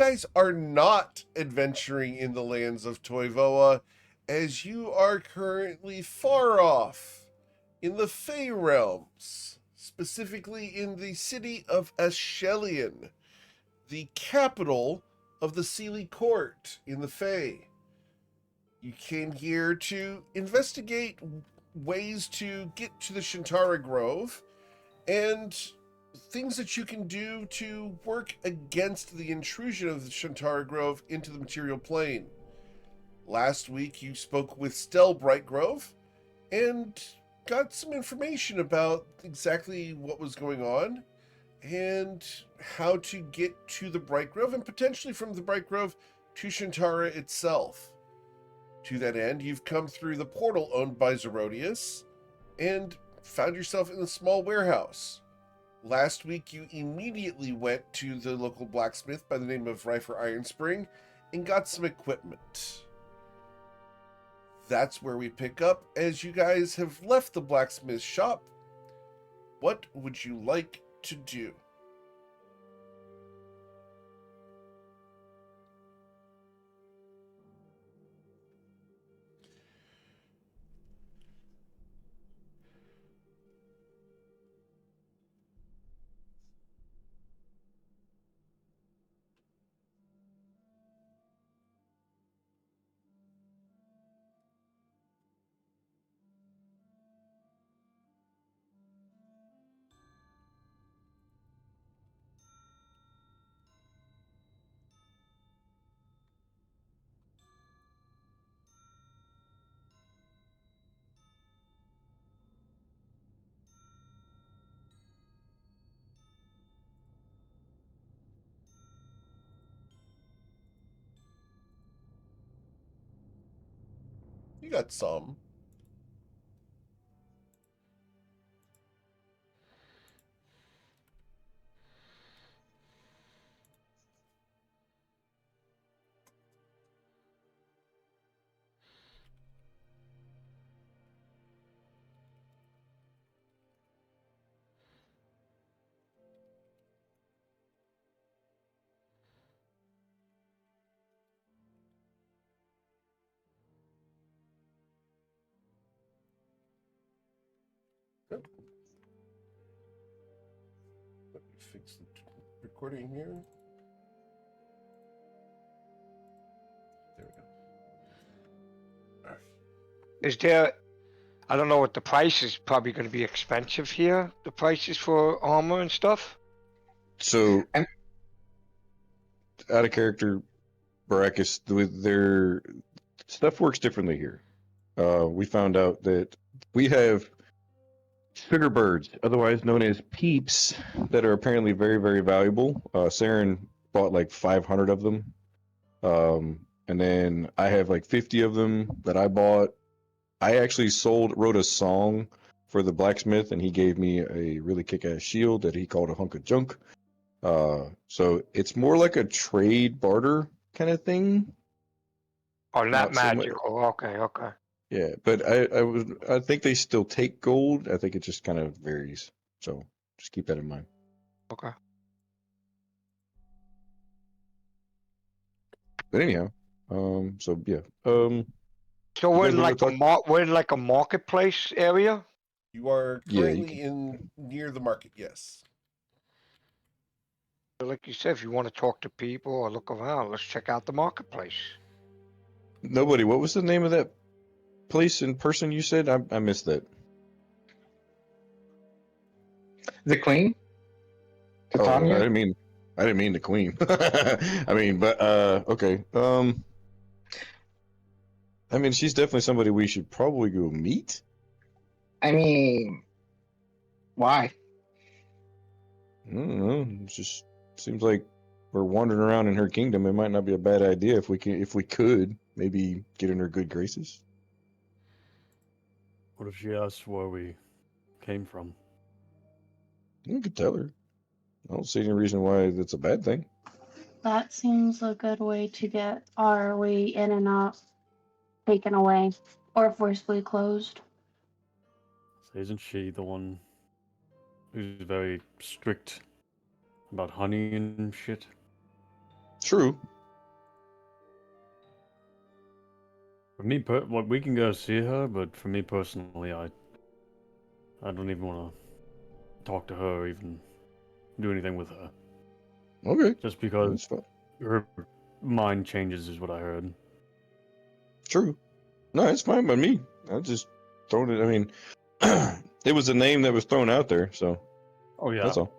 guys are not adventuring in the lands of Toivoa, as you are currently far off in the Fey realms, specifically in the city of Ashelion, the capital of the Sealy Court in the Fey. You came here to investigate ways to get to the Shantara Grove and things that you can do to work against the intrusion of the Shantara Grove into the material plane. Last week you spoke with Stel Brightgrove and got some information about exactly what was going on and how to get to the Brightgrove and potentially from the Brightgrove to Shantara itself. To that end, you've come through the portal owned by Zerodius and found yourself in a small warehouse. Last week, you immediately went to the local blacksmith by the name of Rifer Ironspring and got some equipment. That's where we pick up, as you guys have left the blacksmith's shop. What would you like to do? You got some. Good. Let me fix the recording here. There we go. All right. Is there, I don't know what the price is, probably going to be expensive here, the prices for armor and stuff? So, out of character, Baracus, their stuff works differently here. We found out that we have sugar birds, otherwise known as peeps, that are apparently very, very valuable. Saren bought like 500 of them. And then I have like 50 of them that I bought. I actually wrote a song for the blacksmith, and he gave me a really kick-ass shield that he called a hunk of junk. So it's more like a trade barter kind of thing. Oh, not so much. magical. Okay. Yeah, but I think they still take gold. I think it just kind of varies. So just keep that in mind. Okay. But anyhow, so yeah, So you we're guys in want to like talk? we're in like a marketplace area. You are Yeah, you currently in near the market, yes. Like you said, if you want to talk to people or look around, let's check out the marketplace. Nobody. What was the name of that place in person you said? I missed that. The Queen? Oh, I Titania? didn't mean the Queen. I mean, but okay. I mean, she's definitely somebody we should probably go meet. I mean, why? I don't know. It just seems like we're wandering around in her kingdom. It might not be a bad idea if we could maybe get in her good graces. What if she asks where we came from? You could tell her. I don't see any reason why that's a bad thing. That seems a good way to get our way in and out taken away or forcibly closed. So isn't she the one who's very strict about honey and shit? True. For me, well, we can go see her, but for me personally, I don't even want to talk to her or even do anything with her. Okay. Just because That's fine. her mind changes is what I heard. True. No, it's fine by me. I just thrown it. I mean, it was a name that was thrown out there, so Oh yeah. that's all.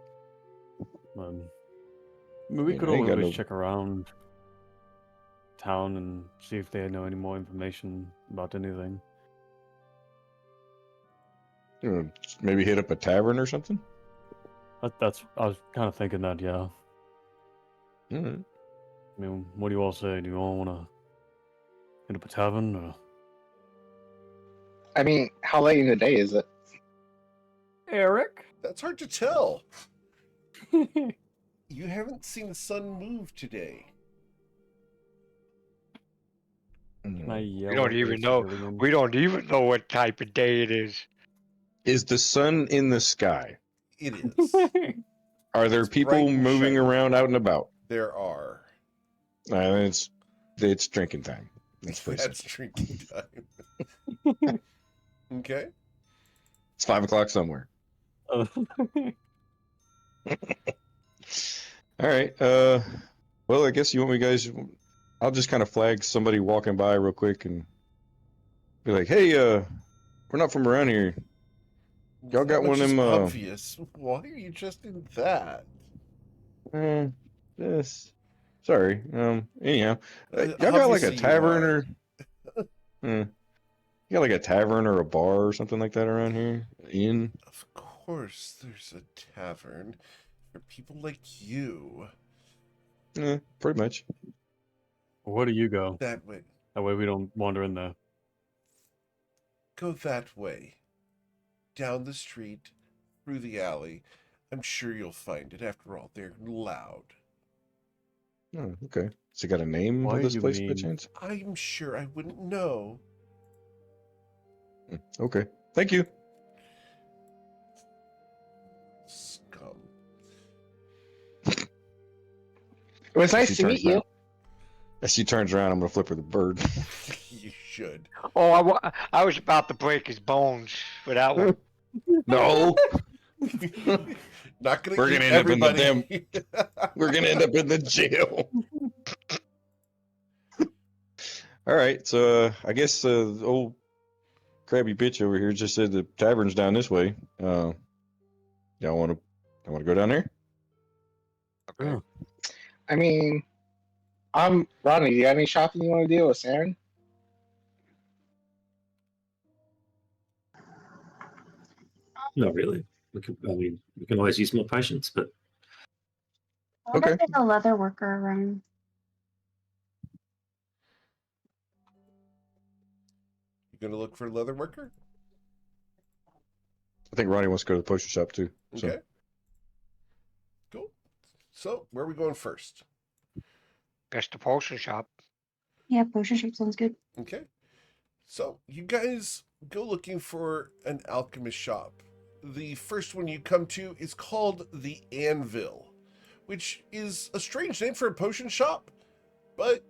I mean, we mean, could I ain't got always no- check around town and see if they know any more information about anything. You know, maybe hit up a tavern or something. That's I was kind of thinking that, yeah. All right. I mean, what do you all say? Do you all want to hit up a tavern? Or... I mean, how late in the day is it? Eric? That's hard to tell. You haven't seen the sun move today. Can I yell We don't at even the know. civilian? We don't even know what type of day it is. Is the sun in the sky? It is. Are there It's people bright and moving shiny. around out and about? There are. It's drinking time. Let's face That's it. drinking time. Okay. It's 5 o'clock somewhere. Oh. All right. Well, I guess you want me guys. I'll just kind of flag somebody walking by real quick and be like, "Hey, we're not from around here. Y'all got That one much of is them, obvious. Why are you just in that? Yes. Sorry. Anyhow, y'all got like a Obviously you tavern are. or, you got like a tavern or a bar or something like that around here? Inn? Of course, there's a tavern for people like you. Pretty much. Where do you go? That way. That way we don't wander in there. Go that way. Down the street, through the alley. I'm sure you'll find it. After all, they're loud. Oh, okay. So you got a name Why for are this you place by mean? chance? I'm sure I wouldn't know. Okay. Thank you. Scum. It was As nice she to turns meet you. around- As she turns around, I'm gonna flip her the bird. You should. Oh, I was about to break his bones for that one. No, Not gonna We're eat gonna end up in the everybody. we're gonna end up in the jail. All right, so I guess the old crabby bitch over here just said the tavern's down this way. Y'all want to go down there? Yeah. I mean, I'm Rodney. Do you have any shopping you want to do with Saren? Not really. We can always use more patience, but I wonder Okay. if there's a leather worker around. You gonna look for a leather worker? I think Ronnie wants to go to the potion shop too. So. Okay. Cool. So, where are we going first? Guess the potion shop. Yeah, potion shop sounds good. Okay. So, you guys go looking for an alchemist shop. The first one you come to is called the Anvil, which is a strange name for a potion shop, but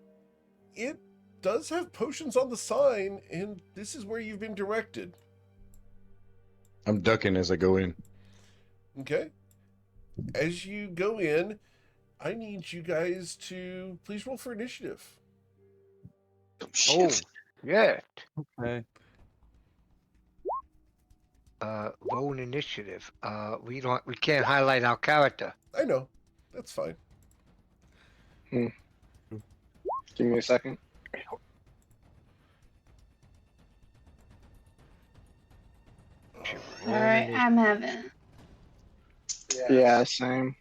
it does have potions on the sign, and this is where you've been directed. I'm ducking as I go in. Okay. As you go in, I need you guys to please roll for initiative. Oh, yeah. Okay. Roll initiative. We can't highlight our character. I know. That's fine. Give me a second. Roll Alright, initi- I'm having. Yeah, same.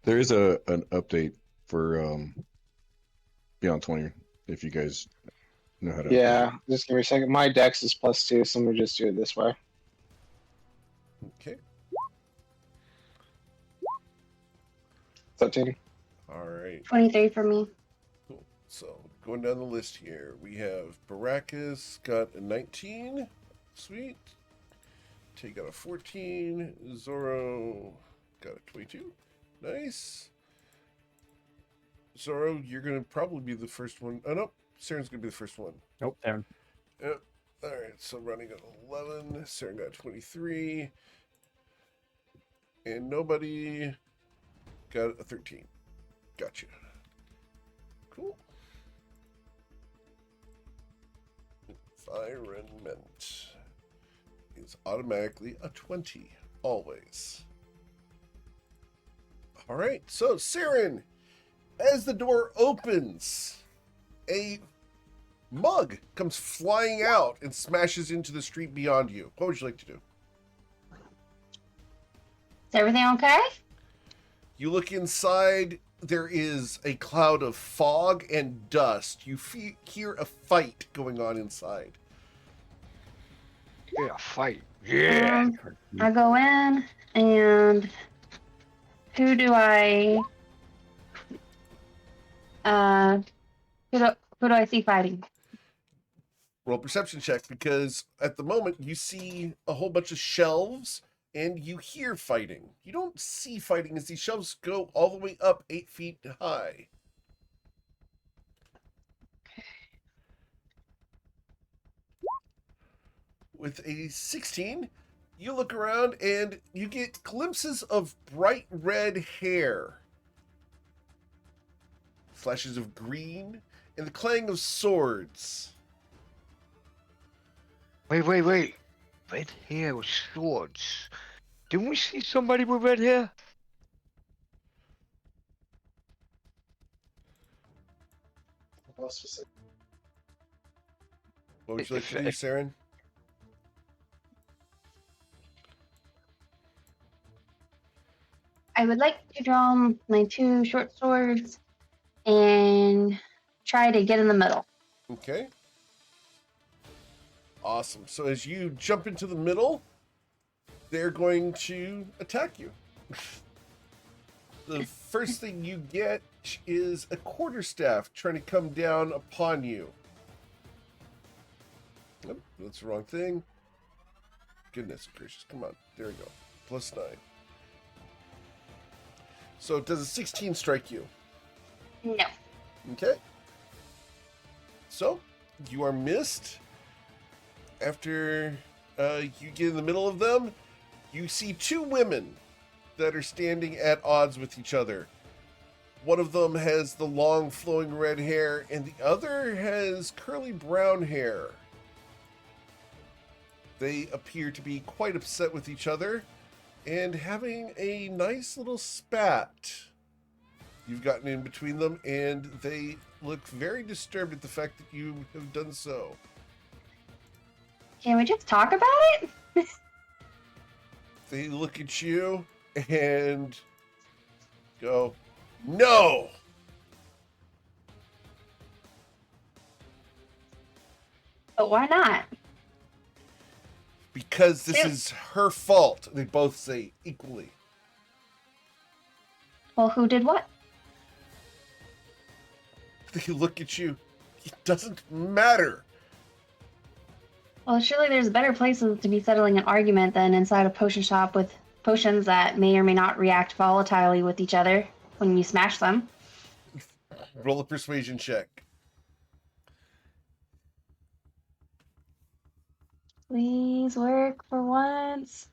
There is an update for Beyond 20 if you guys know how to. Yeah, just give me a second. My dex is +2, so I'm gonna just do it this way. Okay. 13. All right. 23 for me. Cool. So, going down the list here, we have Baracus got a 19. Sweet. Tay got a 14. Zorro got a 22. Nice. Zoro, you're going to probably be the first one. Oh, no. Saren's going to be the first one. Nope, Aaron. Yep. All right, so running at 11. Saren got 23. And nobody got a 13. Gotcha. Cool. Environment is automatically a 20. Always. All right, so Saren, as the door opens, a mug comes flying out and smashes into the street beyond you. What would you like to do? Is everything okay? You look inside. There is a cloud of fog and dust. You hear a fight going on inside. Yeah, fight. Yeah. I go in, and who do I see fighting? Roll perception check, because at the moment you see a whole bunch of shelves and you hear fighting. You don't see fighting as these shelves go all the way up 8 feet high. With a 16, you look around and you get glimpses of bright red hair, flashes of green, and the clang of swords. Wait. Red hair with swords. Didn't we see somebody with red hair? What would you like to do, Saren? I would like to draw my 2 short swords and try to get in the middle. Okay. Awesome. So as you jump into the middle, they're going to attack you. The first thing you get is a quarterstaff trying to come down upon you. Oh, that's the wrong thing. Goodness gracious. Come on. There we go. +9. So does a 16 strike you? No. Okay. So you are missed. After you get in the middle of them, you see 2 women that are standing at odds with each other. One of them has the long flowing red hair and the other has curly brown hair. They appear to be quite upset with each other and having a nice little spat. You've gotten in between them and they look very disturbed at the fact that you have done so. Can we just talk about it? They look at you and go, "No!" But why not? Because this is her fault. They both say equally. Well, who did what? They look at you. It doesn't matter. Well, surely there's better places to be settling an argument than inside a potion shop with potions that may or may not react volatilely with each other when you smash them. Roll a persuasion check. Please work for once.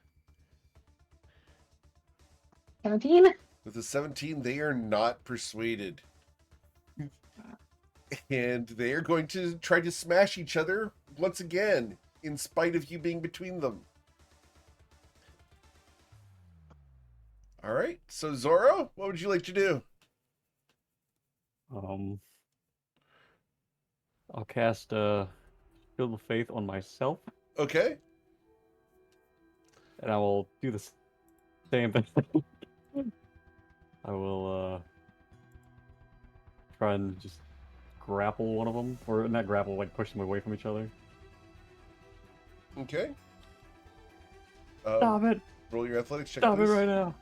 17? With a 17, they are not persuaded. And they are going to try to smash each other once again, in spite of you being between them. All right. So, Zoro, what would you like to do? I'll cast Shield of Faith on myself, Okay. and I will do the same thing. I will try and just grapple one of them, or not grapple, like push them away from each other. Okay. Stop it! Roll your athletics check, Stop please. it right now!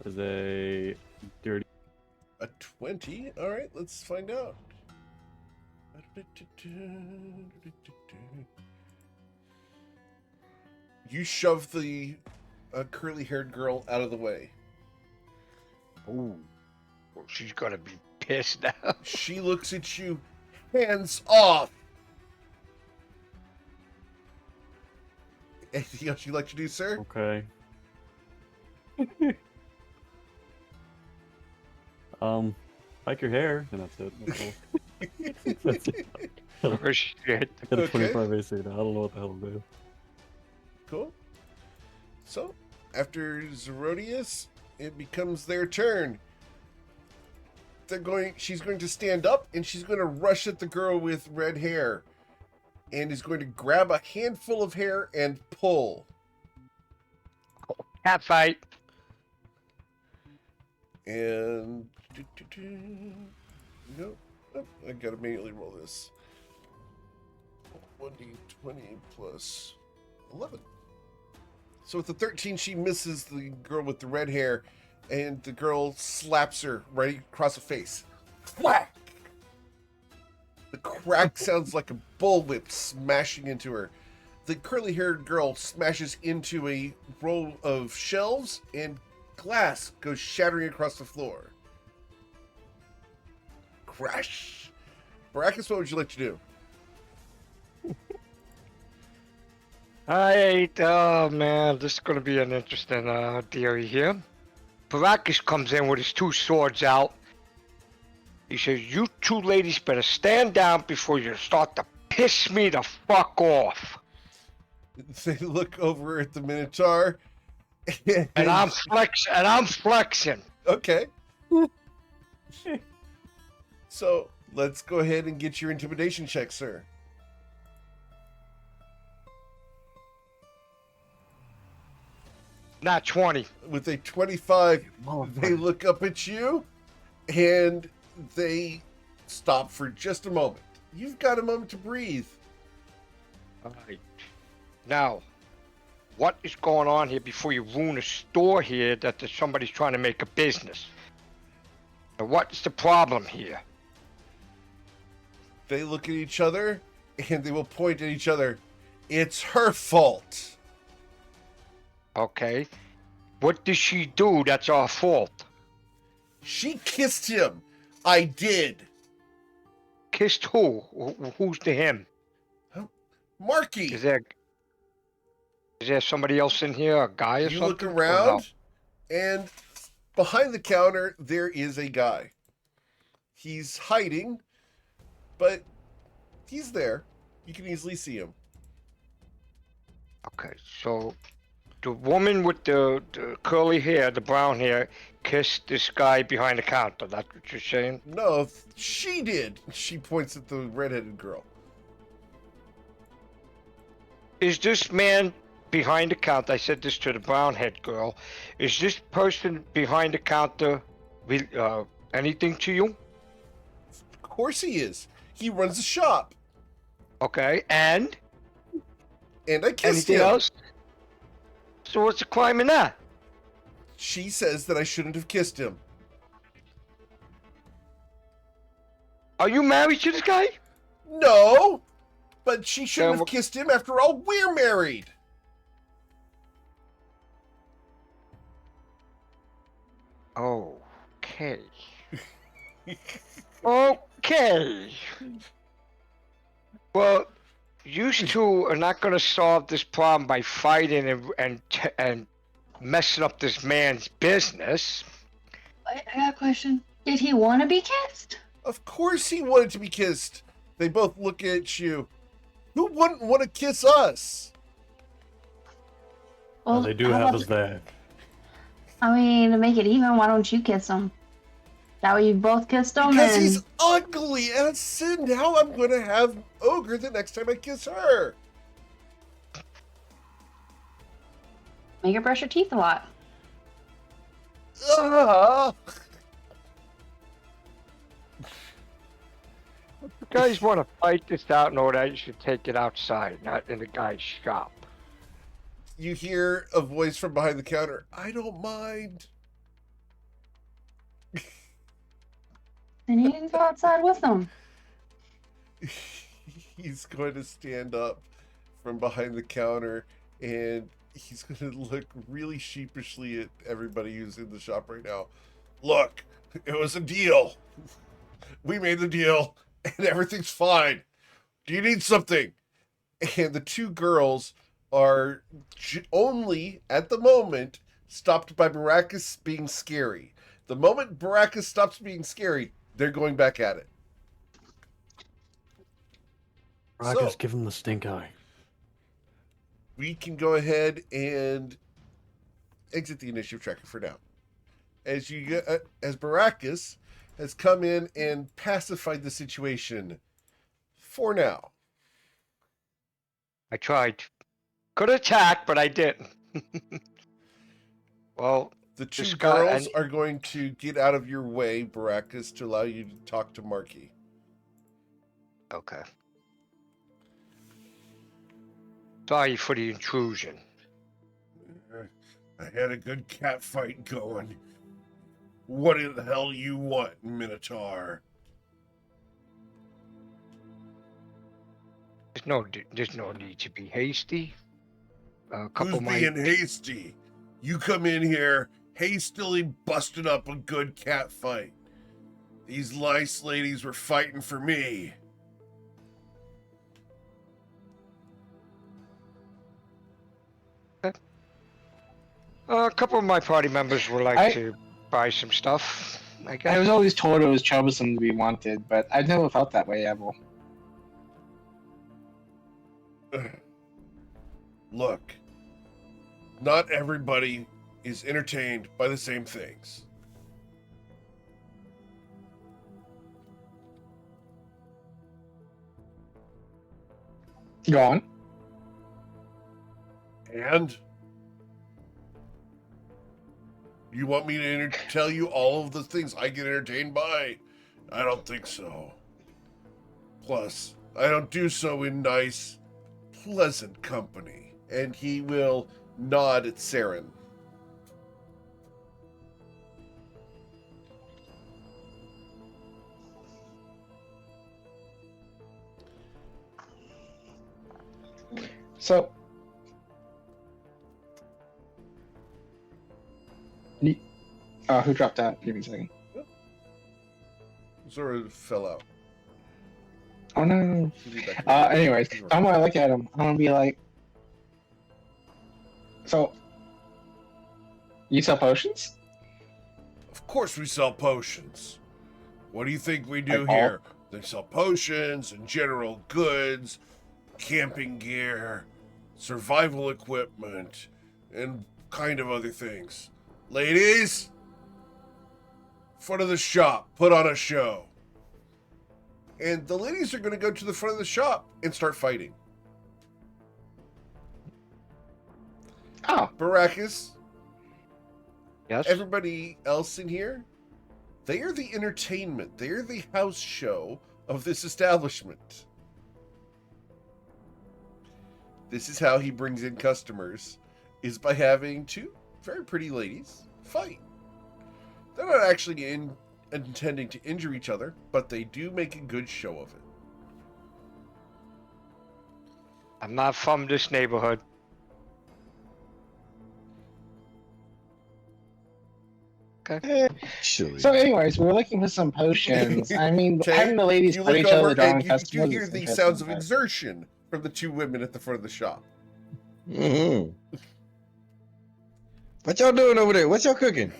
There's a dirty. A 20? All right, let's find out. You shove the curly-haired girl out of the way. Ooh. Well, she's gonna be pissed now. She looks at you. Hands off! Anything else you'd like to do, sir? Okay. Like your hair, and that's it. That's all. That's it. Oh, shit. I got a Okay. 25 AC now. I don't know what the hell to do. Cool. So, after Zerodius, it becomes their turn. She's going to stand up, and she's going to rush at the girl with red hair. And is going to grab a handful of hair and pull. Cat fight. And... Nope. Oh, I gotta manually roll this. 1d20 plus 11. So with the 13, she misses the girl with the red hair, and the girl slaps her right across the face. Whack! The crack sounds like a bullwhip smashing into her. The curly-haired girl smashes into a row of shelves, and glass goes shattering across the floor. Crash! Baracus, what would you like to do? Oh man, this is gonna be an interesting theory here. Baracus comes in with his two swords out. He says, "You two ladies better stand down before you start to piss me the fuck off." They look over at the Minotaur. And I'm flexing. Okay. So, let's go ahead and get your intimidation check, sir. Not 20. With a 25, they look up at you, and they stop for just a moment. You've got a moment to breathe. Alright. Now, what is going on here before you ruin a store here that somebody's trying to make a business? Now, what's the problem here? They look at each other, and they will point at each other. It's her fault. Okay. What did she do that's our fault? She kissed him. I did. Kissed who? Who's the him? Marky. Is there somebody else in here, a guy or You something? look Or no? around, and behind the counter, there is a guy. He's hiding, but he's there. You can easily see him. Okay, so the woman with the curly hair, the brown hair, kissed this guy behind the counter. That's what you're saying? No, she did. She points at the redheaded girl. Is this man behind the counter, I said this to the brown head girl, is this person behind the counter anything to you? Of course he is. He runs the shop. Okay, and? And I kissed Anything him. else? So what's the crime in that? She says that I shouldn't have kissed him. Are you married to this guy? No, but she shouldn't Then have kissed him. After all, we're married. Okay. Okay. Well, you two are not going to solve this problem by fighting and messing up this man's business. I got a question. Did he want to be kissed? Of course he wanted to be kissed. They both look at you. Who wouldn't want to kiss us? Well, They do how have about- us there. I mean, to make it even, why don't you kiss him? That way you both kissed him Because and... he's ugly, and so now I'm going to have ogre the next time I kiss her. Make her brush her teeth a lot. Ah. If you guys want to fight this out and all that, you should take it outside, not in the guy's shop. You hear a voice from behind the counter. I don't mind. And you can go outside with them. He's going to stand up from behind the counter and he's going to look really sheepishly at everybody who's in the shop right now. Look, it was a deal. We made the deal, and everything's fine. Do you need something? And the two girls are only, at the moment, stopped by Baracus being scary. The moment Baracus stops being scary, they're going back at it. Ragas, So, give him the stink eye. we can go ahead and exit the initiative tracker for now. As Baracus has come in and pacified the situation for now. I tried. Could attack, but I didn't. Well, The two This guy- girls and- are going to get out of your way, Baracus, to allow you to talk to Marky. okay. Sorry for the intrusion. I had a good cat fight going. What in the hell you want, Minotaur? There's no need to be hasty. A couple Who's of my being hasty? You come in here hastily busted up a good cat fight. These lice ladies were fighting for me. a couple of my party members would like I- to buy some stuff. I I guess. was always told it was troublesome to be wanted, but I've never felt that way, Evel. Look, not everybody is entertained by the same things. Go on. And you want me to tell you all of the things I get entertained by? I don't think so. Plus, I don't do so in nice, pleasant company. And he will nod at Saren. So, who dropped out? Give me a second. Sort of fell out. Oh no. He'll be back. Anyways, I'm gonna look at him. I'm gonna be like, so, you sell potions? Of course we sell potions. What do you think we do Like all- here? They sell potions and general goods, camping gear, survival equipment, and kind of other things. Ladies, front of the shop, put on a show. And the ladies are going to go to the front of the shop and start fighting. Oh, Baracus, Yes. everybody else in here, they are the entertainment. They are the house show of this establishment. This is how he brings in customers, is by having two very pretty ladies fight. They're not actually intending to injure each other, but they do make a good show of it. I'm not from this neighborhood. Actually, so anyways, we're looking for some potions. I mean, Okay, having the ladies You fight look each other over drawing and you customers. hear is the interesting, sounds of but- exertion from the two women at the front of the shop. What y'all doing over there? What y'all cooking?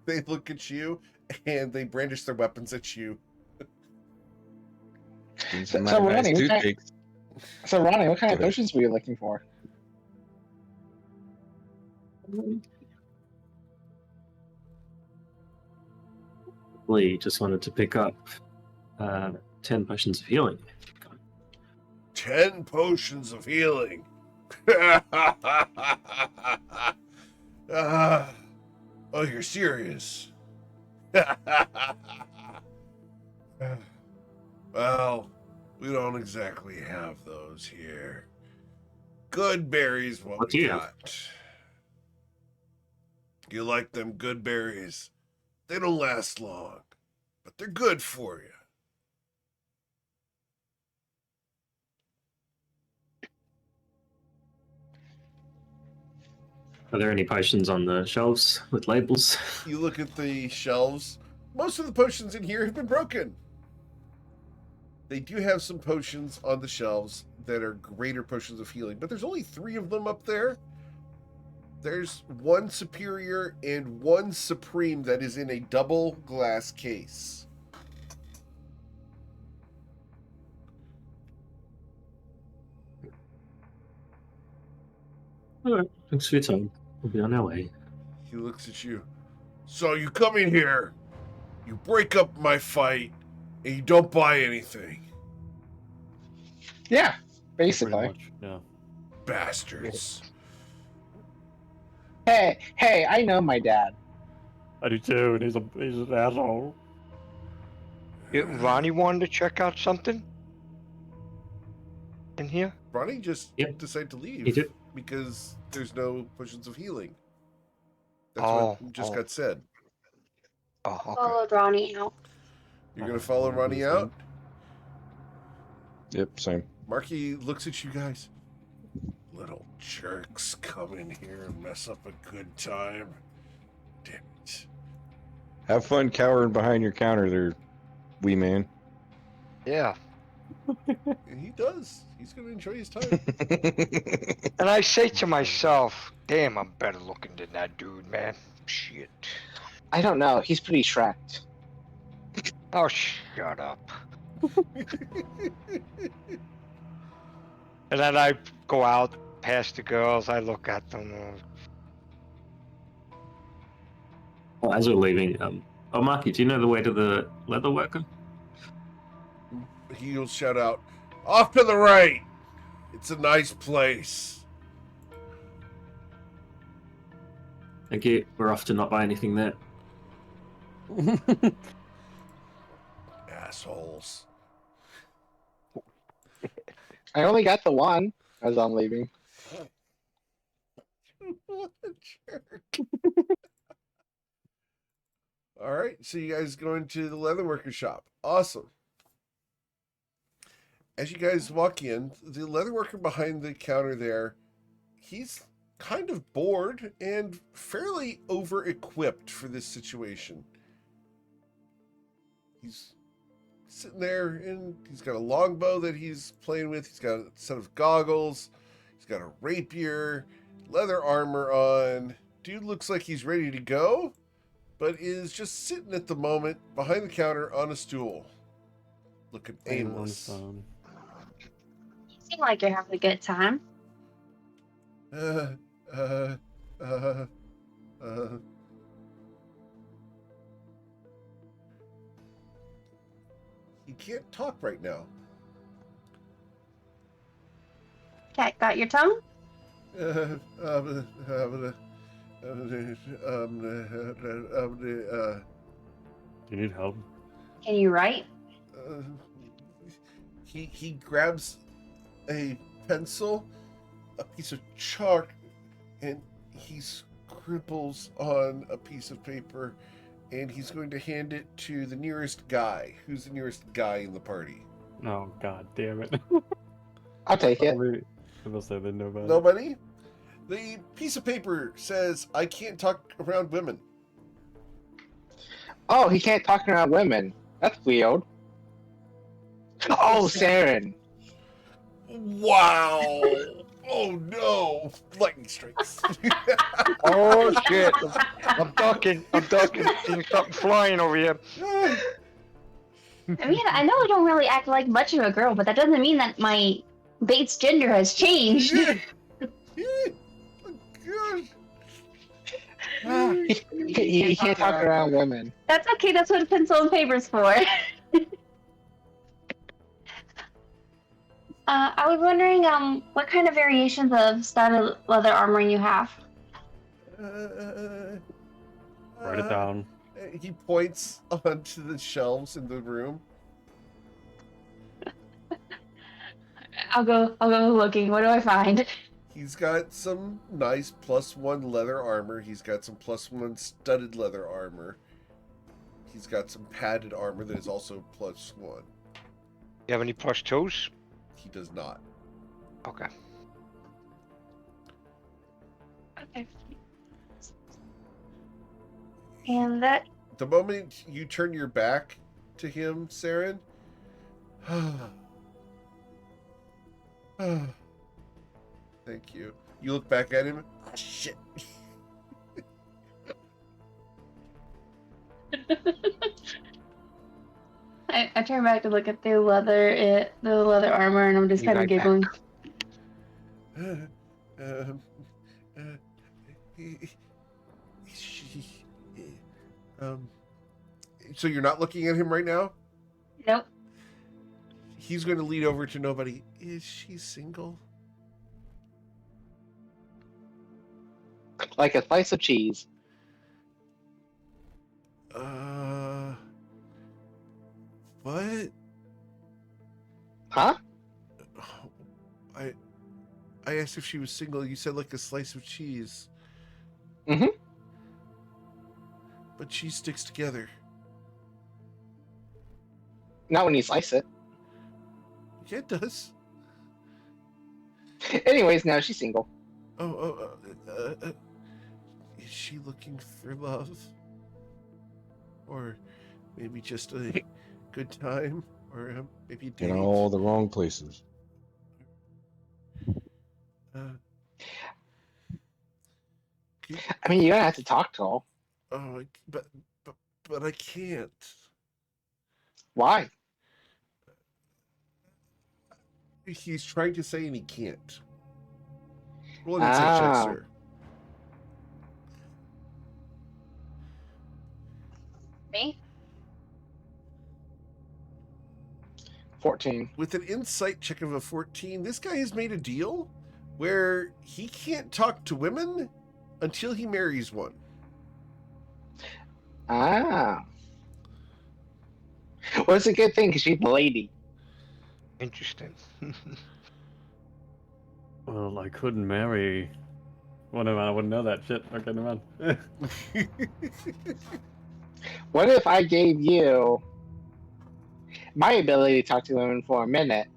They look at you and they brandish their weapons at you. Some So, nice Ronnie, what kind- toothpicks. So, Ronnie, what kind of Go ahead. potions were you looking for? Lee just wanted to pick up 10 potions of healing. 10 potions of healing. Oh, you're serious? Well, we don't exactly have those here. Good berries, what What we do you have? got. You like them good berries? They don't last long, but they're good for you. Are there any potions on the shelves with labels? You look at the shelves. Most of the potions in here have been broken. They do have some potions on the shelves that are greater potions of healing, but there's only 3 of them up there. There's 1 superior and 1 supreme that is in a double glass case. All right, thanks for your time. We'll be on our way. He looks at you. So you come in here, you break up my fight, and you don't buy anything. Yeah, Pretty basically. much, yeah. Bastards. Hey, I know my dad. I do too, and he's an asshole. Yeah, Ronnie wanted to check out something in here. Ronnie just Yep. decided to leave He did. because there's no potions of healing. That's Oh, what just oh. got said. Oh, okay. Followed Ronnie out. You're going to follow Ronnie out? Yep, same. Marky looks at you guys. Little jerks come in here and mess up a good time. Damn it. Have fun cowering behind your counter there, wee man. Yeah. And he does. He's going to enjoy his time. And I say to myself, damn, I'm better looking than that dude, man. Shit. I don't know. He's pretty shreked. Oh, shut up. And then I go out past the girls. I look at them. Well, as we're leaving, oh, Marky, do you know the way to the leather worker? He'll shout out, off to the right. It's a nice place. Thank you. We're off to not buy anything there. Assholes. I only got the one as I'm leaving. What a jerk. All right, so you guys going to the leatherworker shop. Awesome. As you guys walk in, the leatherworker behind the counter there, he's kind of bored and fairly over-equipped for this situation. He's sitting there and he's got a longbow that he's playing with. He's got a set of goggles. He's got a rapier, leather armor on. Dude looks like he's ready to go, but is just sitting at the moment behind the counter on a stool, looking aimless. You seem like you're having a good time. He can't talk right now. Cat got your tongue? Do you need help? Can you write? He grabs a pencil, a piece of chalk, and he scribbles on a piece of paper, and he's going to hand it to the nearest guy. Who's the nearest guy in the party? Oh, god damn it. I'll take it. I must say they know about it. Nobody? The piece of paper says, I can't talk around women. Oh, he can't talk around women. That's weird. Oh, Saren. Wow. Oh no. Lightning strikes. Oh, shit. I'm ducking. There's something flying over here. I mean, I know I don't really act like much of a girl, but that doesn't mean that my Bates gender has changed. He can't talk around women. That's okay, that's what a pencil and paper's for. I was wondering, what kind of variations of studded leather armor you have? Write it down. He points onto the shelves in the room. I'll go looking. What do I find? He's got some nice +1 leather armor. He's got some +1 studded leather armor. He's got some padded armor that is also +1. You have any plush toes? He does not. Okay. Okay. And that The moment you turn your back to him, Saren. Thank you. You look back at him. Ah, shit. I turn back to look at the leather armor, and I'm just Be kind of right back. giggling. Um, uh, she, so you're not looking at him right now? Nope. He's going to lead over to nobody. Is she single? Like a slice of cheese. What? Huh? I asked if she was single. You said like a slice of cheese. Mhm. But cheese sticks together. Not when you slice it. Yeah, it does. Anyways, no, she's single. Is she looking for love? Or maybe just a good time? Or maybe a date? In all the wrong places. I mean, you don't have to talk to her. Oh, but I can't. Why? He's trying to say and he can't. Roll an insight check, Ah. sir. Me? 14. With an insight check of a 14, this guy has made a deal where he can't talk to women until he marries one. Ah. Well, it's a good thing because she's a lady. Interesting. Well, I couldn't marry. Well, no, man, I wouldn't know that shit. Okay, no, man. What if I gave you my ability to talk to women for a minute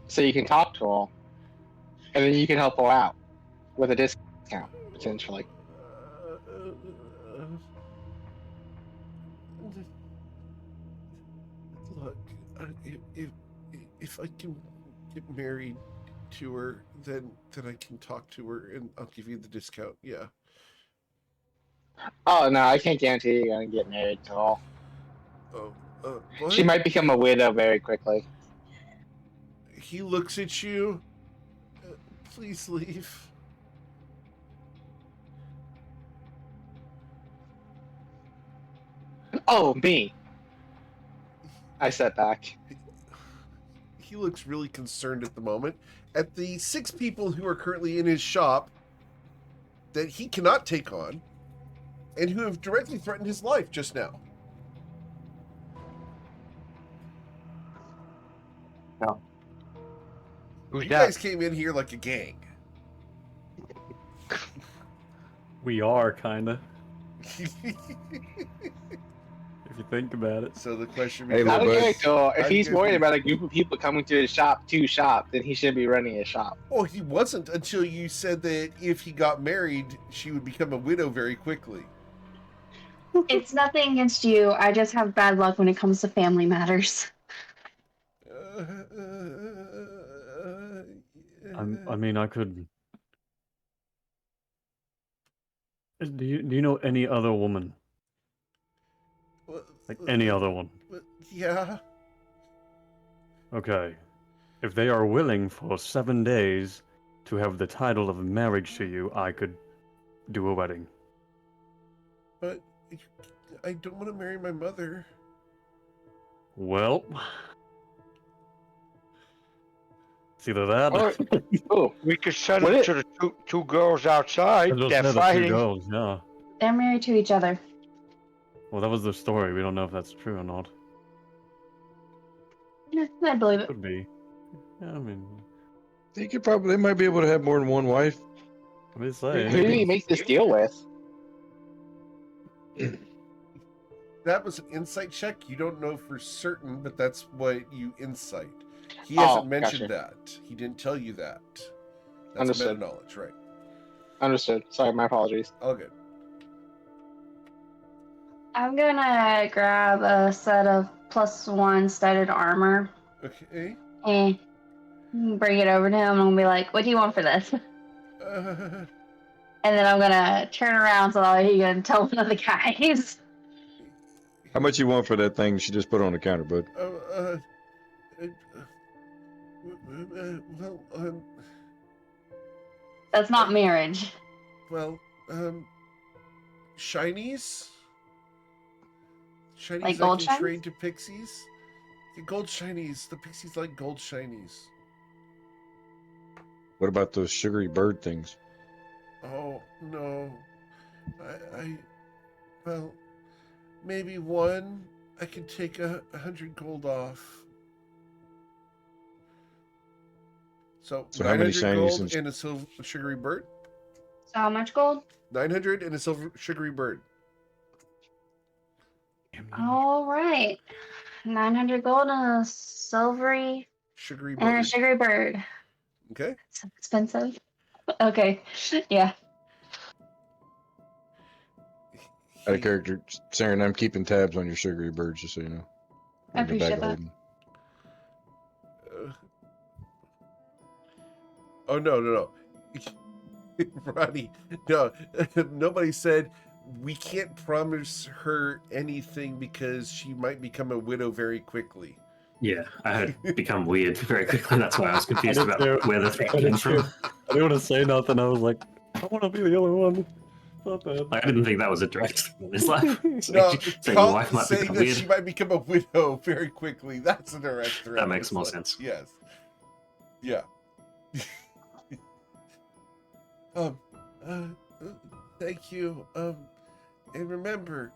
so you can talk to her and then you can help her out with a discount, potentially? Look, if I can get married to her, then I can talk to her and I'll give you the discount. Yeah. Oh, no, I can't guarantee you're going to get married to her. Oh, what? She might become a widow very quickly. He looks at you. Please leave. Oh, me. I step back. He looks really concerned at the moment. At the 6 people who are currently in his shop that he cannot take on and who have directly threatened his life just now. Who's You that? guys came in here like a gang. We are, kinda. If you think about it. So the question Hey, becomes, Out of but- character, if I'd he's give worried you- about a group of people coming to his shop then he should be running his shop. oh, he wasn't until you said that if he got married, she would become a widow very quickly. It's nothing against you. I just have bad luck when it comes to family matters. I mean, I could. Do you know any other woman? Like any other one? Yeah. Okay. If they are willing for 7 days to have the title of marriage to you, I could do a wedding. But I don't want to marry my mother. Well, it's either that. Or- Oh, We could send What it it- to the two girls outside. I just They're said the two fighting. girls, yeah. They're married to each other. Well, that was the story. We don't know if that's true or not. Yeah, I believe it. Could be. Yeah, I mean, They might be able to have more than one wife. I'm just who saying. did he make this deal with? That was an insight check. You don't know for certain, but that's what you insight. He Oh, hasn't mentioned gotcha. that. He didn't tell you that. That's Understood. meta knowledge, right? Understood. Sorry, my apologies. All good. I'm gonna grab a set of +1 studded armor Okay. and bring it over to him and be like, "What do you want for this?" And then I'm gonna turn around so that he can tell one of the guys. How much you want for that thing she just put on the counter, bud? Well, That's not marriage. well, shinies? Shinies Like I gold can shinies? trade to pixies? The gold shinies. The pixies like gold shinies. What about those sugary bird things? Oh, no. Well, maybe one. I can take 100 gold off. So So how many 900 shinies gold and and a silver sugary bird? So how much gold? 900 and a silver sugary bird. All right. 900 gold and a silvery Sugary and a bird. sugary bird. Okay. It's expensive. Okay. Yeah. out of character, Saren, I'm keeping tabs on your sugary birds, just so you know. I In the bag appreciate of that. holding. Oh, no. Ronnie, no. Nobody said we can't promise her anything because she might become a widow very quickly. Yeah, I had become weird very quickly. That's why I was confused I did about too. where the threat I came did too. from. I didn't want to say nothing. I was like, I want to be the only one. Not bad. Like, I didn't think that was a direct in his life. No, So your wife might saying become that weird. she might become a widow very quickly. That's a direct threat. That makes It's more like- sense. Yes. Yeah. uh, thank you. And remember,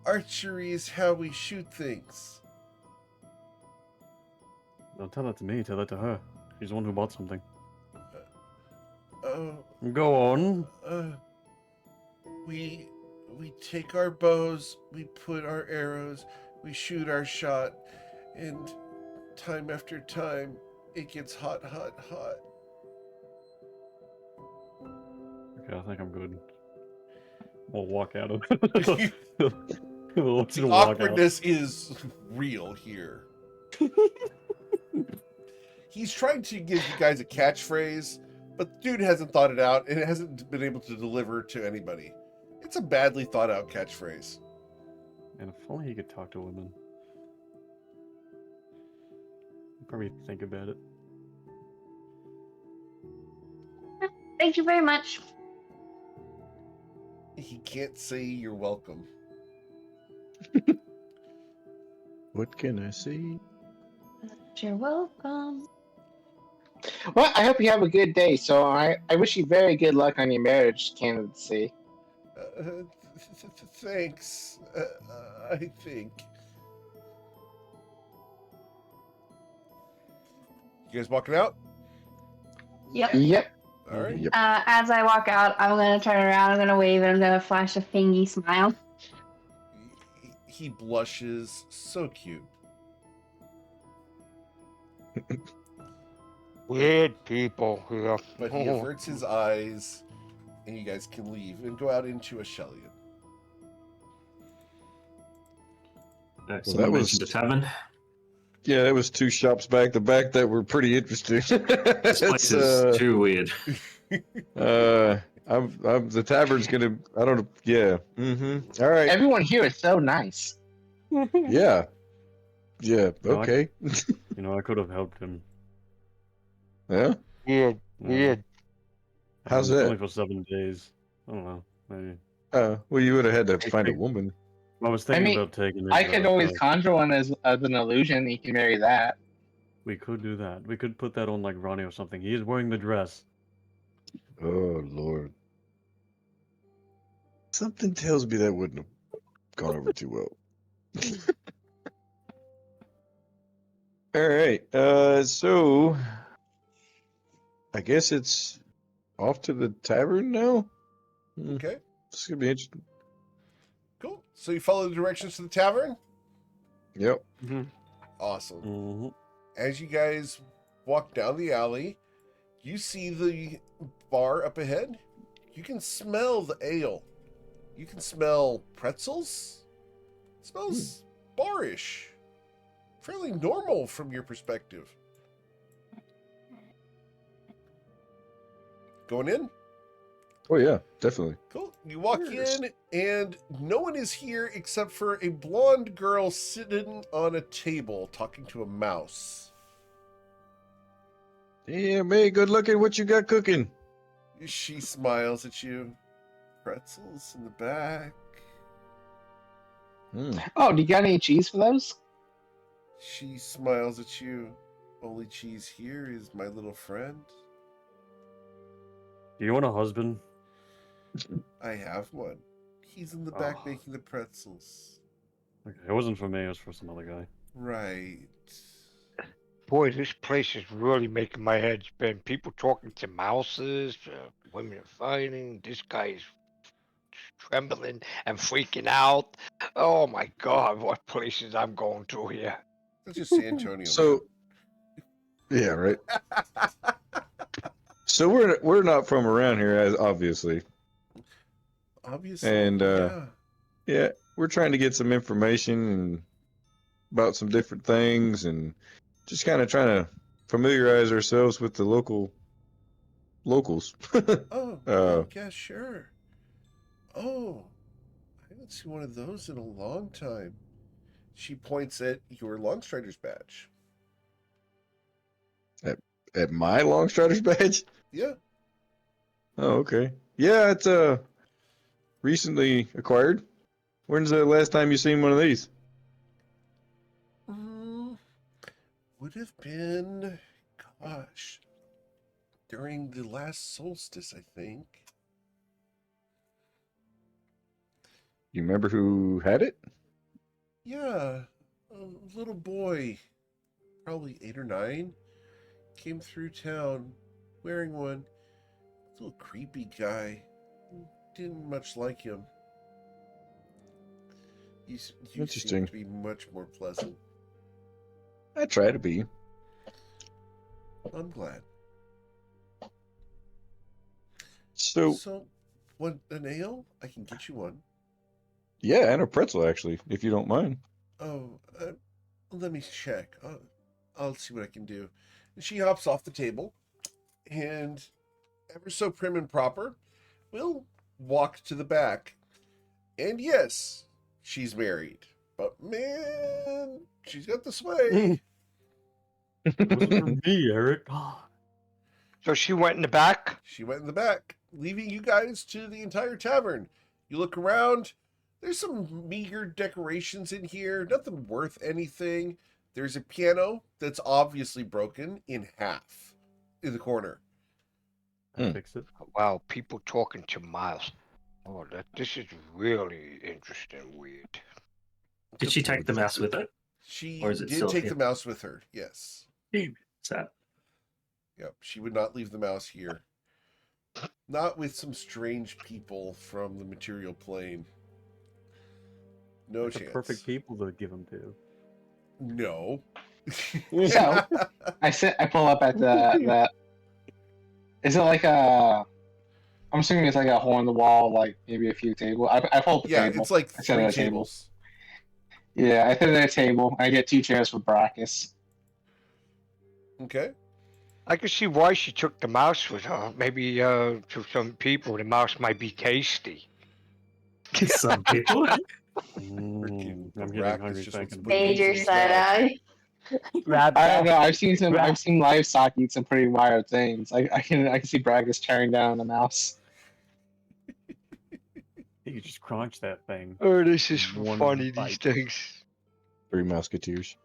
archery is how we shoot things. Don't tell that to me. Tell that to her. She's the one who bought something. Uh, Go on. we take our bows, we put our arrows, we shoot our shot, and time after time, it gets hot. Okay, I think I'm good. We'll walk out of it. We'll just The walk out. awkwardness is real here. He's trying to give you guys a catchphrase, but the dude hasn't thought it out and it hasn't been able to deliver to anybody. It's a badly thought out catchphrase. And if only he could talk to women. He'd probably think about it. Thank you very much. He can't say you're welcome. What can I say? You're welcome. Well, I hope you have a good day. So I wish you very good luck on your marriage candidacy. Thanks. I think. You guys walking out? Yep. Yep. All right. Yep. As I walk out, I'm gonna turn around. I'm gonna wave and I'm gonna flash a fingy smile. He blushes. So cute. Weird people here. But he averts his eyes, and you guys can leave and go out into Ashelian. Someone was- mentioned a tavern. Yeah, that was two shops back to back that were pretty interesting. This place It's, is too weird. I'm the tavern's gonna. I don't know. Yeah. Mm-hmm. All right. Everyone here is so nice. Yeah. Yeah. No, Okay. You know, I could have helped him. Yeah. Weird. Uh, Weird. How's Only that? for 7 days. I don't know. Maybe. Well, you would have had to find a think- woman. I was thinking mean, about taking it. I could always conjure one as an illusion. You can marry that. We could do that. We could put that on like Ronnie or something. He is wearing the dress. Oh Lord. Something tells me that wouldn't have gone over too well. All right. So I guess it's off to the tavern now. Okay, This is gonna be interesting. cool. So you follow the directions to the tavern? Yep. Awesome. Mm-hmm. As you guys walk down the alley, you see the bar up ahead. You can smell the ale. You can smell pretzels. Smells barish. Fairly normal from your perspective. Going in? Oh yeah, definitely. Cool. You walk Yes. in, and no one is here except for a blonde girl sitting on a table talking to a mouse. Damn, hey, good looking. What you got cooking? She smiles at you. Pretzels in the back. Oh, do you got any cheese for those? She smiles at you. Only cheese here is my little friend. Do you want a husband? I have one. He's in the back Oh. making the pretzels. Okay, it wasn't for me. It was for some other guy. Right. Boy, this place is really making my head spin. People talking to mouses, women fighting. This guy is trembling and freaking out. Oh my God, what places I'm going to here. That's just San Antonio. So, yeah, right. So we're not from around here, as obviously, Obviously, and yeah. yeah, we're trying to get some information about some different things, and just kind of trying to familiarize ourselves with the locals. Oh, Uh, yeah, sure. Oh, I haven't seen one of those in a long time. She points at your Longstrider's badge. at my Longstrider's badge. Yeah. Oh, okay. Yeah, it's recently acquired. When's the last time you seen one of these? Would have been, gosh, during the last solstice, I think. You remember who had it? Yeah, a little boy, probably 8 or 9, came through town wearing one. Little creepy guy. Didn't much like him. You seem Interesting. to be much more pleasant. I try to be. I'm glad. So want an ale? I can get you one. yeah, and a pretzel actually, if you don't mind. Oh, let me check. I'll see what I can do. And she hops off the table, and ever so prim and proper, will walk to the back. And yes, she's married. But man, she's got the sway. It wasn't for me, Eric. So she went in the back. She went in the back, leaving you guys to the entire tavern. You look around. There's some meager decorations in here, nothing worth anything. There's a piano that's obviously broken in half in the corner. Fix it. Wow, people talking to Miles. Oh, this is really interesting, weird. Did she take the mouse with her? She Or is it did still take here? the mouse with her, yes. Damn, sad. Yep, she would not leave the mouse here. Not with some strange people from the material plane. No It's the chance. perfect people to give them to. No. So I pull up at the. Is it like a? I'm assuming it's like a hole in the wall, like maybe a few tables. I pull up a Yeah, table. it's like I sit 3 at a table. tables. Yeah, I sit at a table. I get 2 chairs for Brachus. Okay. I can see why she took the mouse with her. Maybe to some people, the mouse might be tasty. Some people. Freaking I'm getting Baracus hungry just wants to thinking. put meat in Major his side mouth. eye. I don't know. I've seen livestock eat some pretty wild things. I can see Brachus tearing down a mouse. You could just crunch that thing. Oh, this is One funny, these bite. things. 3 Musketeers.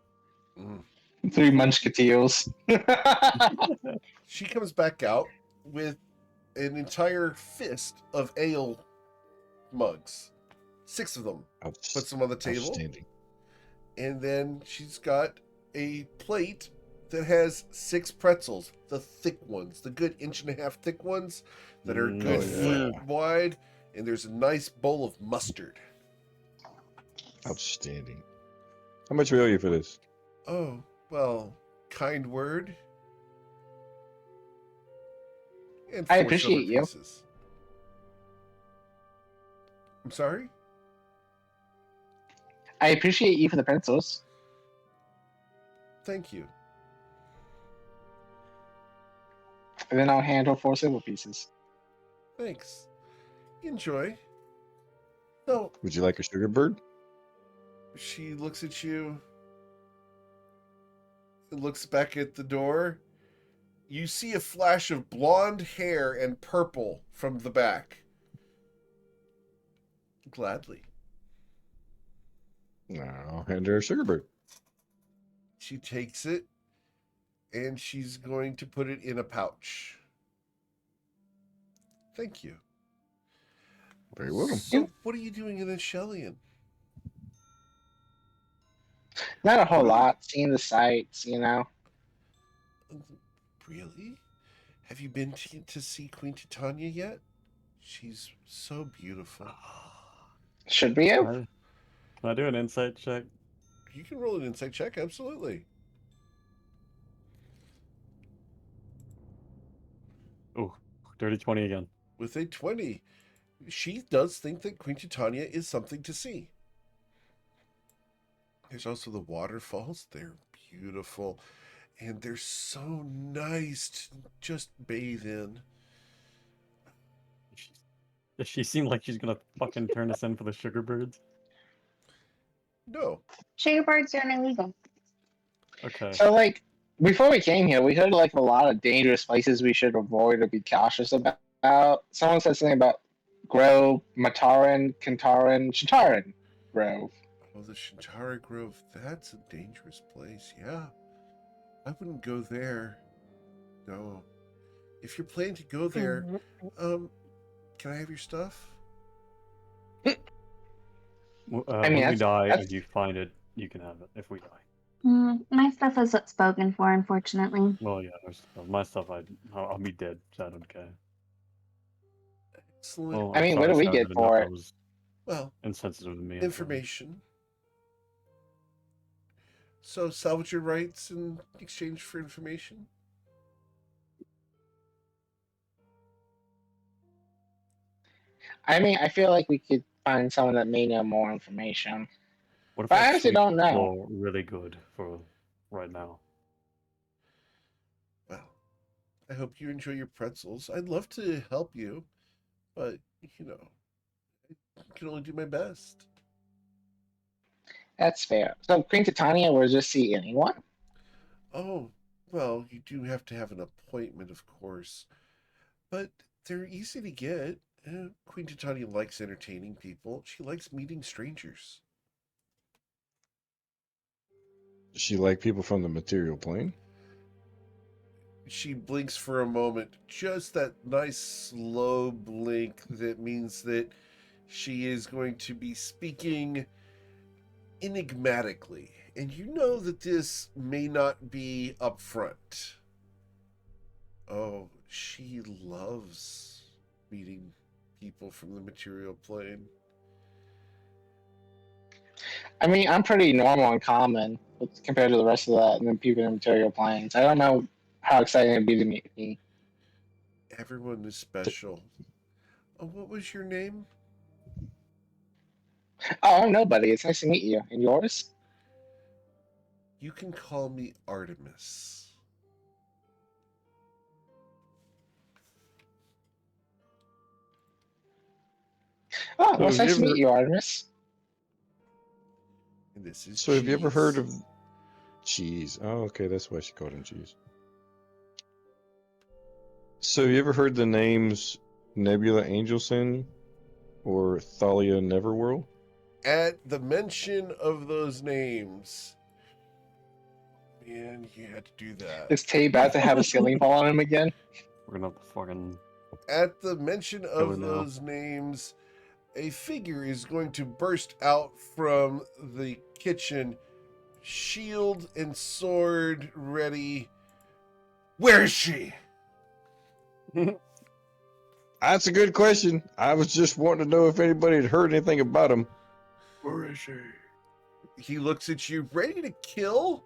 3 munchketiels. She comes back out with an entire fist of ale mugs. 6 of them. Puts them on the table. Outstanding. And then she's got a plate that has 6 pretzels. The thick ones. The good 1.5 inch thick ones that are good Oh, foot yeah. wide. And there's a nice bowl of mustard. Outstanding. How much we owe you for this? Oh, well, kind word. And I 4 appreciate silver you. pieces. I'm sorry? I appreciate you for the pencils. Thank you. And then I'll handle 4 silver pieces. Thanks. Enjoy. So Would you like a sugar bird? she looks at you and looks back at the door. You see a flash of blonde hair and purple from the back. Gladly. No, I'll hand her a sugar bird. She takes it and she's going to put it in a pouch. Thank you. Very welcome. So, what are you doing in Ashelian? Not a whole lot. Seeing the sights, you know. Really? Have you been to see Queen Titania yet? She's so beautiful. Should we have? Can I do an insight check? You can roll an insight check, absolutely. Ooh, dirty 20 again. With a 20, she does think that Queen Titania is something to see. There's also the waterfalls. They're beautiful. And they're so nice to just bathe in. Does she seem like she's gonna fucking turn us in for the sugar birds? No. Sugar birds are illegal. Okay. So, like, before we came here, we heard, like, a lot of dangerous places we should avoid or be cautious about. Someone said something about Grove, Mataran, Kantaran, Shintaran Grove. Oh, the Shintara Grove. That's a dangerous place. Yeah. I wouldn't go there. No. If you're planning to go there, can I have your stuff? When mean, we die that's- and you find it, you can have it if we die. My stuff is spoken for, unfortunately. Well, yeah, my stuff, I'll be dead, so I don't care. Excellent. Well, I mean, sorry, what do we Sarah, get didn't for know it? that was Well, insensitive to me. information. So, salvage your rights in exchange for information? I mean, I feel like we could find someone that may know more information. What if But I our honestly sweet don't know. law really good for right now? Well, I hope you enjoy your pretzels. I'd love to help you, but, you know, I can only do my best. That's fair. So, Queen Titania will just see anyone? Oh, well, you do have to have an appointment, of course. But they're easy to get. Queen Titania likes entertaining people. She likes meeting strangers. Does she like people from the material plane? She blinks for a moment. Just that nice slow blink that means that she is going to be speaking enigmatically. And you know that this may not be upfront. Oh, she loves meeting people from the material plane. I mean, I'm pretty normal and common compared to the rest of that and the people in the material planes. I don't know how exciting it'd be to meet me. Everyone is special. Oh, what was your name? Oh, I'm nobody. It's nice to meet you. And yours? You can call me Artemis. Oh, So well, it's have nice you to ever- meet you, Artemis. And this is So have you ever heard of Cheese. cheese? Oh, okay, that's why she called him cheese. So have you ever heard the names Nebula Angelson or Thalia Neverworld? At the mention of those names, man, you had to do that. Is Tay about to have a ceiling fall on him again? We're gonna fucking. At the mention Go of now. those names, a figure is going to burst out from the kitchen, shield and sword ready. Where is she? That's a good question. I was just wanting to know if anybody had heard anything about him. Where is she? He looks at you, ready to kill,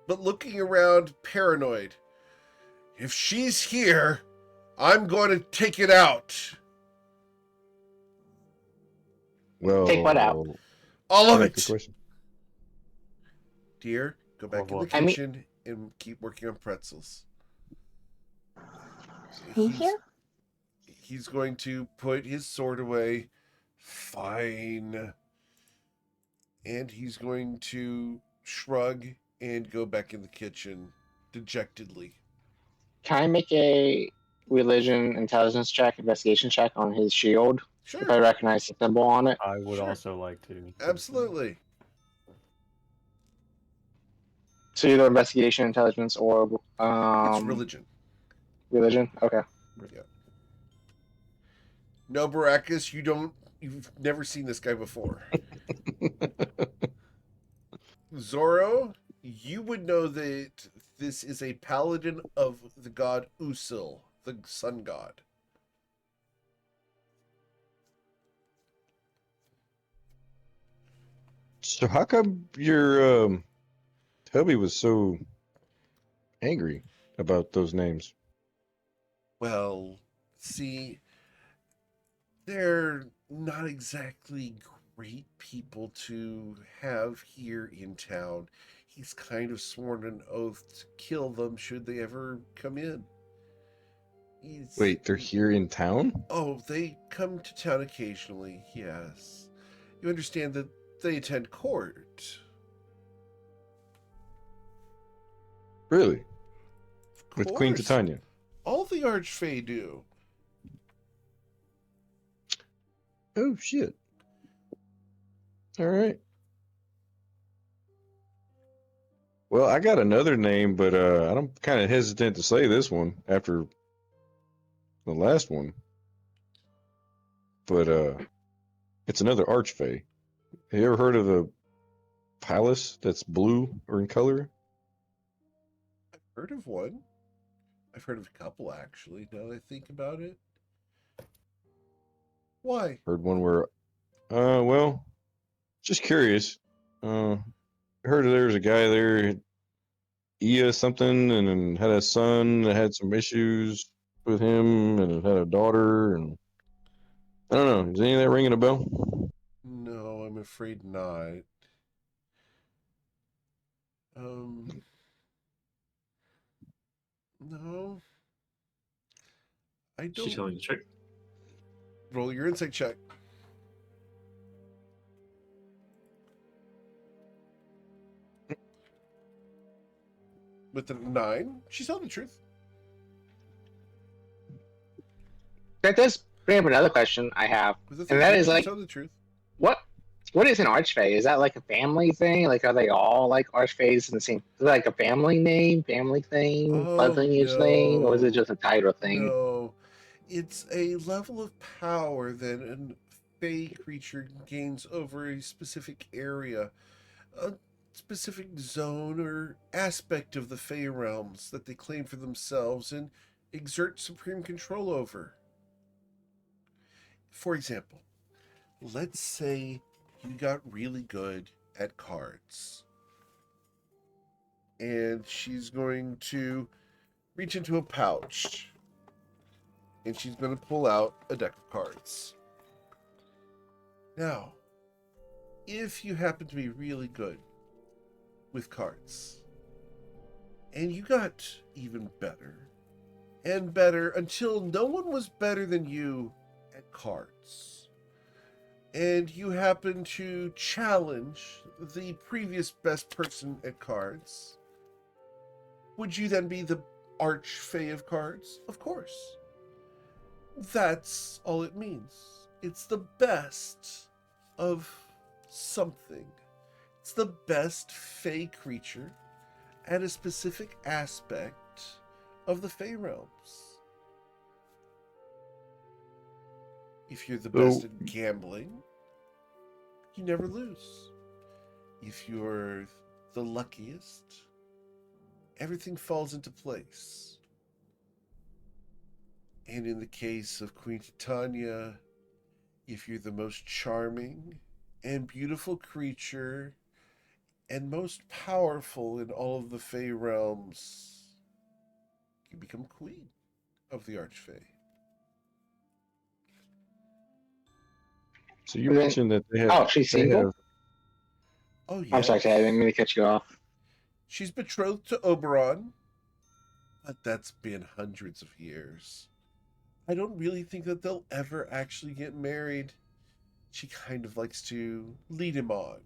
but looking around, paranoid. If she's here, I'm going to take it out. Well, Take what out? All of That's the it. question. Dear, go back in the what? I mean- kitchen and keep working on pretzels. Thank you. He's going to put his sword away. Fine. And he's going to shrug and go back in the kitchen dejectedly. Can I make a religion intelligence check, investigation check on his shield? If I Sure. recognize the symbol on it. I would Sure. also like to. Absolutely. So either investigation, intelligence, or It's religion. religion. Okay. No, Baracus, you've never seen this guy before. Zoro, you would know that this is a paladin of the god Usil, the sun god. So how come your hubby was so angry about those names? Well, see, they're not exactly great people to have here in town. He's kind of sworn an oath to kill them should they ever come in. Wait, they're here in town? Oh, they come to town occasionally, yes. You understand that they attend court. Really? Of With Queen course. Titania? All the Archfey do. Oh shit. All right. Well, I got another name, but I'm kind of hesitant to say this one after the last one. But it's another Archfey. Have you ever heard of a palace that's blue or in color? I've heard of one. I've heard of a couple, actually, now that I think about it. Why? Heard one where, well, just curious. Heard there was a guy there, Ia something, and then had a son that had some issues with him, and had a daughter, and I don't know. Is any of that ringing a bell? No, I'm afraid not. No. I She don't. telling the truth. Roll your insight check. With the 9, she's telling the truth. That does bring up another question I have, With the and that 13, is she's like, telling the truth. what is an archfey? Is that like a family thing? Like, are they all like archfays in the same? Is it like a family name, family thing, blood Oh, lineage thing, or is it just a title thing? No. It's a level of power that a fey creature gains over a specific area, a specific zone or aspect of the fey realms that they claim for themselves and exert supreme control over. For example, let's say you got really good at cards. And she's going to reach into a pouch. And she's going to pull out a deck of cards. Now, if you happen to be really good with cards, and you got even better and better until no one was better than you at cards, and you happen to challenge the previous best person at cards, would you then be the archfey of cards? Of course. That's all it means. It's the best of something. It's the best fey creature at a specific aspect of the fey realms. If you're the best at gambling, you never lose. If you're the luckiest, everything falls into place. And in the case of Queen Titania, if you're the most charming and beautiful creature and most powerful in all of the Fey realms, you become queen of the Archfey. So you mentioned that they have. Oh, she's they single? have- Oh, yes. I'm sorry, I didn't mean to cut you off. She's betrothed to Oberon, but that's been hundreds of years. I don't really think that they'll ever actually get married. She kind of likes to lead him on.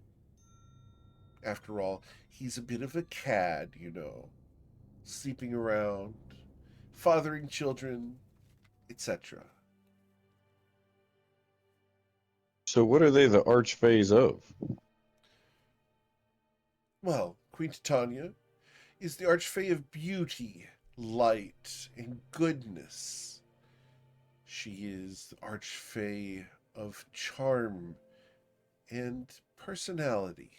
After all, he's a bit of a cad, you know, sleeping around, fathering children, etc. So what are they the archfays of? Well, Queen Titania is the archfey of beauty, light, and goodness. She is the archfey of charm and personality.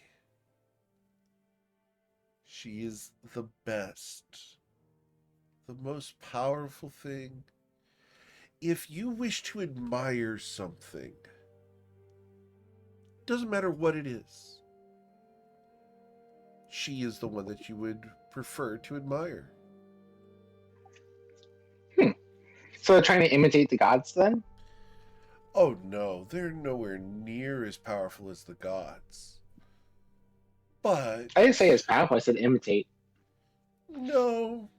She is the best, the most powerful thing. If you wish to admire something, doesn't matter what it is, she is the one that you would prefer to admire. So they're trying to imitate the gods then? Oh no, they're nowhere near as powerful as the gods. But I didn't say it's powerful, I said imitate. no,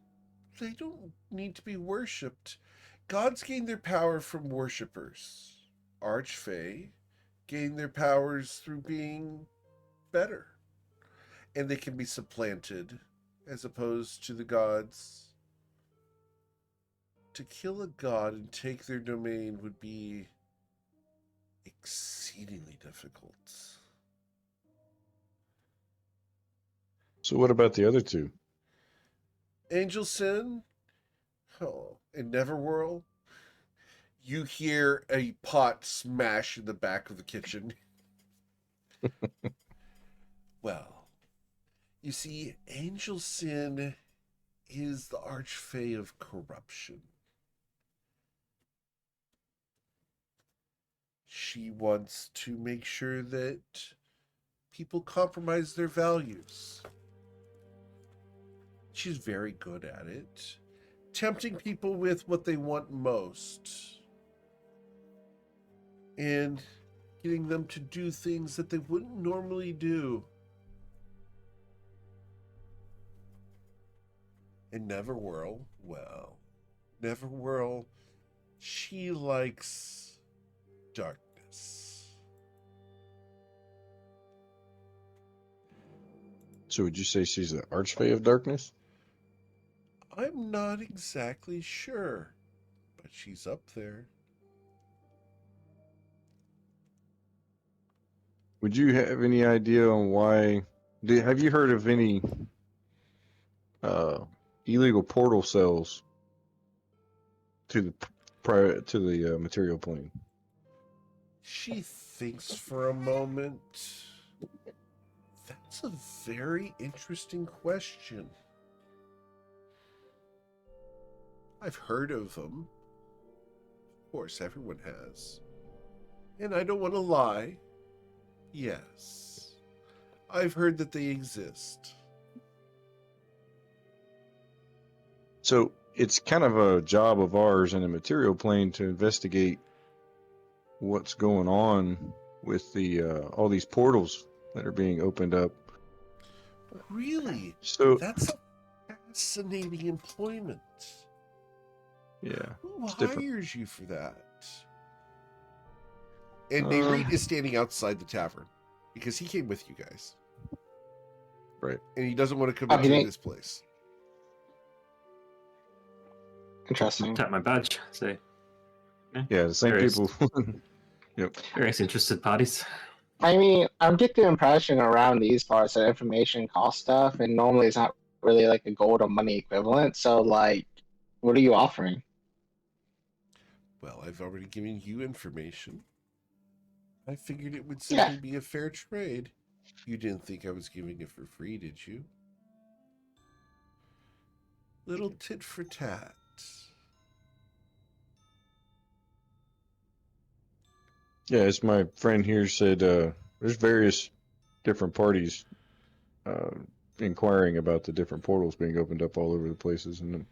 they don't need to be worshipped. Gods gain their power from worshippers. Archfey gain their powers through being better. And they can be supplanted, as opposed to the gods. To kill a god and take their domain would be exceedingly difficult. So what about the other two? Angel Sin, in Neverworld, you hear a pot smash in the back of the kitchen. Well, you see, Angel Sin is the archfey of corruption. She wants to make sure that people compromise their values. She's very good at it, tempting people with what they want most and getting them to do things that they wouldn't normally do. And Neverworld, well, Neverworld, she likes darkness. So would you say she's the archfey of darkness? I'm not exactly sure, but she's up there. Would you have any idea on why? Have you heard of any illegal portal cells to the material plane? She thinks for a moment. That's a very interesting question. I've heard of them. Of course, everyone has. And I don't want to lie. Yes. I've heard that they exist. So it's kind of a job of ours in the material plane to investigate what's going on with the all these portals that are being opened up. Really? So That's a fascinating employment. yeah, Who it's different. hires you for that? And Nayreed is standing outside the tavern because he came with you guys. Right. And he doesn't want to come Oh, he into didn't- this place. Interesting. Tap my badge. Say, Yeah, the same Various- people. Yep. various interested parties. I mean, I'm getting the impression around these parts that information costs stuff, and normally it's not really like a gold or money equivalent. So, like, what are you offering? Well, I've already given you information. I figured it would simply be a fair trade. You didn't think I was giving it for free, did you? Little tit for tat. Yeah, as my friend here said, there's various different parties inquiring about the different portals being opened up all over the places. And then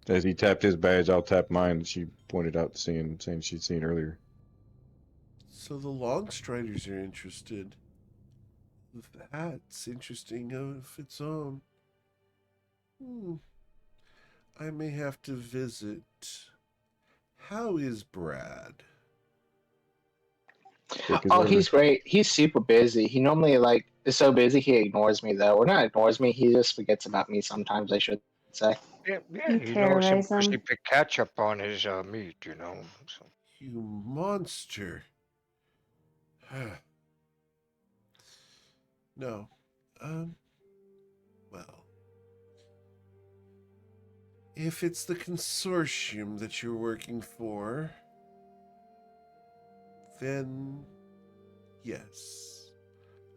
as he tapped his badge, I'll tap mine. And she pointed out saying she'd seen earlier. So the Longstriders are interested. That's interesting of its own. I may have to visit. How is Brad? Check his Oh, order. he's great. He's super busy. He normally like is so busy he ignores me though. Or not ignores me, he just forgets about me sometimes, I should say. Yeah, You he knows him terrorize because he him. put ketchup on his meat, you know. So. You monster. No. Well. If it's the consortium that you're working for, then yes.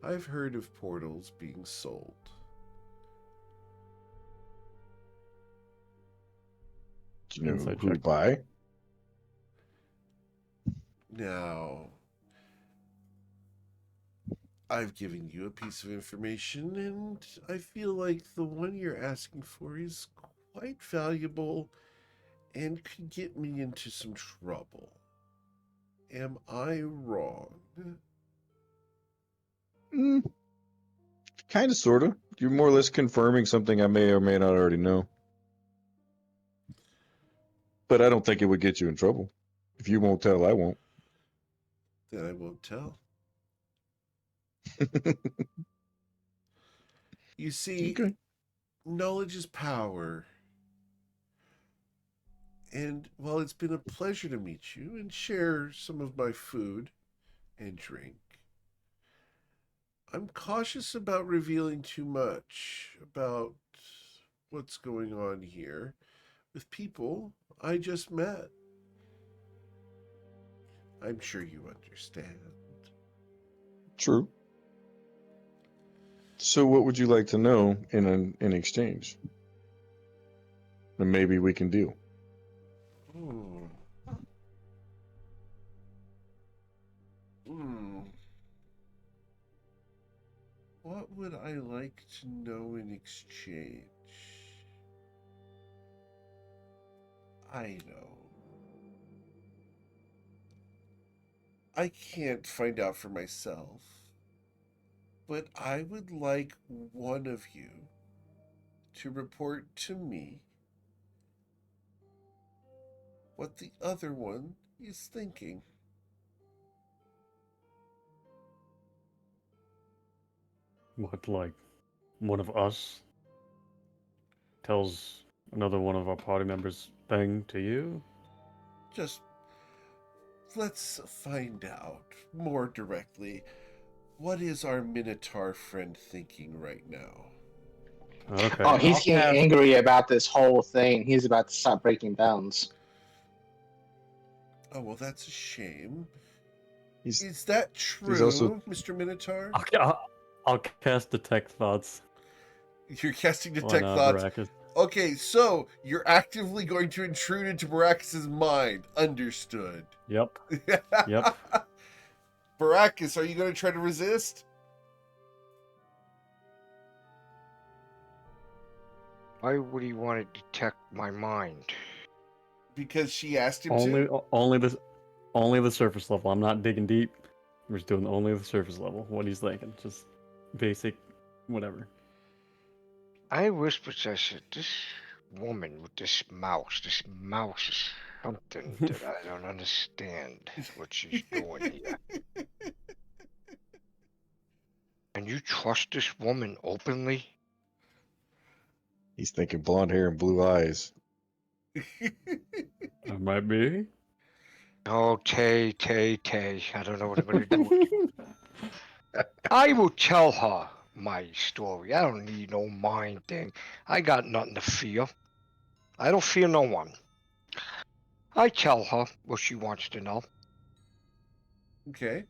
I've heard of portals being sold. Do you know Inside who to check. buy? Now, I've given you a piece of information, and I feel like the one you're asking for is quite valuable and could get me into some trouble. Am I wrong? Kind of, sort of. You're more or less confirming something I may or may not already know. But I don't think it would get you in trouble. If you won't tell, I won't. Then I won't tell. You see, Okay. knowledge is power. And while it's been a pleasure to meet you and share some of my food and drink, I'm cautious about revealing too much about what's going on here with people I just met. I'm sure you understand. True. So, what would you like to know in exchange? And maybe we can deal. Hmm. Hmm. What would I like to know in exchange? I know. I can't find out for myself, but I would like one of you to report to me what the other one is thinking. What, like, one of us tells another one of our party members thing to you? Just let's find out more directly. What is our Minotaur friend thinking right now? Okay, Oh, he's I'll getting cast. angry about this whole thing. He's about to stop breaking bounds. Oh, well, that's a shame. He's Is that he's also true, Mr. Minotaur? I'll cast detect thoughts You're casting on Detect Thoughts. Baracus. Okay, so you're actively going to intrude into Baracus' mind. Understood. Yep. Yep. Baracus, are you going to try to resist? Why would he want to detect my mind? Because she asked him Only to? only the surface level. I'm not digging deep. We're just doing only the surface level. What he's thinking, just basic, whatever. I whispered, I said, this woman with this mouse is something that I don't understand what she's doing here. And you trust this woman openly? he's thinking blonde hair and blue eyes. I might be. Oh, Tay. I don't know what I'm going to do. I will tell her my story. I don't need no mind thing. I got nothing to fear. I don't fear no one. I tell her what she wants to know. Okay.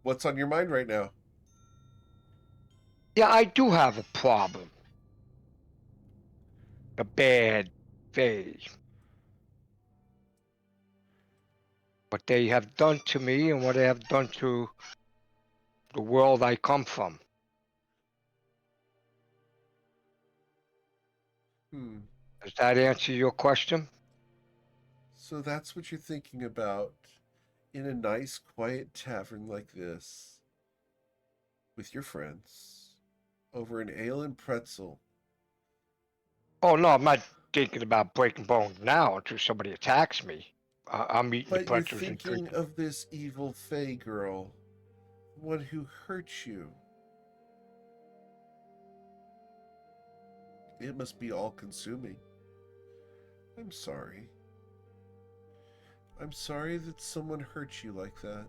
What's on your mind right now? Yeah, I do have a problem. A bad phase. What they have done to me and what they have done to the world I come from. Hmm. Does that answer your question? So that's what you're thinking about in a nice, quiet tavern like this with your friends over an ale and pretzel. Oh no, I'm not thinking about breaking bones now until somebody attacks me. I'm eating the But you're pretzels and thinking drinking. of this evil Fey girl, one who hurt you. It must be all-consuming. I'm sorry. I'm sorry that someone hurt you like that.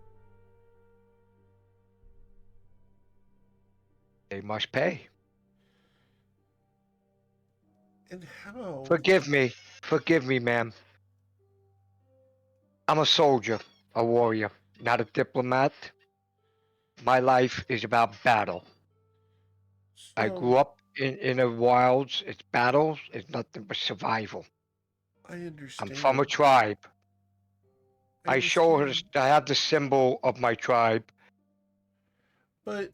They must pay. And how? Forgive me, ma'am. I'm a soldier, a warrior, not a diplomat. My life is about battle. I grew So, up in the wilds. It's battles. It's nothing but survival. I I'm from a understand. tribe. I I show her. understand. I have the symbol of my tribe. But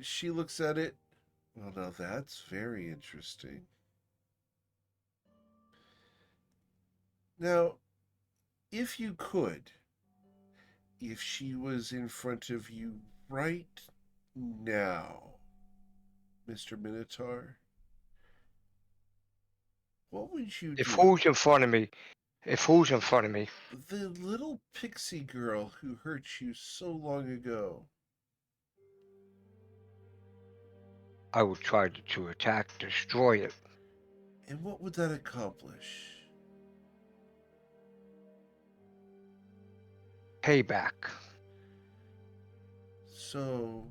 she looks at it. Well, now that's very interesting. Now, if you could, if she was in front of you right now, Mr. Minotaur, what would you If do? who's in front of me, The little pixie girl who hurt you so long ago. I would try to attack, destroy it. And what would that accomplish? Payback. So,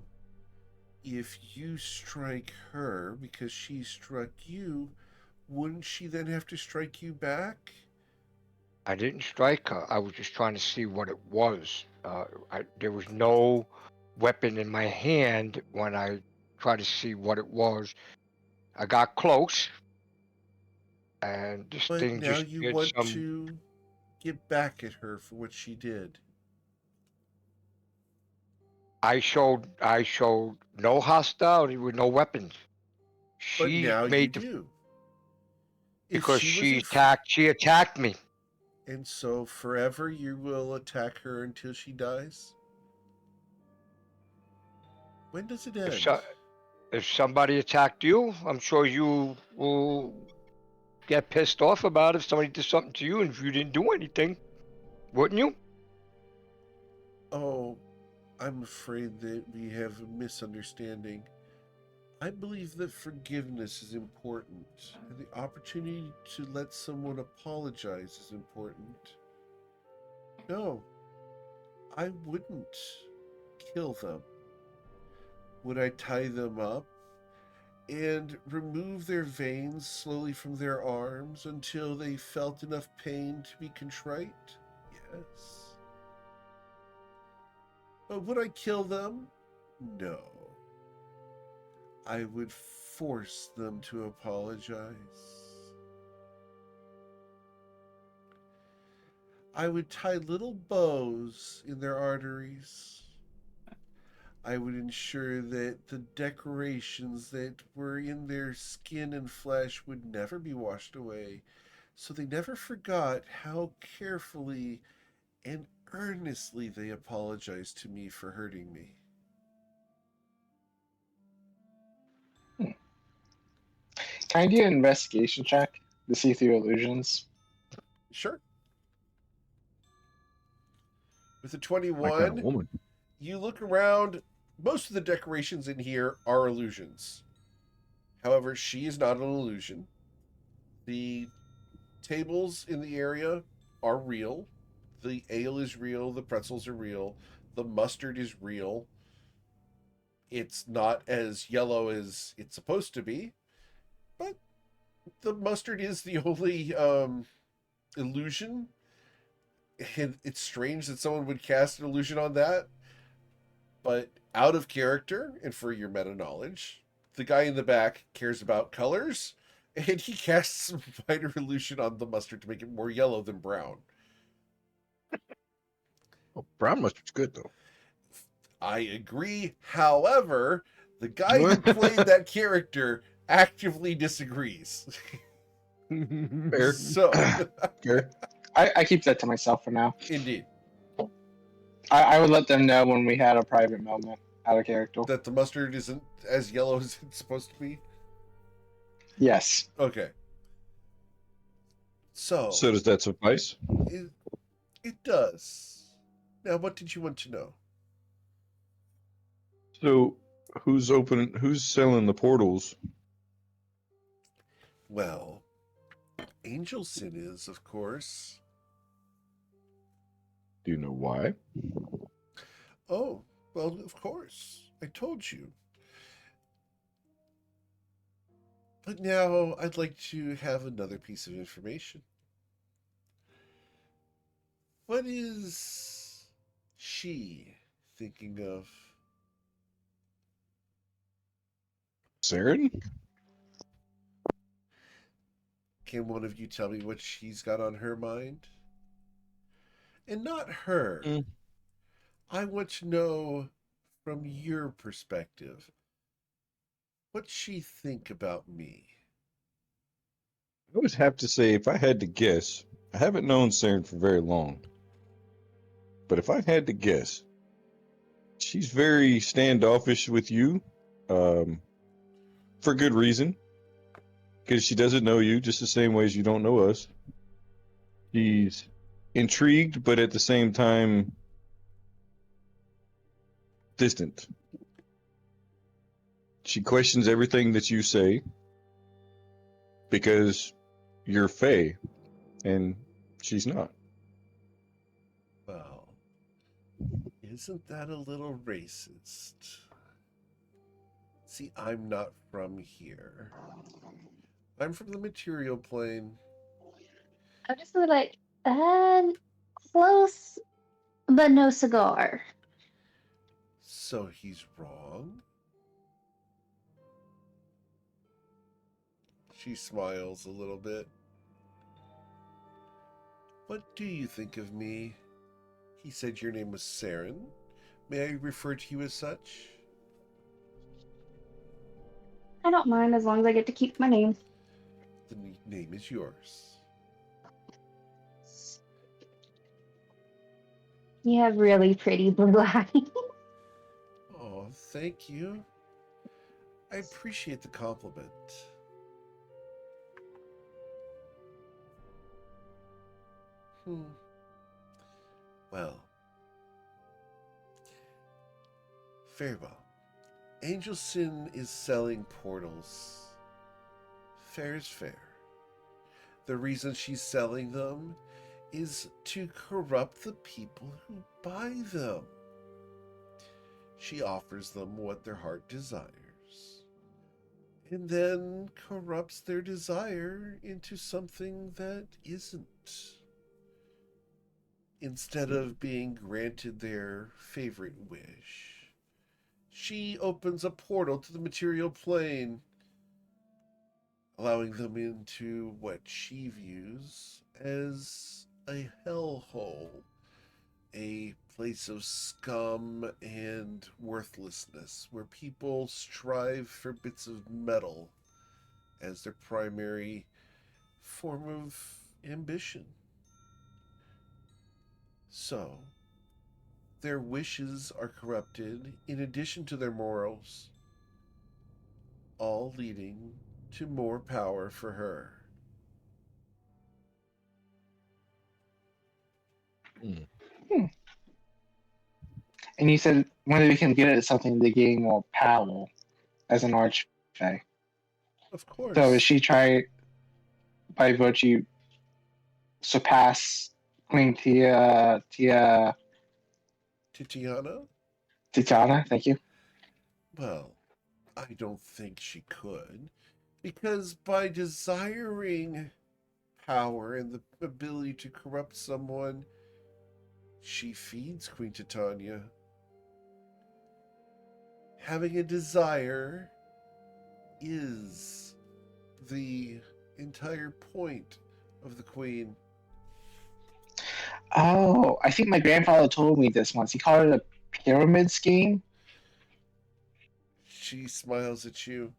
if you strike her because she struck you, wouldn't she then have to strike you back? I didn't strike her. I was just trying to see what it was. There was no weapon in my hand when I tried to see what it was. I got close, and this But thing now just you did want some. to get back at her for what she did. I showed no hostility with no weapons. But She now you made the do. If because she was she attacked me. and so forever you will attack her until she dies? When does it If end? so, if somebody attacked you, I'm sure you will get pissed off about it if somebody did something to you and if you didn't do anything, wouldn't you? Oh, I'm afraid that we have a misunderstanding. I believe that forgiveness is important, and the opportunity to let someone apologize is important. No, I wouldn't kill them. Would I tie them up and remove their veins slowly from their arms until they felt enough pain to be contrite? Yes. But would I kill them? No. I would force them to apologize. I would tie little bows in their arteries. I would ensure that the decorations that were in their skin and flesh would never be washed away, so they never forgot how carefully and earnestly they apologized to me for hurting me. Can I do an investigation check to see through illusions? Sure. With a My 21, kind of woman. you look around. Most of the decorations in here are illusions. However, she is not an illusion. The tables in the area are real. The ale is real. The pretzels are real. The mustard is real. It's not as yellow as it's supposed to be, but the mustard is the only illusion. And it's strange that someone would cast an illusion on that, but out of character and for your meta knowledge, the guy in the back cares about colors, and he casts some minor illusion on the mustard to make it more yellow than brown. Oh, brown mustard's good though. I agree. However, the guy who played that character actively disagrees. Fair. So, Fair. I keep that to myself for now. indeed. I would let them know when we had a private moment. out of character. That the mustard isn't as yellow as it's supposed to be? Yes. Okay. So does that suffice? it does. Now, what did you want to know? So who's selling the portals? Well, Angel Sin is, of course. Do you know why? Oh, well, of course. I told you. But now I'd like to have another piece of information. What is she thinking of? Saren? Can one of you tell me what she's got on her mind? And not her. Mm. I want to know from your perspective. What's she think about me? I would have to say, if I had to guess, I haven't known Saren for very long. But if I had to guess, she's very standoffish with you, for good reason. Because she doesn't know you just the same way as you don't know us. She's intrigued, but at the same time, distant. She questions everything that you say because you're Fae, and she's not. Well, isn't that a little racist? See, I'm not from here. I'm from the material plane. I'm just gonna be like, close, but no cigar. So he's wrong? She smiles a little bit. What do you think of me? He said your name was Saren. May I refer to you as such? I don't mind as long as I get to keep my name. The name is yours. You have really pretty blue eyes. Oh, thank you. I appreciate the compliment. Well. Very well. Angel Sin is selling portals. Fair is fair. The reason she's selling them is to corrupt the people who buy them. She offers them what their heart desires, and then corrupts their desire into something that isn't. Instead of being granted their favorite wish, she opens a portal to the material plane, allowing them into what she views as a hellhole, a place of scum and worthlessness, where people strive for bits of metal as their primary form of ambition. So, their wishes are corrupted in addition to their morals, all leading to more power for her. And you said when they become good at something, they gain more power as an archfey. Of course. So is she trying, by virtue, surpass Queen Titiana? Thank you. Well, I don't think she could, because by desiring power and the ability to corrupt someone, she feeds Queen Titania. Having a desire is the entire point of the Queen. Oh, I think my grandfather told me this once. He called it a pyramid scheme. She smiles at you.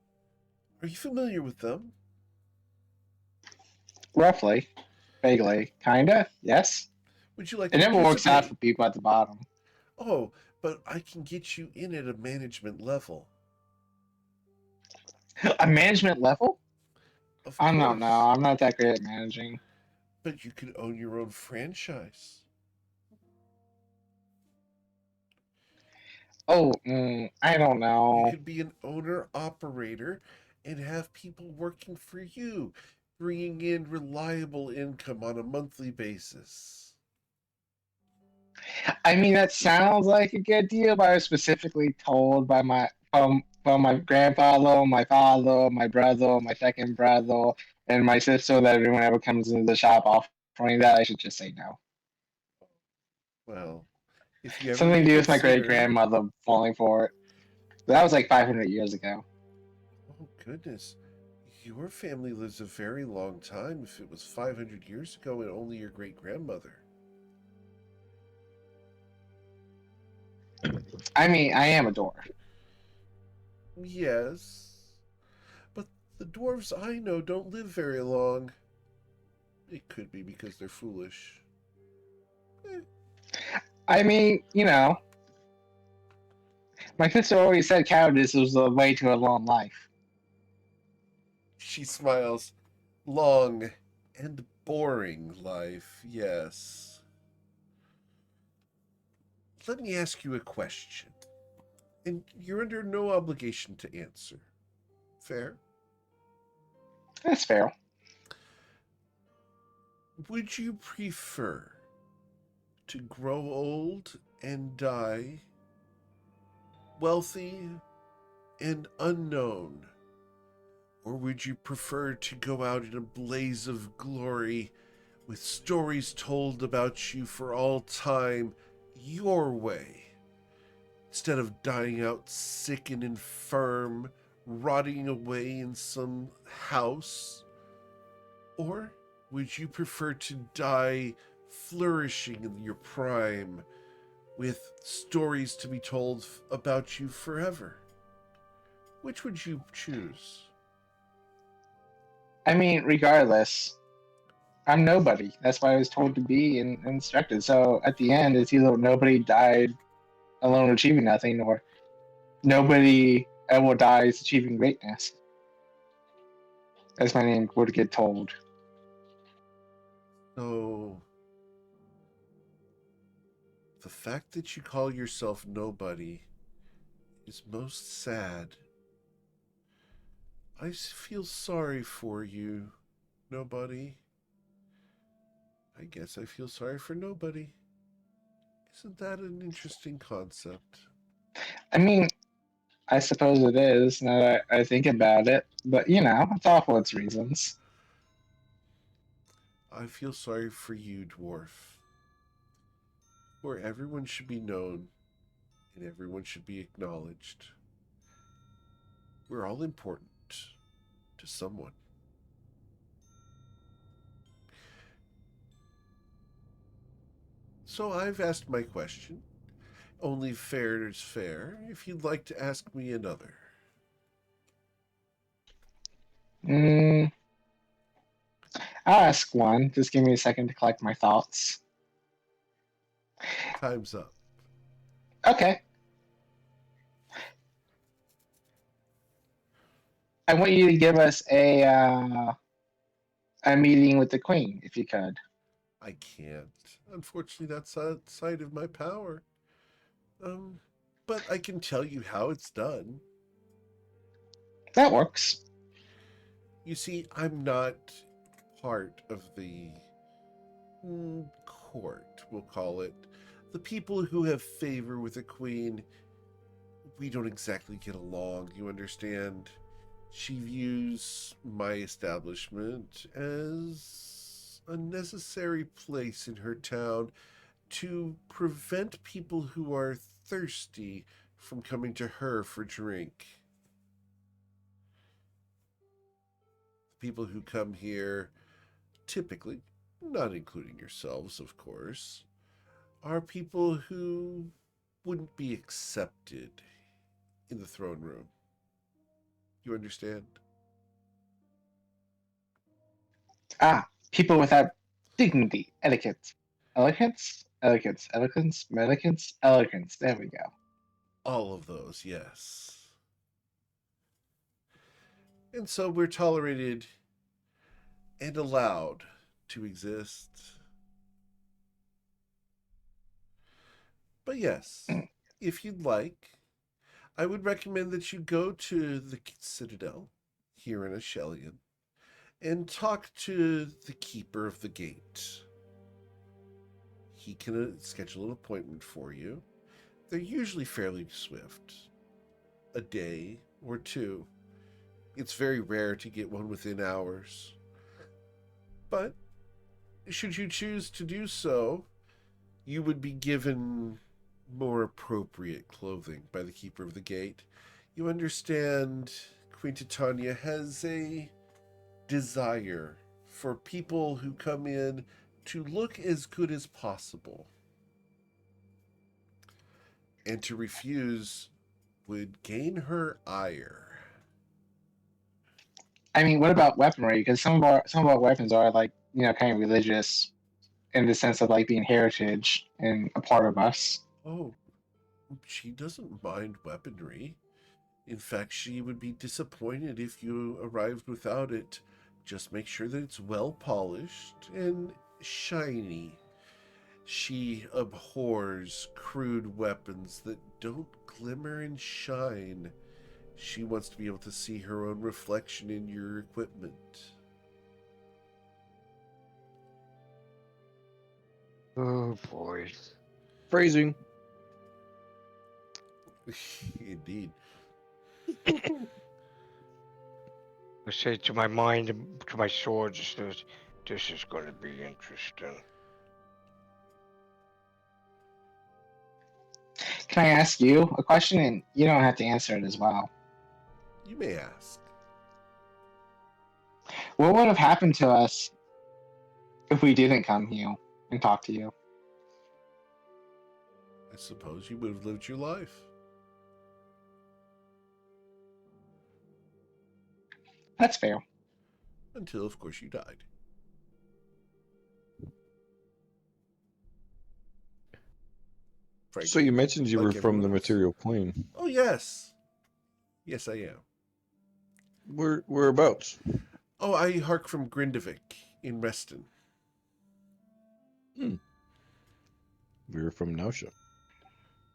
Are you familiar with them? Roughly. Vaguely. Kinda. Yes. Would you like It to never works out participate? for people at the bottom. Oh, but I can get you in at a management level. A management level? Of I don't know. course. I'm not that great at managing. But you can own your own franchise. Oh, I don't You know. could be an owner operator and have people working for you, bringing in reliable income on a monthly basis. I mean, that sounds like a good deal, but I was specifically told by from my grandfather, my father, my brother, my second brother, and my sister that everyone ever comes into the shop offering that I should just say no. Well, if you ever Something to do with my great reconsider, grandmother falling for it. That was like 500 years ago. oh goodness, your family lives a very long time if it was 500 years ago and only your great grandmother. I mean, I am a dwarf. Yes, but the dwarves I know don't live very long. It could be because they're foolish. I mean, my sister always said cowardice was the way to a long life. She smiles. Long and boring life, yes. Let me ask you a question, and you're under no obligation to answer. Fair? That's fair. Would you prefer to grow old and die, wealthy and unknown? Or would you prefer to go out in a blaze of glory with stories told about you for all time your way, instead of dying out sick and infirm, rotting away in some house? Or would you prefer to die flourishing in your prime with stories to be told about you forever? Which would you choose? I mean, regardless, I'm nobody. That's why I was told to be and instructed. So at the end, it's either nobody died alone achieving nothing, or nobody ever dies achieving greatness, as my name would get told. So, the fact that you call yourself nobody is most sad. I feel sorry for you, nobody. I guess I feel sorry for nobody. Isn't that an interesting concept? I mean, I suppose it is now that I think about it, but it's all for its reasons. I feel sorry for you, dwarf. Where everyone should be known and everyone should be acknowledged. We're all important to someone. So I've asked my question. Only fair is fair. If you'd like to ask me another. Mm, I'll ask one. Just give me a second to collect my thoughts. Time's up. Okay. I want you to give us a meeting with the queen, if you could. I can't. Unfortunately, that's outside of my power. But I can tell you how it's done. That works. You see, I'm not part of the court, we'll call it. The people who have favor with the queen, we don't exactly get along, you understand? She views my establishment as a necessary place in her town to prevent people who are thirsty from coming to her for drink. People who come here, typically, not including yourselves, of course, are people who wouldn't be accepted in the throne room. You understand? People without dignity, etiquette, elegance. Elegance, elegance, medicance, elegance. There we go. All of those, yes. And so we're tolerated and allowed to exist. But yes, if you'd like, I would recommend that you go to the Citadel here in Ashelion and talk to the keeper of the gate. He can schedule an appointment for you. They're usually fairly swift, a day or two. It's very rare to get one within hours. But should you choose to do so, you would be given more appropriate clothing by the keeper of the gate. You understand Queen Titania has a desire for people who come in to look as good as possible. And to refuse would gain her ire. I mean, what about weaponry? Because some of our weapons are like, you know, kind of religious in the sense of like being heritage and a part of us. Oh, she doesn't mind weaponry. In fact, she would be disappointed if you arrived without it. Just make sure that it's well polished and shiny. She abhors crude weapons that don't glimmer and shine. She wants to be able to see her own reflection in your equipment. Oh boy. Phrasing. Indeed. I say to my mind, to my sword, just this is going to be interesting. Can I ask you a question? And you don't have to answer it as well. You may ask. What would have happened to us if we didn't come here and talk to you? I suppose you would have lived your life. That's fair. Until, of course, you died. Frankly, So you mentioned you like were from the everyone else. material plane. Oh, yes. Yes, I am. Whereabouts? Oh, I hark from Grindavik in Reston. We were from Nausea.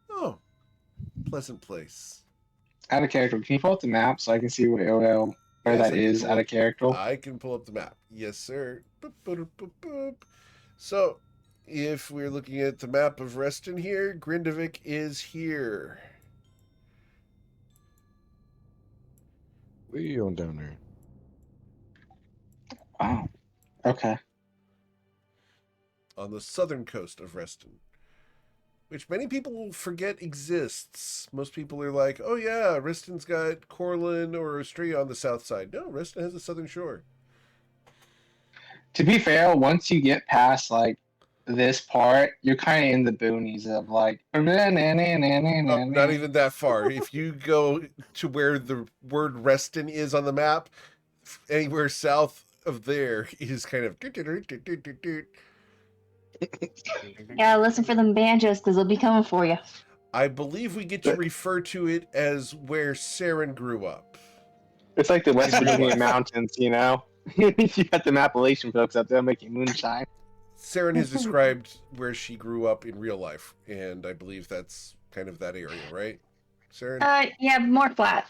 Oh, pleasant place. Out of character. Can you pull up the map so I can see where Yes, that I can is pull out up- of character? I can pull up the map. Yes, sir. Boop, boop, boop, boop. So, if we're looking at the map of Reston here, Grindavik is here. Way on down there. Wow. Okay. On the southern coast of Reston, which many people forget exists. Most people are like, oh yeah, Reston's got Corlin or Astria on the south side. No, Reston has a southern shore. To be fair, once you get past like this part, you're kind of in the boonies of like. Oh, not even that far. If you go to where the word Reston is on the map, anywhere south of there is kind of. Yeah, listen for them banjos because they'll be coming for you. I believe we get to refer to it as where Saren grew up. It's like the West In real Virginia life. mountains, you know. You got the Appalachian folks up there making moonshine. Saren has described where she grew up in real life, and I believe that's kind of that area, right? Saren? Yeah, more flat,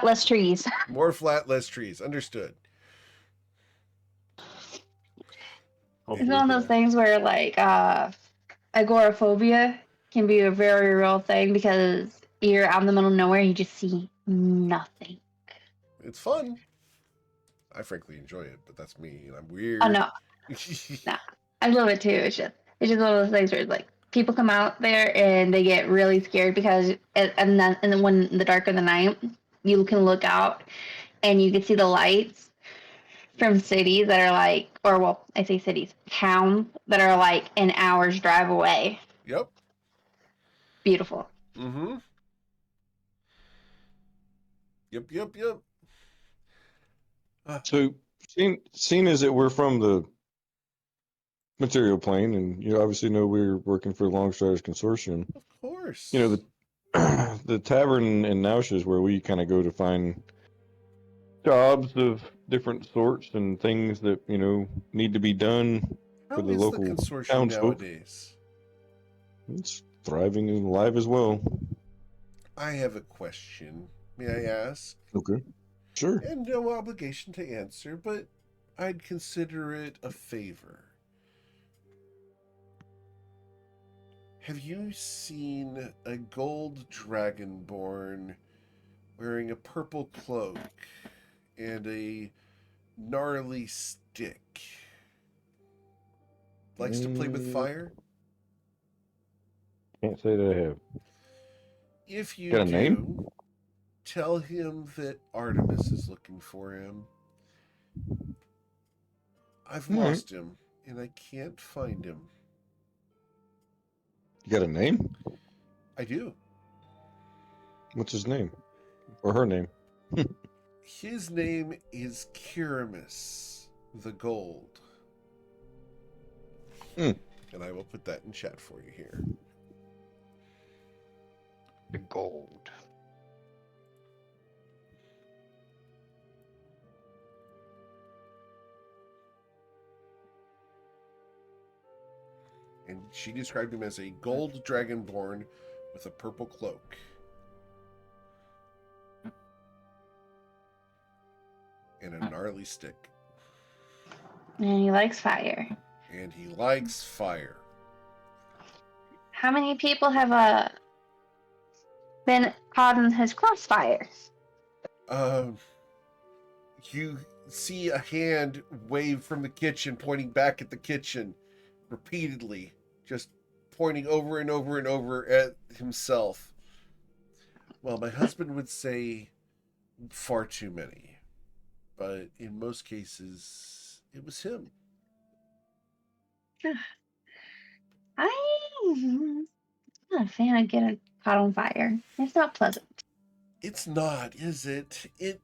less trees. More flat, less trees. Understood. It's one of those things where like agoraphobia can be a very real thing because you're out in the middle of nowhere and you just see nothing. It's fun. I frankly enjoy it, but that's me, and I'm weird. Oh no, no, I love it too. It's just one of those things where it's like people come out there and they get really scared because and then when in the dark of the night you can look out and you can see the lights from cities that are like, or well, I say cities, towns that are like an hour's drive away. Yep. Beautiful. Mm-hmm. Yep. So, seeing as that we're from the material plane, and you obviously know we're working for the Longstriders Consortium. Of course. You know, the tavern in Nausha is where we kind of go to find jobs of different sorts and things that, you know, need to be done for How the is the local consortium townsfolk. nowadays? It's thriving and alive as well. I have a question. May I ask? Okay. Sure. And no obligation to answer, but I'd consider it a favor. Have you seen a gold dragonborn wearing a purple cloak and a gnarly stick? Likes to play with fire? Can't say that I have. If you Got a name? do, tell him that Artemis is looking for him. I've All right. lost him, and I can't find him. You got a name? I do. What's his name? Or her name? His name is Kiramis the Gold. Mm. And I will put that in chat for you here. The gold. And she described him as a gold dragonborn with a purple cloak. And a gnarly stick. And he likes fire. And he likes fire. How many people have been caught in his crossfire? You see a hand wave from the kitchen, pointing back at the kitchen repeatedly, just pointing over and over and over at himself. Well, my husband would say far too many, but in most cases, it was him. I'm not a fan of getting caught on fire. It's not pleasant. It's not, is it? It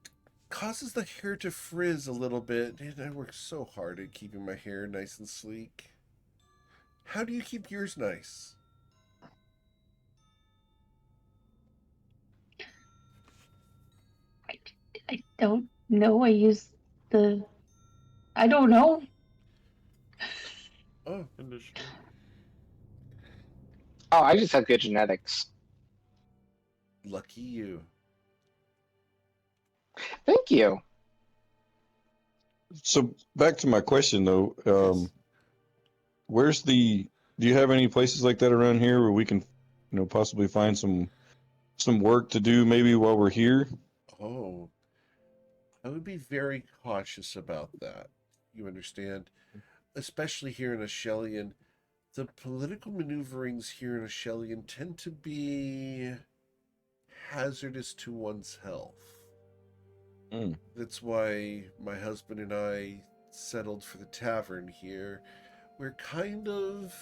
causes the hair to frizz a little bit, and I work so hard at keeping my hair nice and sleek. How do you keep yours nice? I don't know. I don't know. Oh, Conditioner. Oh, I just have good genetics. lucky you. Thank you. So back to my question though, Yes. where's the? Do you have any places like that around here where we can, you know, possibly find some work to do maybe while we're here? Oh, I would be very cautious about that. You understand? Especially here in Ashelian, the political maneuverings here in Ashelian tend to be hazardous to one's health. Mm. That's why my husband and I settled for the tavern here. We're kind of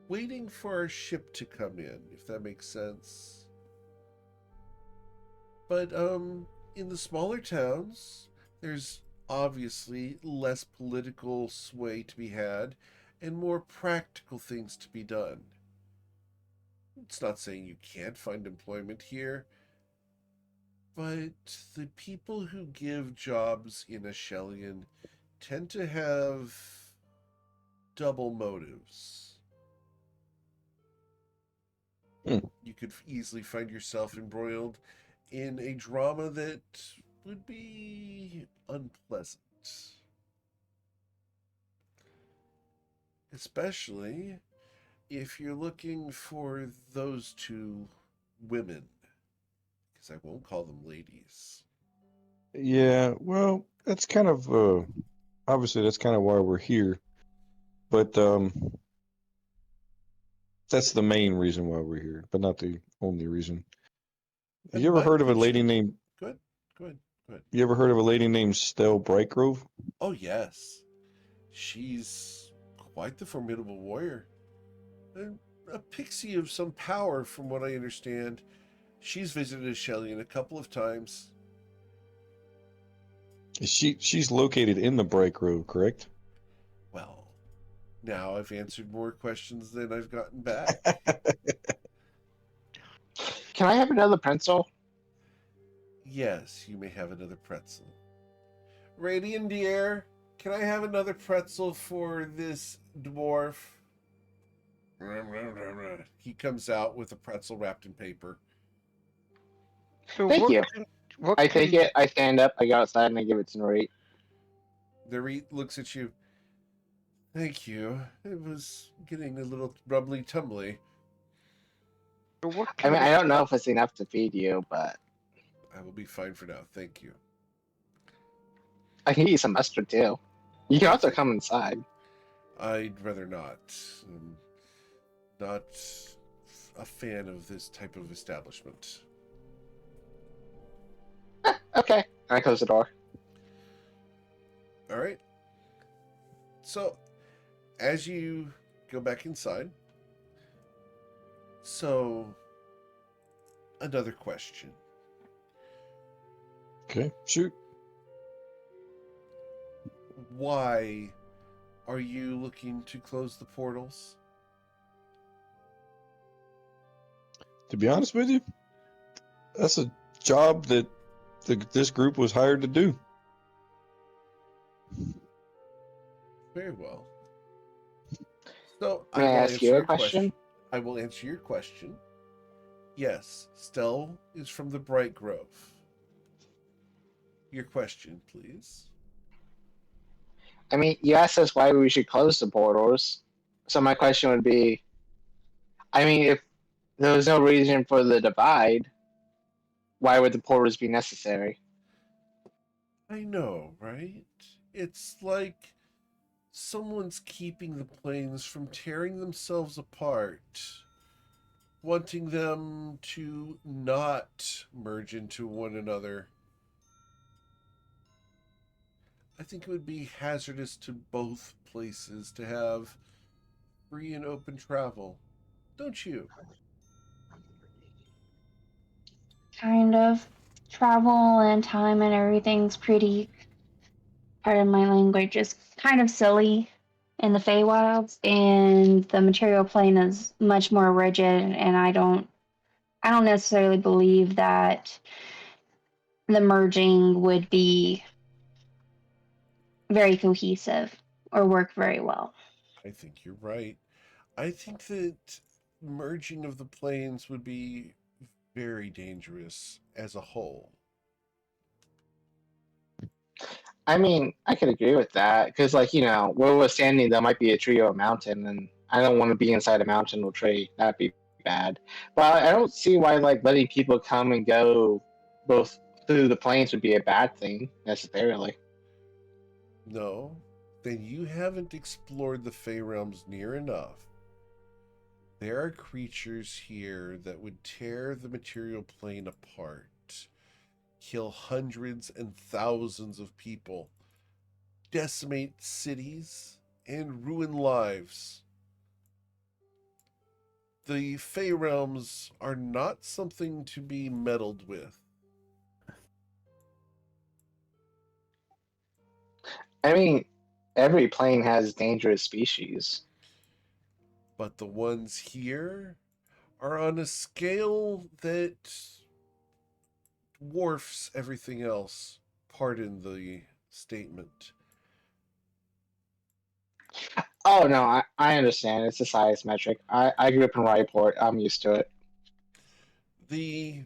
waiting for our ship to come in, if that makes sense. But in the smaller towns, there's obviously less political sway to be had and more practical things to be done. It's not saying you can't find employment here, but the people who give jobs in Ashelian tend to have double motives. You could easily find yourself embroiled in a drama that would be unpleasant. Especially if you're looking for those two women, because I won't call them ladies. Yeah, well, that's kind of obviously that's kind of why we're here, but that's the main reason why we're here, but not the only reason. Have you ever But heard of a it lady should. named? Good, good, good. You ever heard of a lady named Stell Brightgrove? Oh, yes. She's quite the formidable warrior. A pixie of some power, from what I understand. She's visited Ashelian a couple of times. She's located in the Brightgrove, correct? Well, Now I've answered more questions than I've gotten back. Can I have another pencil? Yes, you may have another pretzel. Radiant dear, can I have another pretzel for this dwarf? He comes out with a pretzel wrapped in paper. So Thank you. What I can take it, I stand up, I go outside, and I give it to Narit. The Reet looks at you. Thank you. It was getting a little rumbly tumbly. So what I can mean, we I don't know if it's enough to feed you, but I will be fine for now. Thank you. I can get you some mustard too. You can also come inside. I'd rather not. I'm not a fan of this type of establishment. Okay. And I close the door. All right. So, as you go back inside, another question. Okay, shoot. Why are you looking to close the portals? To be honest with you, that's a job that this group was hired to do. Very well. So, May I ask you a question? I will answer your question. Yes, Stell is from the Bright Grove. Your question, please. I mean, you asked us why we should close the portals. So my question would be, I mean, if there was no reason for the divide, why would the portals be necessary? I know, right? It's like someone's keeping the planes from tearing themselves apart, wanting them to not merge into one another. I think it would be hazardous to both places to have free and open travel. Don't you? Kind of. Travel and time and everything's pretty, pardon my language, is kind of silly in the Feywilds, and the material plane is much more rigid, and I don't necessarily believe that the merging would be very cohesive or work very well. I think you're right. I think that merging of the planes would be very dangerous as a whole. I mean, I could agree with that because, like, where we're standing, there might be a tree or a mountain, and I don't want to be inside a mountain or tree. That'd be bad. But I don't see why, like, letting people come and go both through the plains would be a bad thing necessarily. No, then you haven't explored the Fey realms near enough. There are creatures here that would tear the material plane apart, kill hundreds and thousands of people, decimate cities, and ruin lives. The Fey realms are not something to be meddled with. I mean, every plane has dangerous species. But the ones here are on a scale that dwarfs everything else. Pardon the statement. Oh no, I understand. It's a size metric. I grew up in Ryport. I'm used to it. The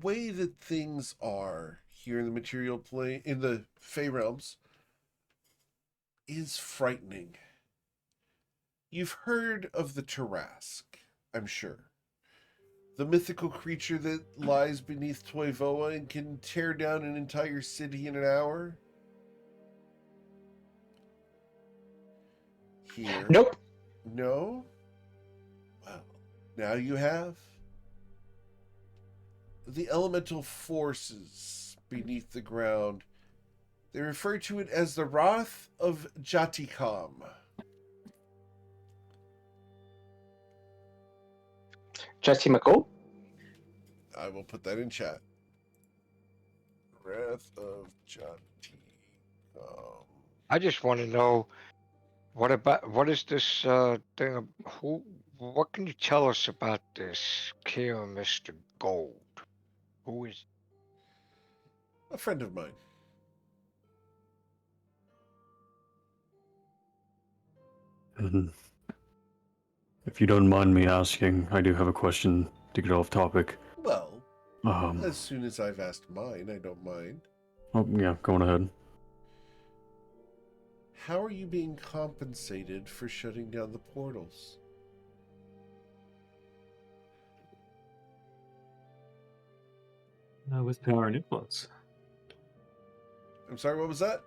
way that things are here in the material plane, in the Fey realms, is frightening. You've heard of the Tarask, I'm sure. The mythical creature that lies beneath Toivoa and can tear down an entire city in an hour? Here. Nope. No? Well, now you have. The elemental forces beneath the ground. They refer to it as the Wrath of Jatikam. Jesse McCool? I will put that in chat. Wrath of Jatikam. I just want to know what is this thing? Who? What can you tell us about this care Mr. Gold? Who is? A friend of mine. Mhm. If you don't mind me asking, I do have a question to get off topic. Well, Um, as soon as I've asked mine, I don't mind. oh yeah, going ahead. How are you being compensated for shutting down the portals? With power and influence. I'm sorry, what was that?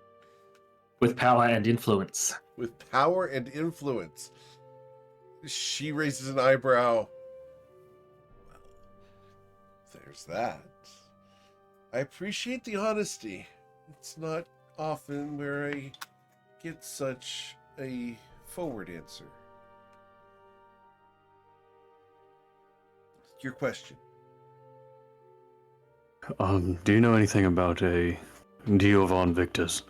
With power and influence. With power and influence. She raises an eyebrow. Well, there's that. I appreciate the honesty. It's not often where I get such a forward answer. Your question. Do you know anything about a Dio von Victus?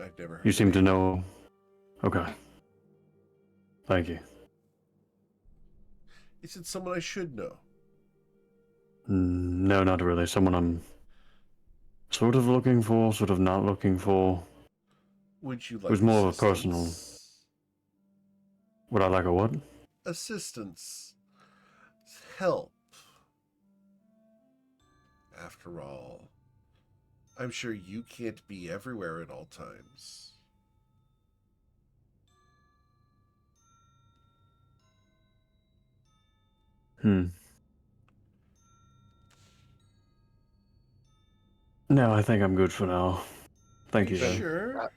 I've never heard You seem of to it. know. Okay. Thank you. Is it someone I should know? No, not really. Someone I'm sort of looking for, sort of not looking for. Would you It like was more of a assistance? personal. Would I like a what? Assistance. Help. After all, I'm sure you can't be everywhere at all times. No, I think I'm good for now. Thank Are you you, though. sure?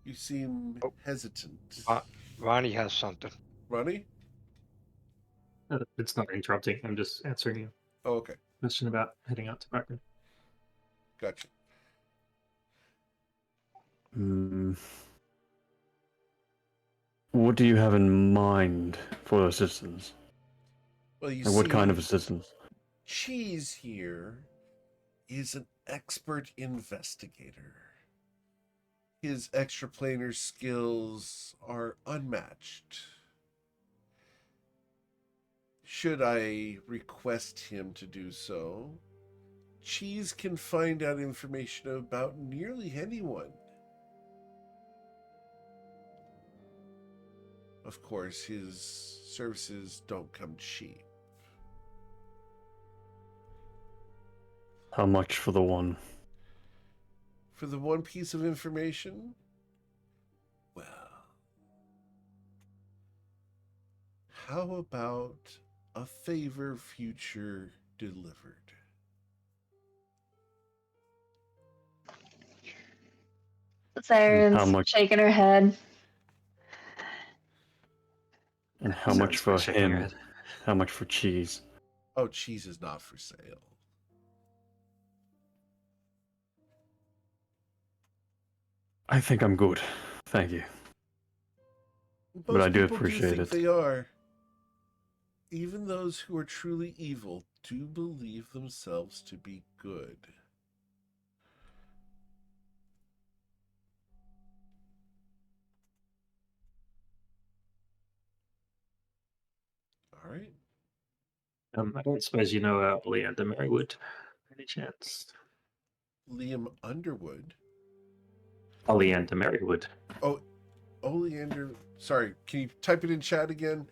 You seem Oh. hesitant. Ronnie has something. Ronnie? It's not interrupting. I'm just answering you. Oh, okay. Question about heading out to Barker. Gotcha. What do you have in mind for assistance? Well, you Like, what kind of see, assistance? Cheese here is an expert investigator. His extraplanar skills are unmatched. Should I request him to do so, Cheese can find out information about nearly anyone. Of course, his services don't come cheap. How much for the one? For the one piece of information? Well, how about a favor future delivered? How Siren's much? shaking her head. And how Sounds much for like shaking your him? head. How much for cheese? Oh, cheese is not for sale. I think I'm good. Thank you. But I do People appreciate think it. they are. Even those who are truly evil do believe themselves to be good. All right. I don't suppose you know Leander Merrywood, any chance? Liam Underwood. Oleander Merrywood. Oh, Oleander. Sorry, can you type it in chat again?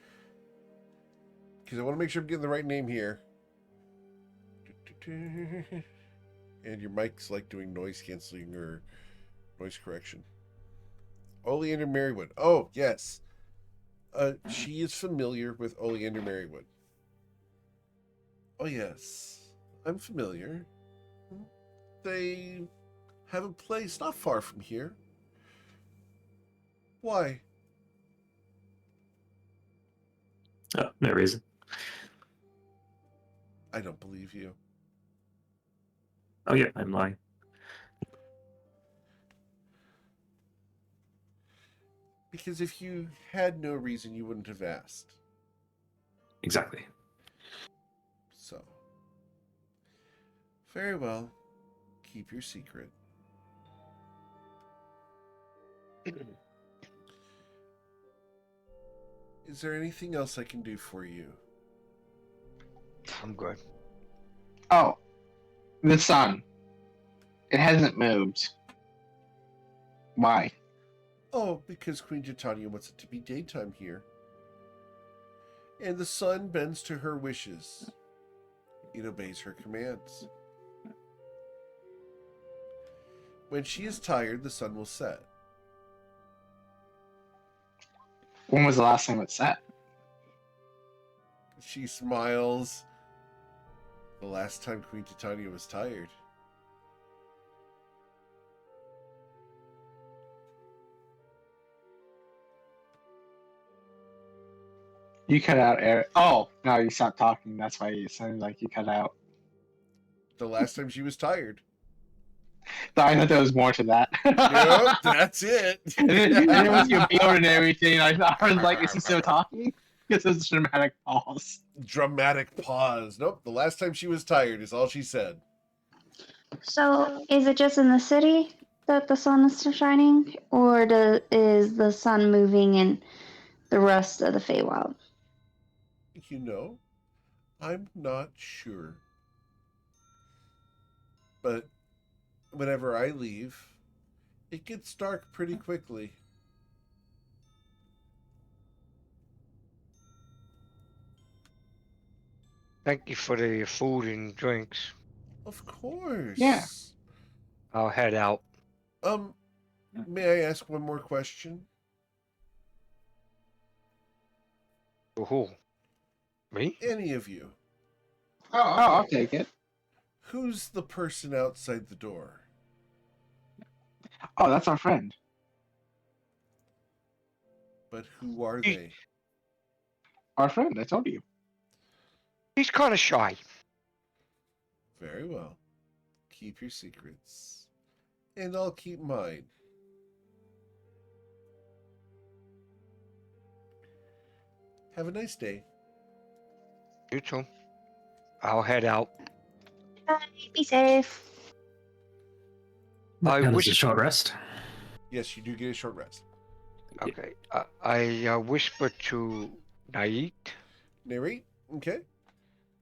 Because I want to make sure I'm getting the right name here. And your mic's like doing noise canceling or noise correction. Oleander Merrywood. Oh, yes. She is familiar with Oleander Merrywood. Oh, yes. I'm familiar. They have a place not far from here. Why? Oh, no reason. I don't believe you. Oh yeah, I'm lying. Because if you had no reason, you wouldn't have asked. Exactly. So, very well. Keep your secret. Is there anything else I can do for you? I'm good. Oh, the sun. It hasn't moved. Why? Oh, because Queen Titania wants it to be daytime here. And the sun bends to her wishes. It obeys her commands. When she is tired, the sun will set. When was the last time it set? She smiles. The last time Queen Titania was tired. You cut out, Eric. Oh, no, you stopped talking. That's why it sounded like you cut out. The last time she was tired. I thought there was more to that. Yep, that's it. and then with your beard and everything, I was like, is he still talking? Because it's a dramatic pause. Dramatic pause. Nope, the last time she was tired is all she said. So, is it just in the city that the sun is shining, or is the sun moving in the rest of the Feywild? You know, I'm not sure. But whenever I leave, it gets dark pretty quickly. Thank you for the food and drinks. Of course. Yeah. I'll head out. May I ask one more question? Who? Me? Any of you, Oh, I'll take it. who's the person outside the door? Oh, that's our friend. But who are they? Our friend, I told you. He's kind of shy. Very well. Keep your secrets. And I'll keep mine. Have a nice day. You too. I'll head out. Bye. Be safe. I That was wish- a short rest. Yes, you do get a short rest. Okay. I whispered to Naik, Narrate? Okay.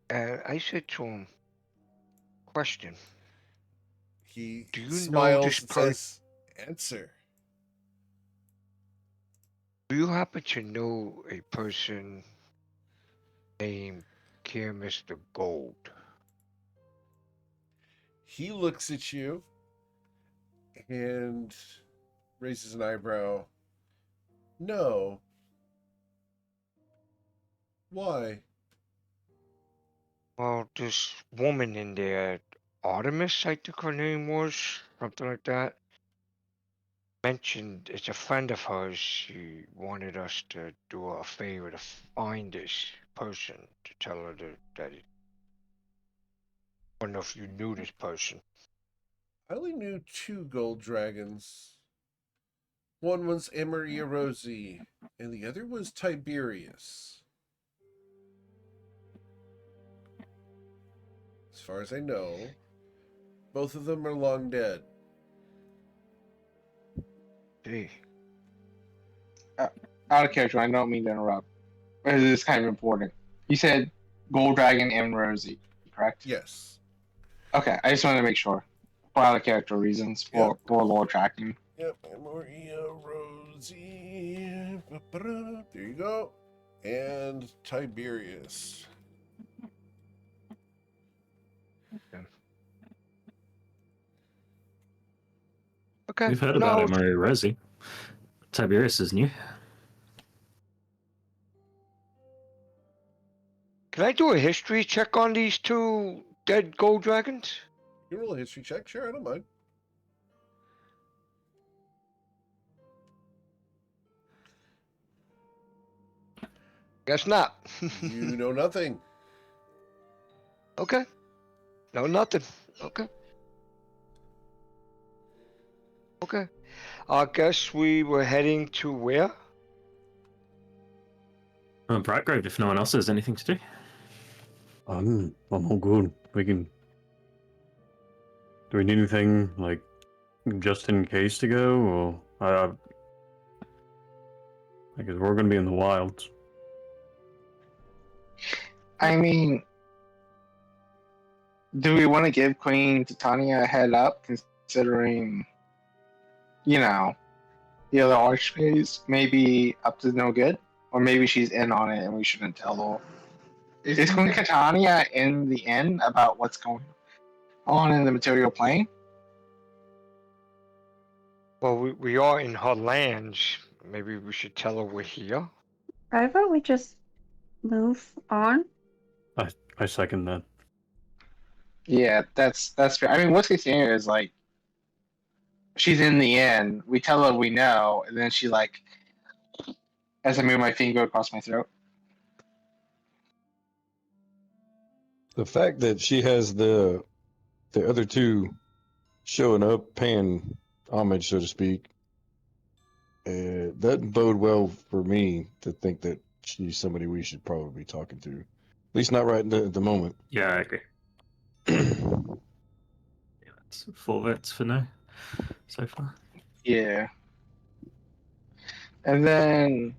and I said to him, question. He Do you know smiles this and says, answer. Do you happen to know a person named Kier Mr. Gold? He looks at you and raises an eyebrow. No. Why? Well, this woman in there, Artemis, I think her name was, something like that, mentioned it's a friend of hers. She wanted us to do her a favor to find this person, to tell her that I don't know if you knew this person. I only knew 2 gold dragons. One was Amaria Rosie, and the other was Tiberius. As far as I know, both of them are long dead. Gee, Out of character, I don't mean to interrupt. But it is kind of important. You said Gold Dragon and Rosie, correct? Yes. Okay, I just wanted to make sure. For out of character reasons, for lore tracking. Yep, Amaria Rosie. There you go. And Tiberius. okay. We've heard about no, it, Mario Rosie. Tiberius is new. Can I do a history check on these 2 dead gold dragons? You roll a history check? Sure, I don't mind. Guess not. You know nothing. Okay. No, nothing. Okay. Okay. I guess we were heading to where? Brightgrove, if no one else has anything to do. I'm all good. We can. Do we need anything like just in case to go, or I guess we're gonna be in the wilds. I mean, do we want to give Queen Titania a head up, considering, you know, the other archmages may be up to no good? Or maybe she's in on it and we shouldn't tell her. Is Queen Titania in the inn about what's going on in the material plane? Well, we are in her lands. Maybe we should tell her we're here. I thought we just move on. I second that. Yeah, that's fair. I mean, worst case scenario is like she's in the inn. We tell her we know, and then she like, as I move my finger across my throat. The fact that she has the other two showing up, paying homage, so to speak, doesn't bode well for me to think that she's somebody we should probably be talking to. At least not right at the moment. Yeah, I agree. Yeah, that's 4 votes for no so far. Yeah. And then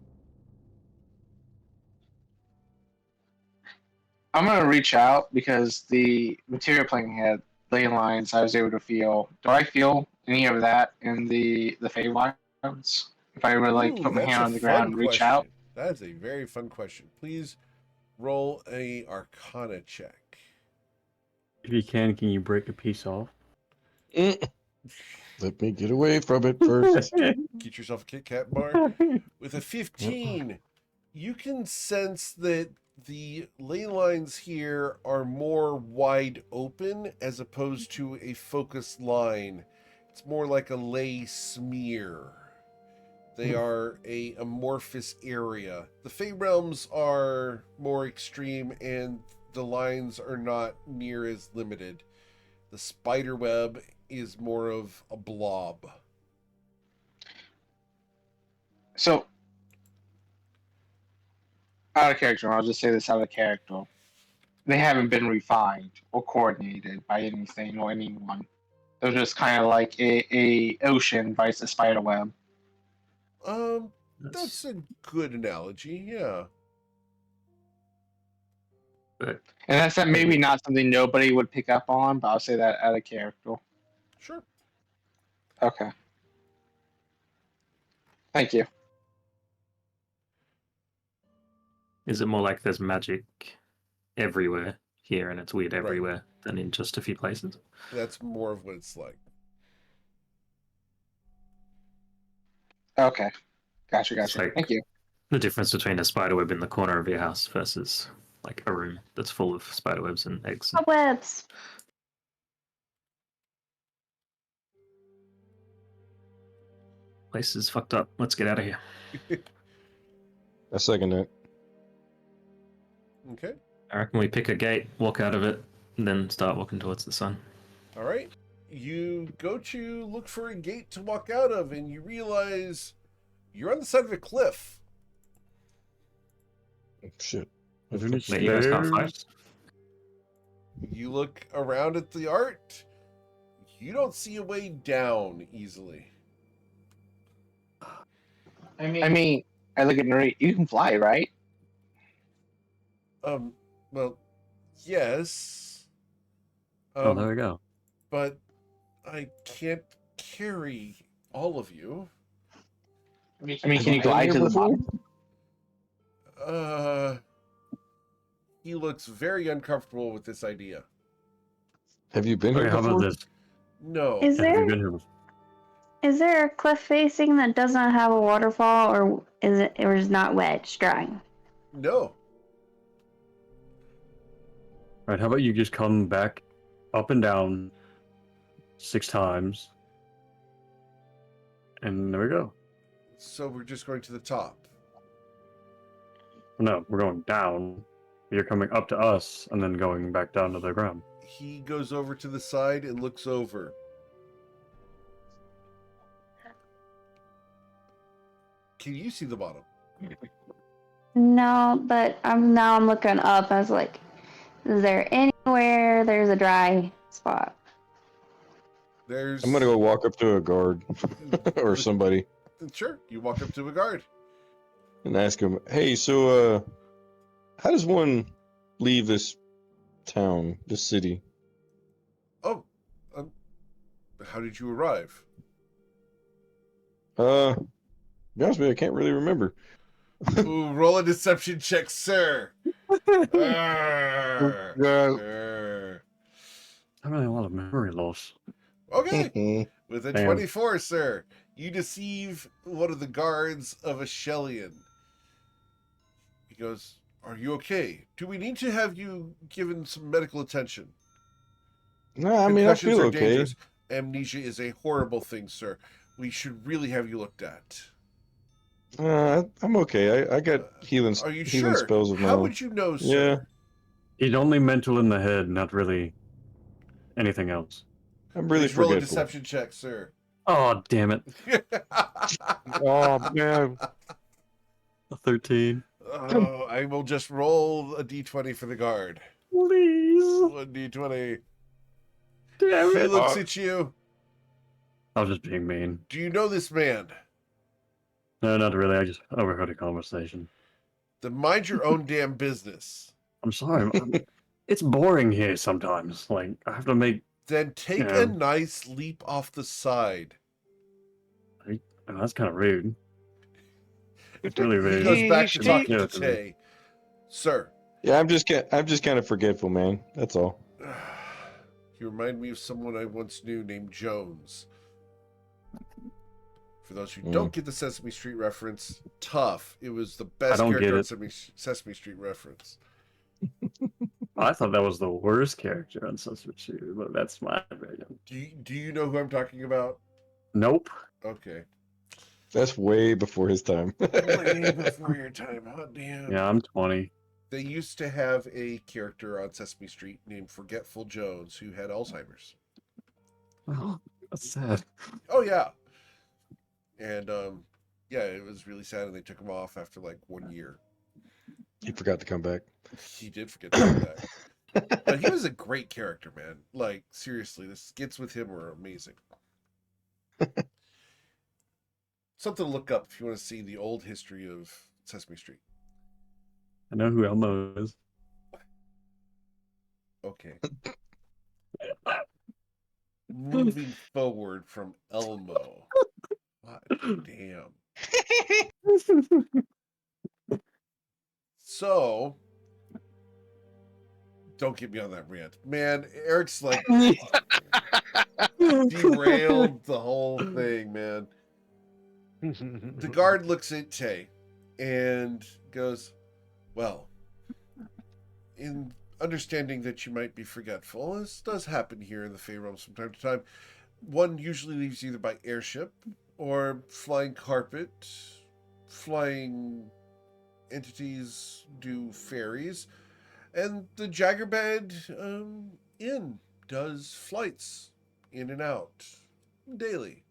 I'm gonna reach out because the material plane had ley lines I was able to feel. Do I feel any of that in the Feywatch? If I were like Ooh, put my that's hand a on the ground fun and reach question. out? That is a very fun question. Please roll a Arcana check. If you can you break a piece off? Let me get away from it first. Get yourself a Kit Kat bar. With a 15, you can sense that the ley lines here are more wide open as opposed to a focused line. It's more like a ley smear. They are a amorphous area. The Fey realms are more extreme and the lines are not near as limited. The spider web is more of a blob. So, out of character, I'll just say this out of character. They haven't been refined or coordinated by anything or anyone. They're just kind of like a ocean vice a spider web. That's a good analogy, yeah. But And that's not, maybe not something nobody would pick up on, but I'll say that out of character. Sure. Okay. Thank you. is it more like there's magic everywhere here and it's weird Right. everywhere than in just a few places? That's more of what it's like. Okay. Gotcha. It's like Thank you. the difference between a spider web in the corner of your house versus like a room that's full of spider webs and eggs. Cobwebs. Place is fucked up. Let's get out of here. I second that. Okay. I reckon we pick a gate, walk out of it, and then start walking towards the sun. All right. You go to look for a gate to walk out of, and you realize you're on the side of a cliff. Shit. Is there any Wait, you guys can't stairs? You look around at the art. You don't see a way down easily. I mean, I look at Marie. You can fly, right? Well, yes. Oh, there we go. But I can't carry all of you. I mean, can you glide to the bottom? He looks very uncomfortable with this idea. Have you been Okay, here how about before? this? No. Is Have you there been here before? is there a cliff facing that doesn't have a waterfall, or is not wet, it's dry? No. Right, how about you just come back up and down 6 times, and there we go. So we're just going to the top. No, we're going down. You're coming up to us and then going back down to the ground. He goes over to the side and looks over. Can you see the bottom? No, but I'm looking up. I was like, is there anywhere there's a dry spot? There's. I'm gonna go walk up to a guard or somebody Sure. You walk up to a guard. and ask him, "Hey, so how does one leave this town, this city. Oh, how did you arrive? To be honest with you, I can't really remember. Ooh, roll a deception check, sir. Arr, Yeah. arr. I really have a lot of memory loss. Okay, with a Damn. 24, sir, you deceive one of the guards of a Shellian. He goes, "Are you okay? Do we need to have you given some medical attention? No, I mean, I Concussions feel are okay. dangerous. Amnesia is a horrible thing, sir. We should really have you looked at." I'm okay. I got healing Are you healing sure? spells of my How own. would you know, Yeah. sir? He's only mental in the head, not really anything else. I'm really Please roll a forgetful. deception check, sir. Oh, damn it. Oh man. A 13. Oh, I will just roll a d20 for the guard. Please. 1d20. Damn He it. looks at you. I was just being mean. Do you know this man? No, not really. I just overheard a conversation. Then mind your own damn business. I'm sorry. It's boring here sometimes. Like, I have to make. Then take Yeah. a nice leap off the side. Oh, that's kind of rude. It's really He rude. goes back to Steve- talking to Yeah, to me. Tay. Sir, Yeah, I'm just kind of forgetful, man. That's all. you remind me of someone I once knew named Jones. For those who don't get the Sesame Street reference, tough. It was the best don't character get on Sesame Street reference. I thought that was the worst character on Sesame Street, but that's my opinion. Do you know who I'm talking about? Nope. Okay. That's way before his time. Way before your time, hot damn. Yeah, I'm 20. They used to have a character on Sesame Street named Forgetful Jones who had Alzheimer's. Oh, that's sad. Oh yeah. And yeah, it was really sad, and they took him off after like 1 year. He forgot to come back. He did forget to do that. But he was a great character, man. Like, seriously, the skits with him were amazing. Something to look up if you want to see the old history of Sesame Street. I know who Elmo is. Okay. Moving forward from Elmo. God damn. So, don't get me on that rant. Man, Eric's like derailed the whole thing, man. The guard looks at Tay and goes, "Well, in understanding that you might be forgetful, this does happen here in the Fey realm from time to time. One usually leaves either by airship or flying carpet. Flying entities do ferries, and the Jaggerbed Inn does flights in and out daily."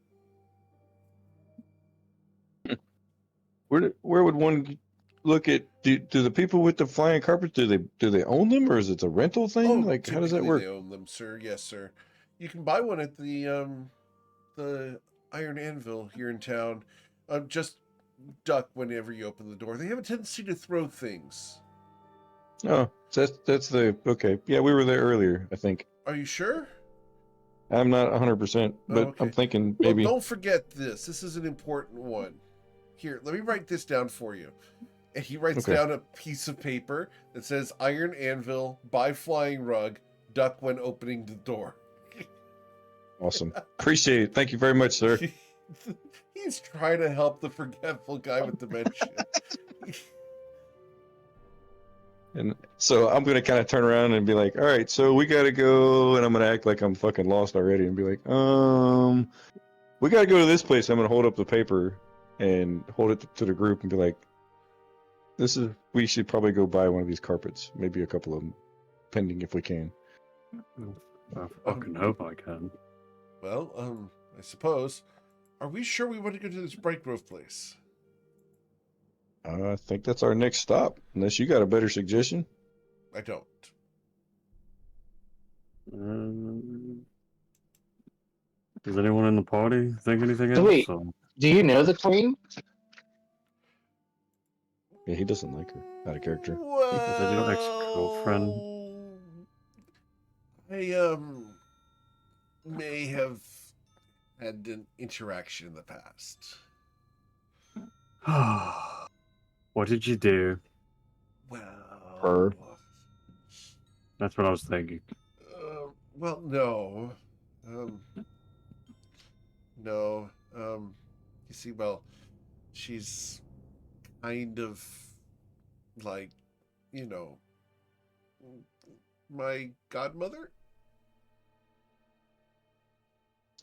Where would one look at? Do the people with the flying carpets, do they own them, or is it a rental thing? Like, how does that typically work? They own them, sir. Yes, sir. You can buy one at the Iron Anvil here in town. Just duck whenever you open the door. They have a tendency to throw things. Oh, that's the okay. Yeah, we were there earlier, I think. Are you sure? I'm not 100%, but okay. I'm thinking Well, maybe. don't forget this. This is an important one. Here, let me write this down for you. And he writes Okay. down a piece of paper that says Iron Anvil, buy flying rug, duck when opening the door. Awesome. Appreciate it. Thank you very much, sir. He's trying to help the forgetful guy with dementia. And so I'm gonna kind of turn around and be like, "All right, so we gotta go," and I'm gonna act like I'm fucking lost already, and be like, we gotta go to this place." I'm gonna hold up the paper and hold it to the group and be like, we should probably go buy one of these carpets, maybe a couple of them, pending if we can. I fucking hope I can. Well, I suppose. Are we sure we want to go to this Bright Grove place? I think that's our next stop, unless you got a better suggestion. I don't. Does anyone in the party think anything So else? wait. So, Do you know the queen? Yeah, he doesn't like her. Out of character. Is that your ex-girlfriend? I may have had an interaction in the past. What did you do? Well, Her. That's what I was thinking. well, no, um, no. You see, well, she's kind of like, you know, my godmother.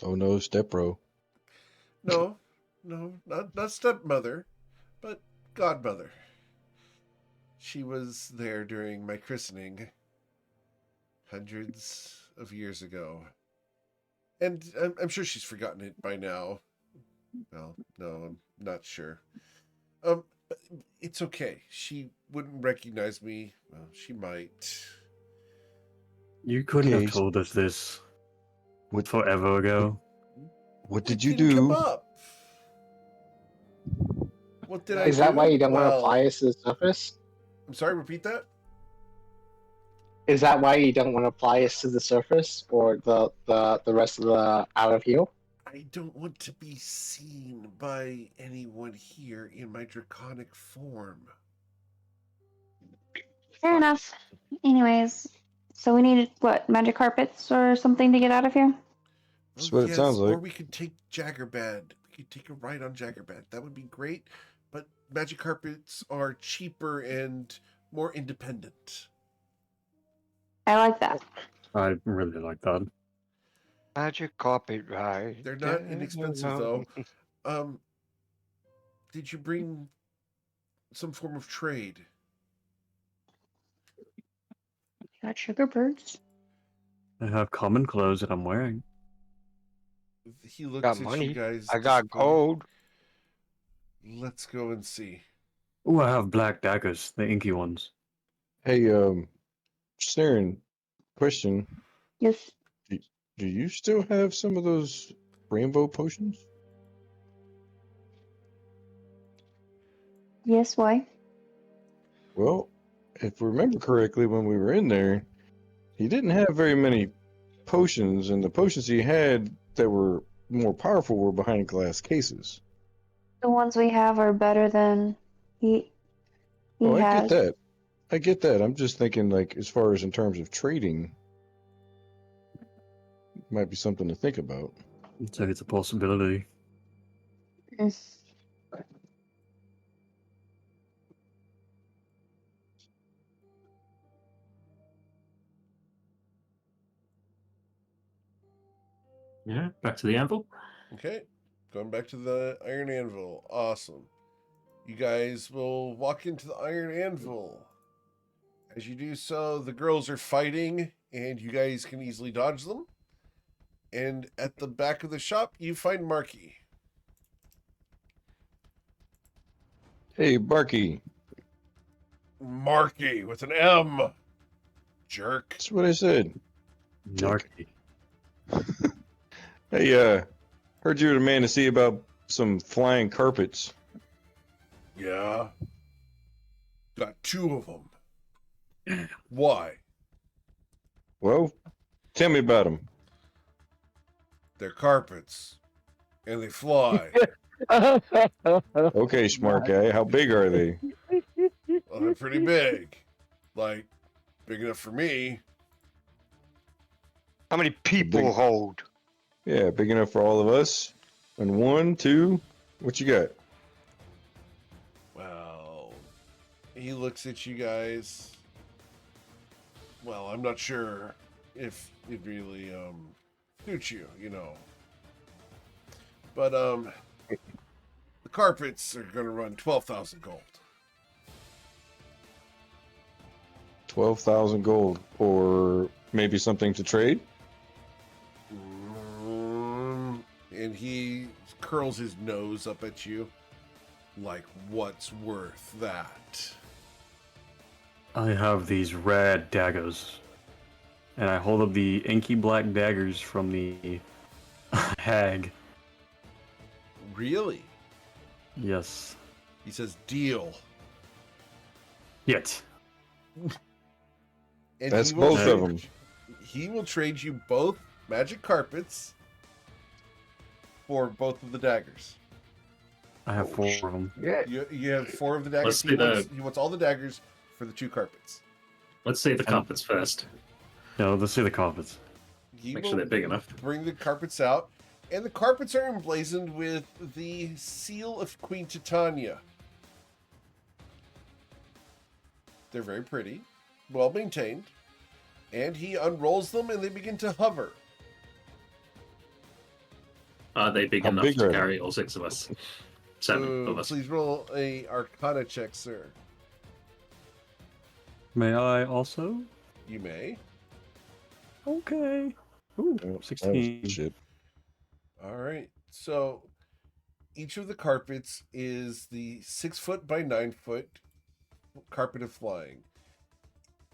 Oh no, stepbro. No, no, not stepmother, but godmother. She was there during my christening hundreds of years ago. And I'm sure she's forgotten it by now. Well, no, I'm not sure. But it's okay. She wouldn't recognize me. Well, she might. You couldn't Okay, have told us this What forever ago. what It did you didn't come do? up. What did I Is do? that why you don't want to Well, apply us to the surface? I'm sorry, repeat that? Is that why you don't want to apply us to the surface or the rest of the out of heal? I don't want to be seen by anyone here in my draconic form. Fair enough. Anyways, so we need what, magic carpets or something to get out of here? That's what it sounds Or like. we could take Jaggerbad. We could take a ride on Jaggerbad. That would be great. But magic carpets are cheaper and more independent. I like that. I really like that. Magic carpet ride. They're not inexpensive though. Did you bring some form of trade? Got sugar birds. I have common clothes that I'm wearing. He looks Got at you money. guys. I got disappointed. gold. Let's go and see. Oh, I have black daggers, the inky ones. Hey, Snaren, question. Yes. Do you still have some of those rainbow potions? Yes, why? Well, if I remember correctly, when we were in there, he didn't have very many potions, and the potions he had that were more powerful were behind glass cases. The ones we have are better than he Oh, I has. get that. I get that. I'm just thinking, like, as far as in terms of trading, might be something to think about. So it's a possibility. Mm. Yeah, back to the anvil. Okay. Going back to the Iron Anvil. Awesome. You guys will walk into the Iron Anvil. As you do so, the girls are fighting, and you guys can easily dodge them. And at the back of the shop, you find Marky. Hey, Barky. Marky with an M. Jerk. That's what I said. Narky. Hey, heard you were the man to see about some flying carpets. Yeah. Got 2 of them. Why? Well, tell me about them. They're carpets. And they fly. Okay, smart guy. How big are they? Well, they're pretty big. Like, big enough for me. How many people big- hold? Yeah, big enough for all of us. And 1, 2, what you got? Well, he looks at you guys. Well, I'm not sure if it really suits you, you know. But the carpets are gonna run 12,000 gold. 12,000 gold, or maybe something to trade? And he curls his nose up at you. Like, what's worth that? I have these rad daggers. And I hold up the inky black daggers from the hag. Really? Yes. He says, deal. Yet. And That's he will both of them. He will trade you both magic carpets for both of the daggers. I have 4 of them. Yeah. You have 4 of the daggers. Let's He wants all the daggers for the 2 carpets. Let's say the carpets first. No, let's see the carpets. He Make will sure they're big enough. bring the carpets out, and the carpets are emblazoned with the seal of Queen Titania. They're very pretty, well maintained, and he unrolls them and they begin to hover. Are they big How enough big to are they? carry all 6 of us? 7 of us. Please roll a Arcana check, sir. May I also? You may. Okay. Ooh, Oh, that was 16. shit. All right. So each of the carpets is the 6-foot by 9-foot carpet of flying.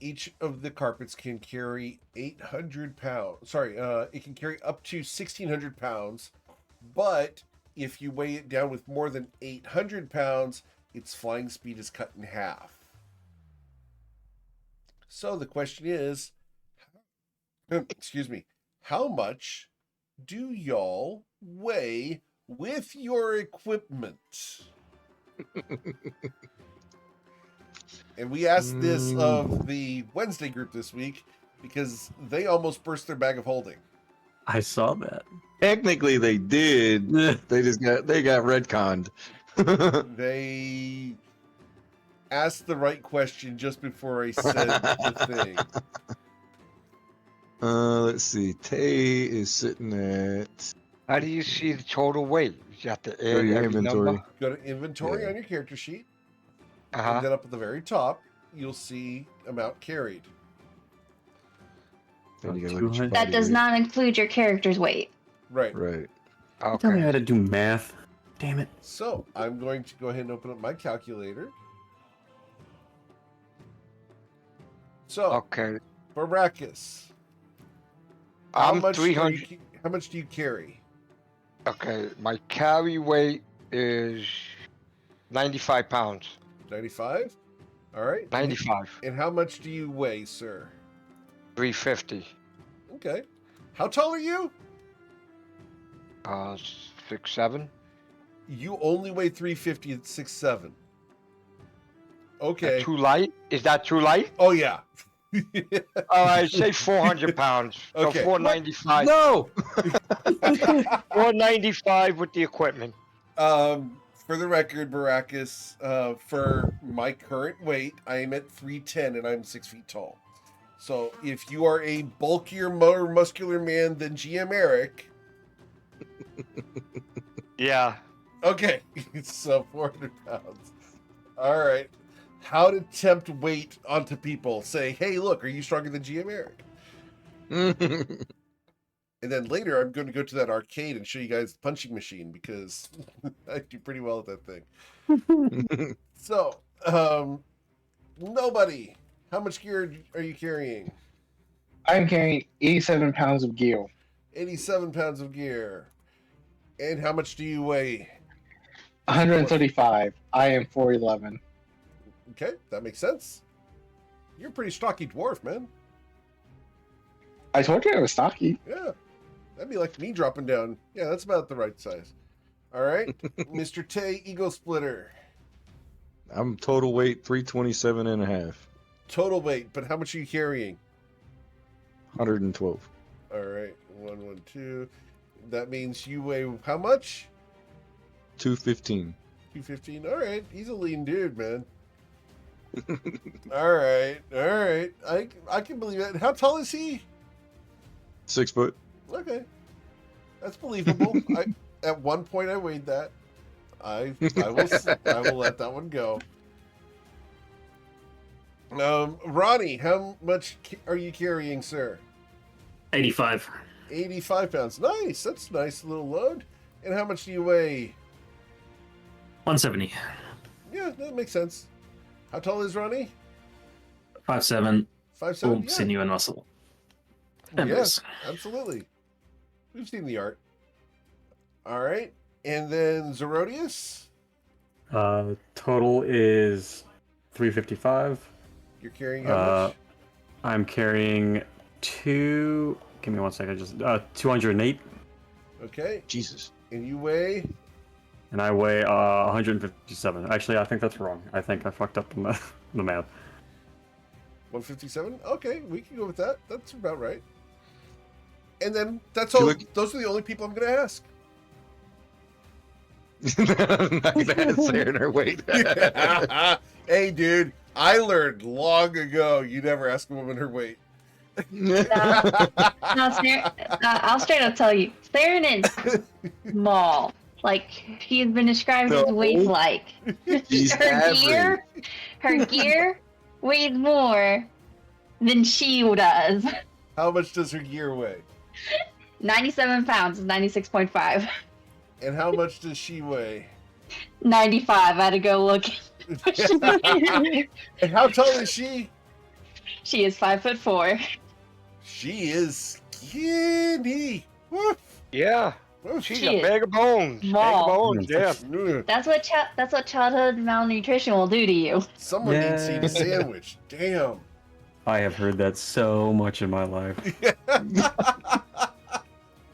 Each of the carpets can carry 800 pounds. Sorry, it can carry up to 1,600 pounds. But if you weigh it down with more than 800 pounds, its flying speed is cut in half. So the question is, excuse me, how much do y'all weigh with your equipment? And we asked this of the Wednesday group this week because they almost burst their bag of holding. I saw that. Technically, they did. They got retconned. They asked the right question just before I said the thing. Let's see. Tay is sitting at. How do you see the total weight? You have to Go to add your every inventory. number. Go to inventory Yeah. on your character sheet, and Uh-huh. then up at the very top, you'll see amount carried. Then you gotta look at your 200. That body does weight. not include your character's weight. Right. Right. Tell me how Okay. to do math. Damn it. So I'm going to go ahead and open up my calculator. So, Okay. Baracus, how I'm much 300. how much do you carry? Okay, my carry weight is 95 pounds. 95? All right. 95. And how much do you weigh, sir? 350. Okay. How tall are you? 6'7". You only weigh 350 at 6'7". Okay. Too light? Is that too light? Oh yeah. All right, say 400 pounds. So Okay. 495. No. 495 with the equipment. For the record, Baracus, for my current weight, I am at 310 and I'm 6 feet tall. So if you are a bulkier, more muscular man than GM Eric, Yeah. okay, so 400 pounds. All right. How to tempt weight onto people. Say, hey, look, are you stronger than GM Eric? And then later, I'm going to go to that arcade and show you guys the punching machine because I do pretty well at that thing. So, nobody. How much gear are you carrying? I'm carrying 87 pounds of gear. 87 pounds of gear. And how much do you weigh? 135. I am 4'11. Okay, that makes sense. You're a pretty stocky dwarf, man. I told you I was stocky. Yeah. That'd be like me dropping down. Yeah, that's about the right size. All right. Mr. Tay, Ego Splitter. I'm total weight 327 and a half. Total weight, but how much are you carrying? 112. All right. 112. That means you weigh how much? 215. 215. All right. He's a lean dude, man. All right. All right. I can believe it. How tall is he? 6 foot. Okay. That's believable. At one point I weighed that. I will let that one go. Ronnie, how much are you carrying, sir? 85. 85 pounds. Nice. That's a nice little load. And how much do you weigh? 170. Yeah, that makes sense. How tall is Ronnie? 5'7". 5'7"? All Yeah. sinew and muscle. And Yes, absolutely. We've seen the art. All right. And then Zerodius? Total is 355. You're carrying how much? I'm carrying two. Give me 1 second. Just 208, Okay. Jesus. And you weigh? and I weigh 157. Actually, I think that's wrong. I think I fucked up the math. 157? Okay, we can go with that. That's about right. And then that's You all. look- Those are the only people I'm going to ask. That's there in her weight. Hey, dude, I learned long ago you never ask a woman her weight. No, I'll straight up tell you, Saren is small. Like she's been described as No. waif-like. She's Her gear weighs more than she does. How much does her gear weigh? 97 pounds is 96.5. And how much does she weigh? 95. I had to go look. And how tall is she? She is 5'4". She is skinny. Woof. Yeah, Woof. she's She a is bag of bones. Bag small. of bones, yeah. Ugh. That's what childhood malnutrition will do to you. Someone needs to eat a sandwich. Damn. I have heard that so much in my life.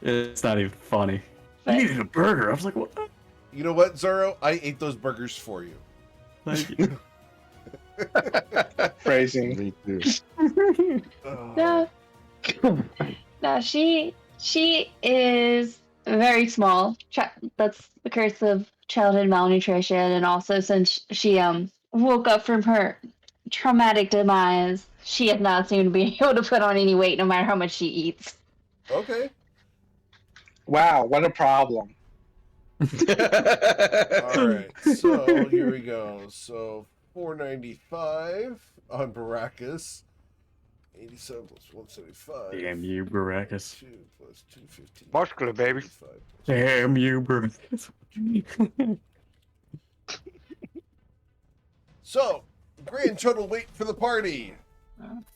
It's not even funny. But- I needed a burger. I was like, what? You know what, Zorro? I ate those burgers for you. Thank you. Phrasing. Me too. Oh. No, she is very small. That's the curse of childhood malnutrition, and also since she woke up from her traumatic demise, she has not seemed to be able to put on any weight, no matter how much she eats. Okay. Wow, what a problem. All right. So here we go. So 495 on Baracus. 87 plus 175. Damn you, Baracus. 2 plus 215. Muscular, baby. 55 plus Damn you, Baracus. So, grand total weight for the party.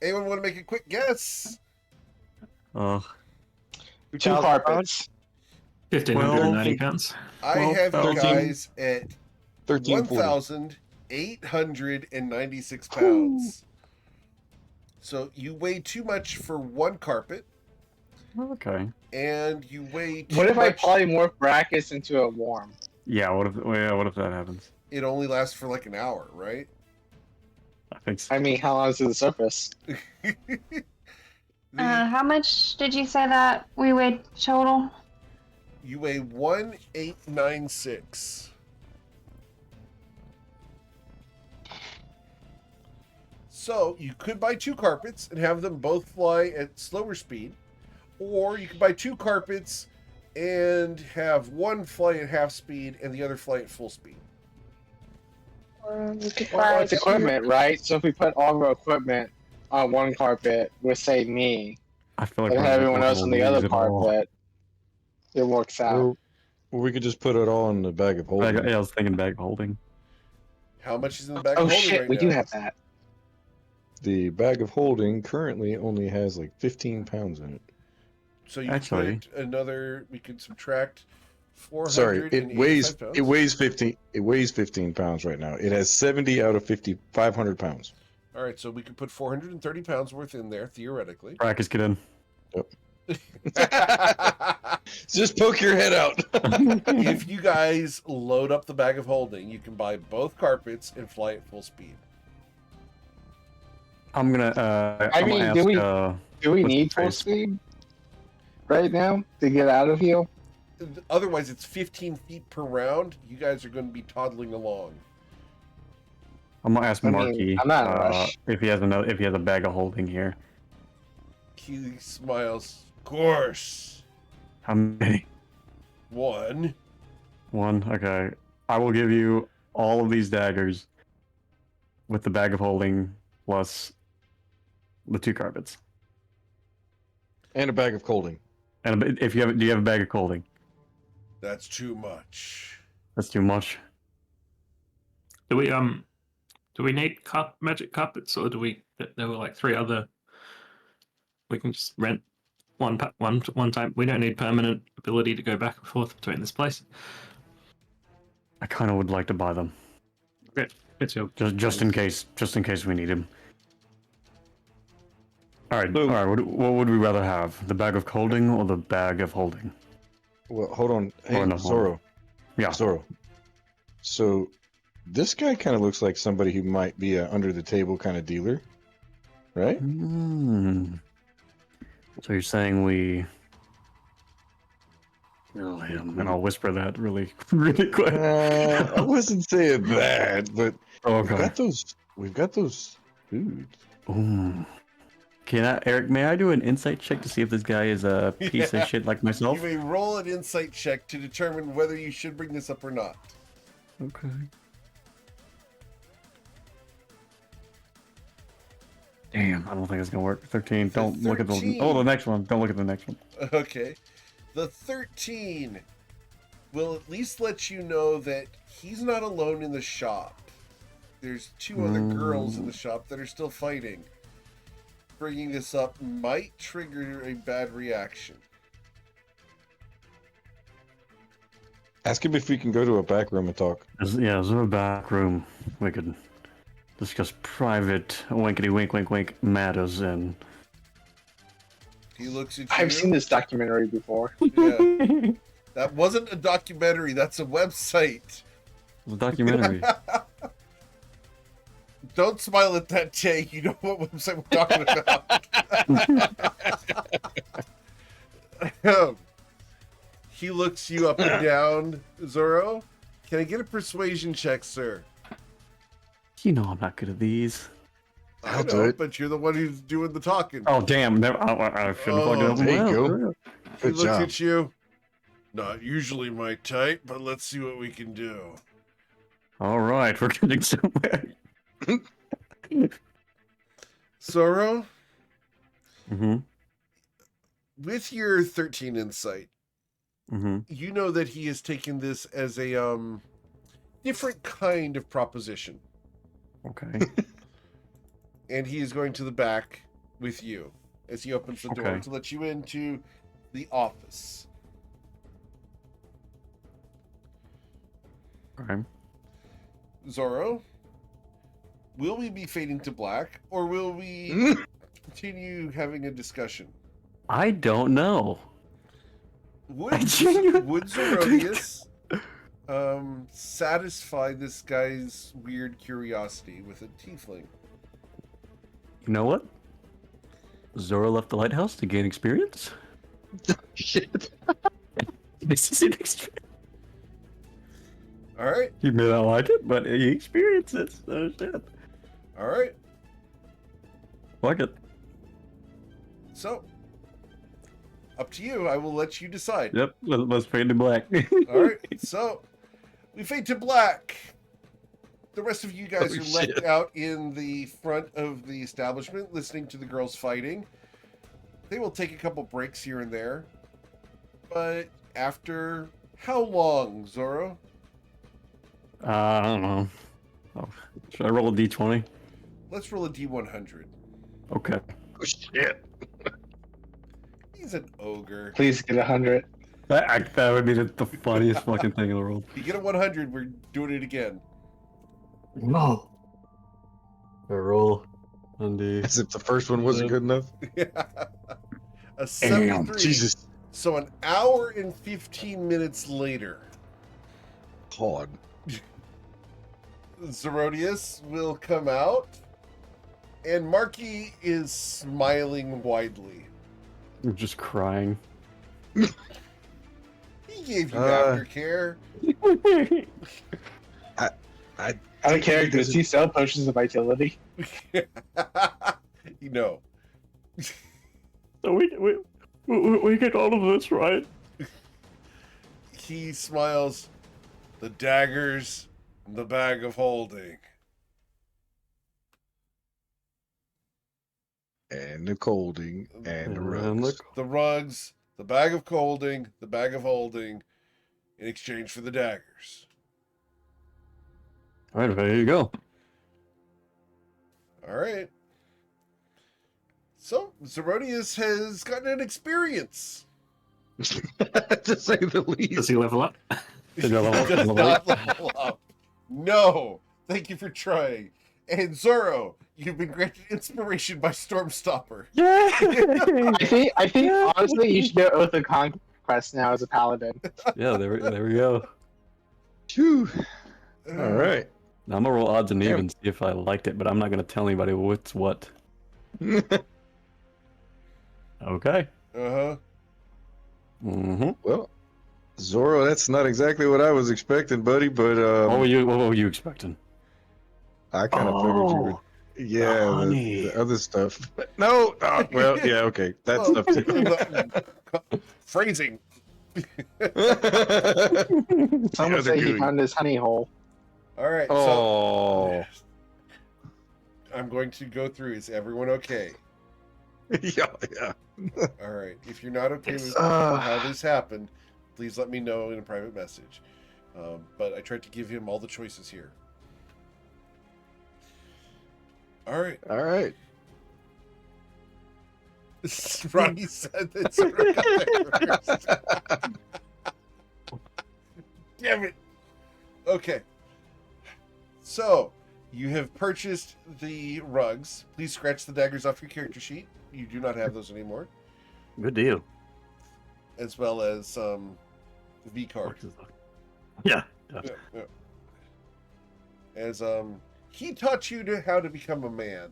Anyone want to make a quick guess? Oh, 2 carpets. 1,590 pounds. I have you 13. guys at 1340. 1,896 pounds. So you weigh too much for one carpet, okay. and you weigh too What if I much. polymorph brackets into a worm? Yeah, what if that happens? It only lasts for like an hour, right? I think so. I mean, how long is the surface? How much did you say that we weighed total? You weigh 1,896. So you could buy 2 carpets and have them both fly at slower speed, or you could buy 2 carpets and have one fly at half speed and the other fly at full speed. Or we could Well, buy it's equipment, right? So if we put all of our equipment on one carpet with, say, me, I feel like and we're everyone not else on the gonna other use it all. carpet, it works out. Or we could just put it all in the bag of Yeah, holding. I was thinking bag holding. How much is in the bag Oh of holding shit, right we now? do have that. The bag of holding currently only has like 15 pounds in it. So you Actually- put another. We could subtract 400. Sorry, it weighs 15. It weighs 15 pounds right now. It has 70 out of 50, 500 pounds. All right, so we could put 430 pounds worth in there theoretically. Baracus, get in. Just poke your head out. If you guys load up the bag of holding, you can buy both carpets and fly at full speed. I'm gonna. I I'm mean, gonna do ask, we- Do we What's need the full phrase? speed right now to get out of here? Otherwise, it's 15 feet per round. You guys are going to be toddling along. I'm gonna ask I mean, Marky I'm not in a rush. if he has a bag of holding here. He smiles. Of course. How many? 1. One. Okay. I will give you all of these daggers with the bag of holding plus the 2 carpets. And a bag of holding. And if you have, do you have a bag of holding? That's too much. That's too much. Do we need magic carpets, or do we? There were like 3 other. We can just rent one time. We don't need permanent ability to go back and forth between this place. I kind of would like to buy them. Okay. It's your Just in case we need him. All right, So- all right. What would we rather have? The bag of holding or the bag of holding? Well, hold on. Hey, no, hold on. Zoro. Yeah. Zoro. So, this guy kind of looks like somebody who might be a under the table kind of dealer, right? So you're saying we kill him, and I'll whisper that really, really quick. I wasn't saying that, but Okay. we've got those foods. Ooh. Eric, may I do an insight check to see if this guy is a piece Yeah. of shit like myself? You may roll an insight check to determine whether you should bring this up or not. Okay. Damn, I don't think it's gonna work. 13. Don't look at the 13. the next one. Don't look at the next one. Okay. The 13 will at least let you know that he's not alone in the shop. There's two other girls in the shop that are still fighting. Bringing this up might trigger a bad reaction. Ask him if we can go to a back room and talk. Is there a back room we could discuss private winkety wink wink wink matters in? He looks at you. I've seen this documentary before. Yeah. That wasn't a documentary, that's a website. The documentary. Don't smile at that, Jay. You know what website we're talking about. He looks you up and down, Zoro. Can I get a persuasion check, sir? You know I'm not good at these. I I'll do know, it. but you're the one who's doing the talking. Oh damn! I shouldn't have plugged it up. there you go. Well, He Good looks job. at you. Not usually my type, but let's see what we can do. all right, we're getting somewhere. Zoro, Mm-hmm. with your 13 insight, Mm-hmm. you know that he has taken this as a different kind of proposition, Okay. and he is going to the back with you as he opens the door Okay. to let you into the office. Okay. Zoro, will we be fading to black, or will we continue having a discussion? I don't know. Would genuinely- Zerodius satisfy this guy's weird curiosity with a tiefling? You know what? Zora left the lighthouse to gain experience. Shit. This is an experience. All right, He may not like it, but he experiences. So shit. all right. Like it. So, up to you. I will let you decide. Yep. Let's fade to black. All right. So, we fade to black. The rest of you guys Oh, are left shit. out in the front of the establishment, listening to the girls fighting. They will take a couple breaks here and there, but after how long, Zoro? I don't know. Oh, should I roll a d20? Let's roll a D100. Okay. Oh shit. He's an ogre. Please get 100. That would be the funniest fucking thing in the world. If you get a 100, we're doing it again. No. I roll on the. As if the first one wasn't good enough. A 73. Jesus. So an hour and 15 minutes later, God. Zerodius will come out, and Marky is smiling widely. I'm just crying. He gave you Uh. aftercare. I Out of character, does he sell potions of vitality? You know. So we get all of this, right? He smiles. The daggers, and the bag of holding. And the colding and the And rugs. The rugs, the bag of holding, the bag of holding, in exchange for the daggers. All right, there you go. All right. So, Zerodius has gotten an experience. To say the least. Does he level up? He does not level up. No, Thank you for trying. And Zoro, you've been granted inspiration by Stormstopper. Yay! I think honestly, you should do Oath of Conquest now as a paladin. Yeah, there we go. Phew. All right. Now I'm gonna roll odds and Damn. evens, see if I liked it, but I'm not gonna tell anybody what's what. Okay. Uh-huh. Mm-hmm. Well, Zoro, that's not exactly what I was expecting, buddy. But What were you expecting? I kind of figured you would. Yeah, honey. the other stuff. But no. Well, yeah, okay, that Well, stuff too. Phrasing. Someone say he found his honey hole. All right. Oh. So I'm going to go through. Is everyone okay? Yeah. All right. If you're not okay with Yes. how this happened, please let me know in a private message. But I tried to give him all the choices here. All right. All right. Ronnie said that Zoro got there first. Damn it. Okay. So, you have purchased the rugs. Please scratch the daggers off your character sheet. You do not have those anymore. Good deal. As well as the V card. Yeah. Yeah, yeah. As he taught you how to become a man.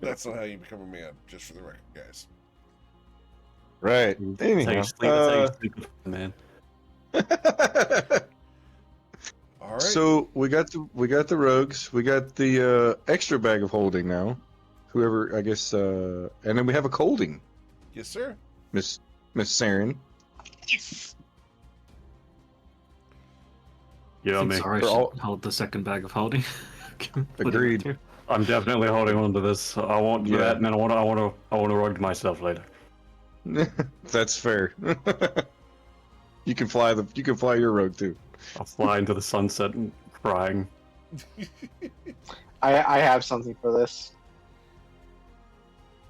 That's not how you become a man, just for the record, guys. Right. That's how you sleep, man. All right. So we got the rogues. We got the extra bag of holding now. Whoever, I guess, and then we have a colding, Yes, sir. Miss Saren. Yes. Yeah, I'm me. sorry, I For all- should hold the second bag of holding. Agreed. I'm definitely holding on to this. I want Yeah. that, and then I want to rug myself later. That's fair. You can fly your rogue too. I'll fly into the sunset and crying. I have something for this.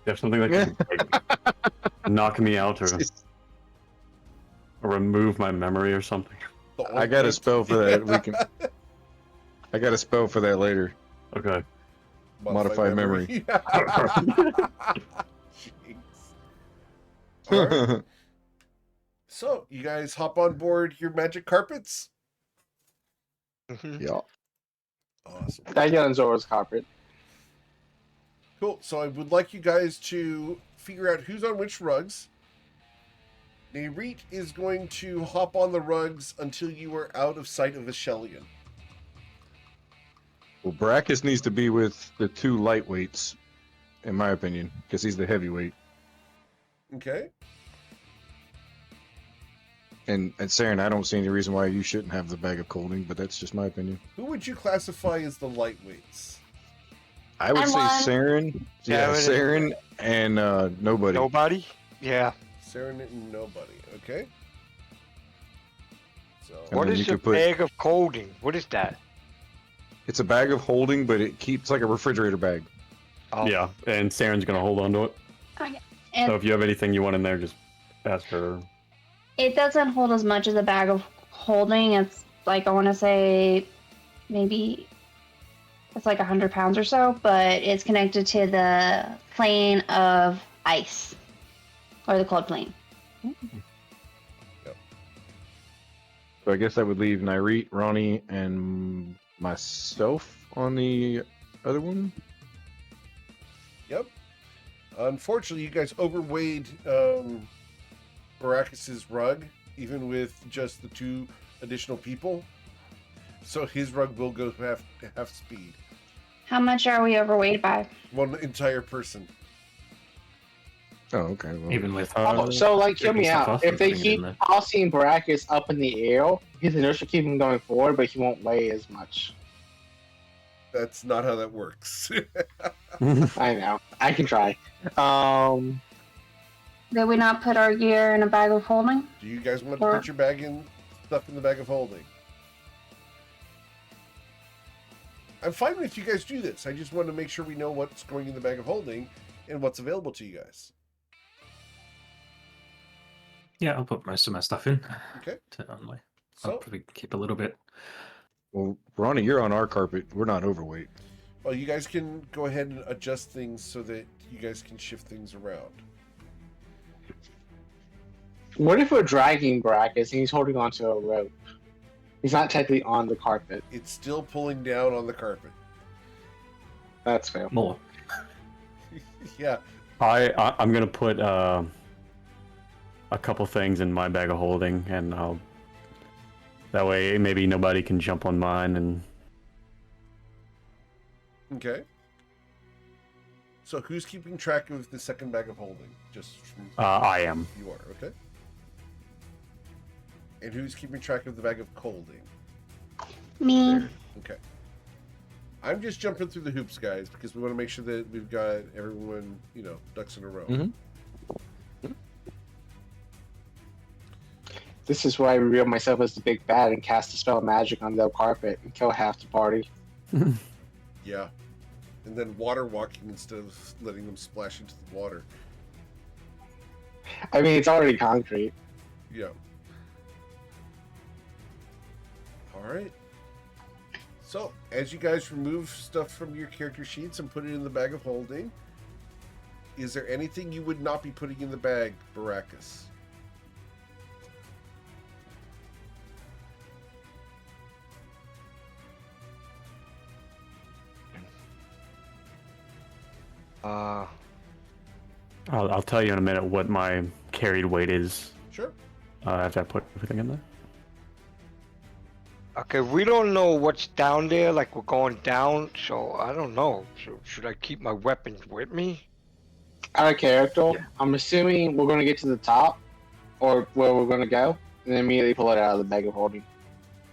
You have something that can like, knock me out or remove my memory or something. I got a spell for that. I got a spell for that later. Okay. Modified memory. Jeez. All right. So, you guys hop on board your magic carpets? Yeah. Awesome. I get on Zoro's carpet. Cool. So I would like you guys to figure out who's on which rugs. Nayreet is going to hop on the rugs until you are out of sight of Ashelion. Well, Brachus needs to be with the two lightweights, in my opinion, because he's the heavyweight. Okay? And Saren, I don't see any reason why you shouldn't have the bag of colding, but that's just my opinion. Who would you classify as the lightweights? I would I'm say one. Saren. Yeah, Saren. Saren and nobody. Nobody? Yeah. Saren and nobody. Okay? So, And What then is you the could put- bag of colding? What is that? It's a bag of holding, but it keeps like a refrigerator bag. Oh. Yeah, and Saren's gonna hold on to it. Okay. So And if you have anything you want in there, just ask her. it doesn't hold as much as a bag of holding. It's like, I want to say maybe it's like 100 pounds or so, but it's connected to the plane of ice or the cold plane. So I guess that would leave Nyrete, Ronnie, and myself on the other one. Yep. Unfortunately, you guys overweighed Baracus's rug, even with just the two additional people. So his rug will go half speed. How much are we overweight by? One entire person. Oh, okay. Well, Even with So, like, hear me taking stuff out. off If and they putting it keep in there. tossing Baracus up in the air, his inertia keep him going forward, but he won't weigh as much. That's not how that works. I know. I can try. Did we not put our gear in a bag of holding? Do you guys want to Or- put your bag in stuff in the bag of holding? I'm fine if you guys do this. I just want to make sure we know what's going in the bag of holding and what's available to you guys. Yeah, I'll put most of my stuff in. Okay. I'll So, probably keep a little bit. Well, Ronnie, you're on our carpet. We're not overweight. well, you guys can go ahead and adjust things so that you guys can shift things around. What if we're dragging Brackus and he's holding onto a rope? He's not technically on the carpet. It's still pulling down on the carpet. That's fair. More. Yeah. I'm gonna put a couple things in my bag of holding, and I'll. That way, maybe nobody can jump on mine, and Okay. So who's keeping track of the second bag of holding? Just from I am. you are, okay? And who's keeping track of the bag of holding? Me. Okay. I'm just jumping through the hoops, guys, because we want to make sure that we've got everyone, ducks in a row. Mhm. This is where I reveal myself as the big bad and cast a spell of magic on the carpet and kill half the party. Yeah. And then water walking instead of letting them splash into the water. I mean, it's already concrete. Yeah. All right. So, as you guys remove stuff from your character sheets and put it in the bag of holding, is there anything you would not be putting in the bag, Baracus? I'll tell you in a minute what my carried weight is Sure. after I put everything in there. Okay, we don't know what's down there, like we're going down, so I don't know. So should I keep my weapons with me? Out of character, Yeah. I'm assuming we're going to get to the top or where we're going to go and then immediately pull it out of the bag of holding.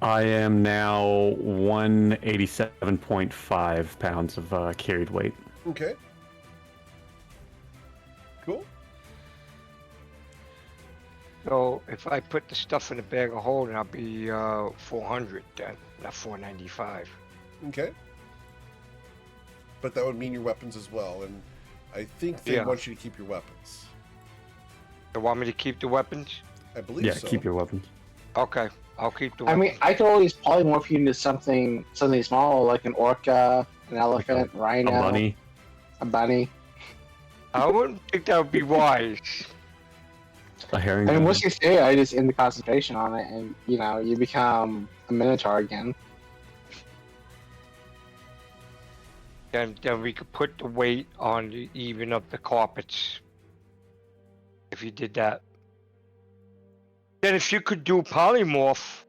I am now 187.5 pounds of carried weight. Okay. Cool. So if I put the stuff in the bag of holding, I'll be 400 then, not 495. Okay. But that would mean your weapons as well, and I think they Yeah. want you to keep your weapons. You want me to keep the weapons? I believe Yeah, so. keep your weapons. Okay, I'll keep the I weapons. mean, I could always polymorph you into something small like an orca, an elephant, rhino, A bunny. a bunny. I wouldn't think that would be wise. A herring. I mean, once you say it, I just end the concentration on it and, you become a minotaur again. Then we could put the weight on even of the carpets. If you did that. Then if you could do polymorph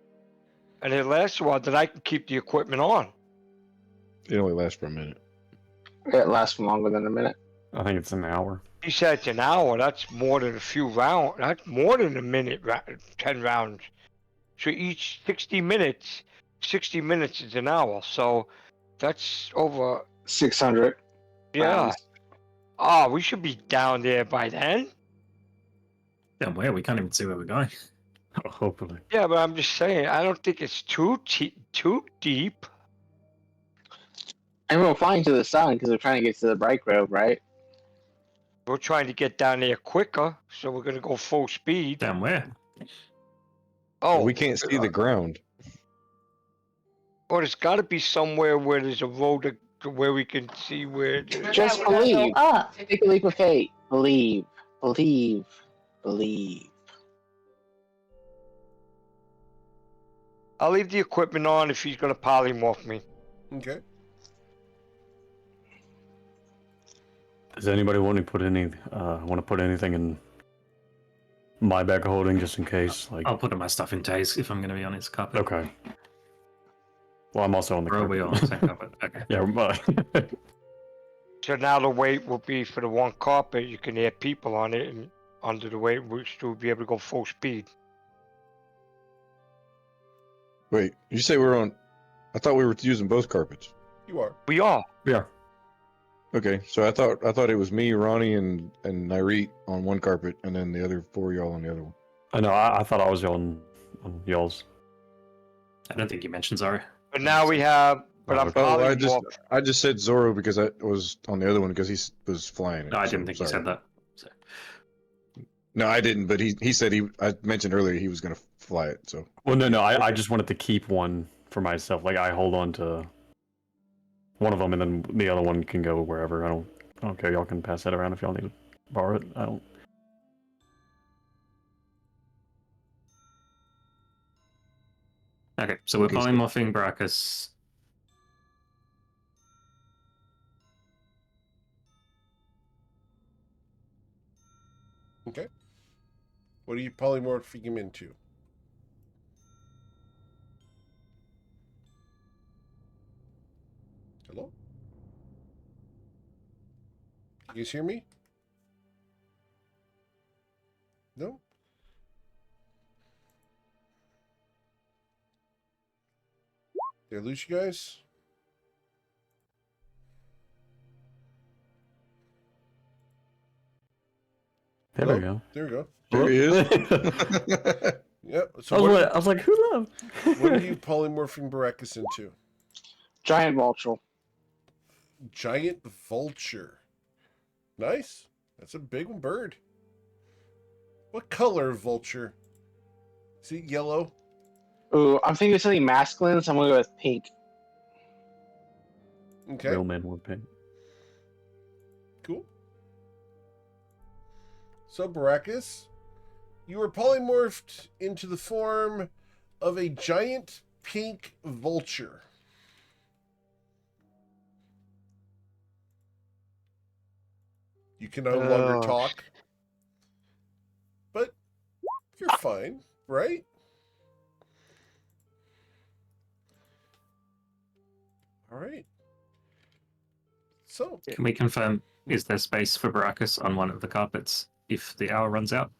and it lasts a while, then I can keep the equipment on. It only lasts for a minute. It lasts for longer than a minute. I think it's an hour. He said it's an hour. That's more than a few rounds. That's more than a minute, 10 rounds. So each 60 minutes is an hour. So that's over. 600 Yeah. rounds. Oh, we should be down there by then. Damn, where? We can't even see where we're going. Hopefully. Yeah, but I'm just saying, I don't think it's too deep. And we're flying to the sun because we're trying to get to the bright grove, right? We're trying to get down there quicker, so we're gonna go full speed. Damn, where? Oh, We can't see the ground. Oh, there's got to be somewhere where there's a road where we can see where. Just Yeah, we're gonna go believe. up. Take a leap of faith. Believe. Believe. Believe. I'll leave the equipment on if he's gonna polymorph me. Okay. Does anybody want to put anything in my bag of holding just in case? Like, I'll put my stuff in Tay's if I'm going to be on his carpet. okay. Well, I'm also on the Or are we carpet. on the same carpet? Okay. Yeah, but So now the weight will be for the one carpet. You can add people on it, and under the weight, we'll still be able to go full speed. Wait, you say we're on? I thought we were using both carpets. You are. We are. yeah. Okay, so I thought it was me, Ronnie, and Nyrete on one carpet, and then the other four y'all on the other one. I know. I thought I was on y'all's. I don't think you mentioned Zara. But now we have. But I'm Oh, polymorph. I just said Zoro because I was on the other one because he was flying. it, No, I so didn't think you sorry. said that. So, No, I didn't. But he said I mentioned earlier he was gonna fly it. So Well, no, I just wanted to keep one for myself. Like I hold on to one of them, and then the other one can go wherever. I don't care. Y'all can pass that around if y'all need to borrow it. I don't. Okay, so we're Okay, so- polymorphing Brachus. Okay. What are you polymorphing him into? Hello? You guys hear me? No? Did I lose you guys? There Hello? we go. There we go. there he is. Yep. I So was, what, like, I was like, who's that? what are you polymorphing Baracus into? Giant vulture. Giant vulture. Nice. That's a big bird. What color vulture? Is it yellow? Ooh, I'm thinking of something masculine, so I'm gonna go with pink. Okay. Real men wore pink. Cool. So, Baracus, you were polymorphed into the form of a giant pink vulture. You can no longer talk, but you're fine, right? All right. So, Can we confirm, is there space for Brachus on one of the carpets if the hour runs out?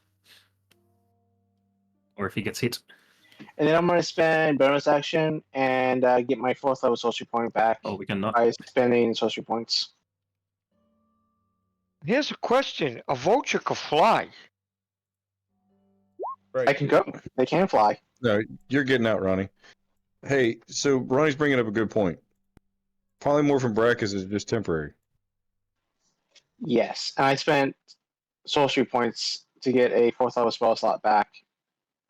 Or if he gets hit? And then I'm gonna spend bonus action and get my 4th level sorcery point back Or we cannot? by spending sorcery points. Here's a question: a vulture could fly. right. I can go. They can fly. No, you're getting out, Ronnie. Hey, so Ronnie's bringing up a good point. Polymorph Brachus is just temporary. Yes, and I spent sorcery points to get a 4th level spell slot back.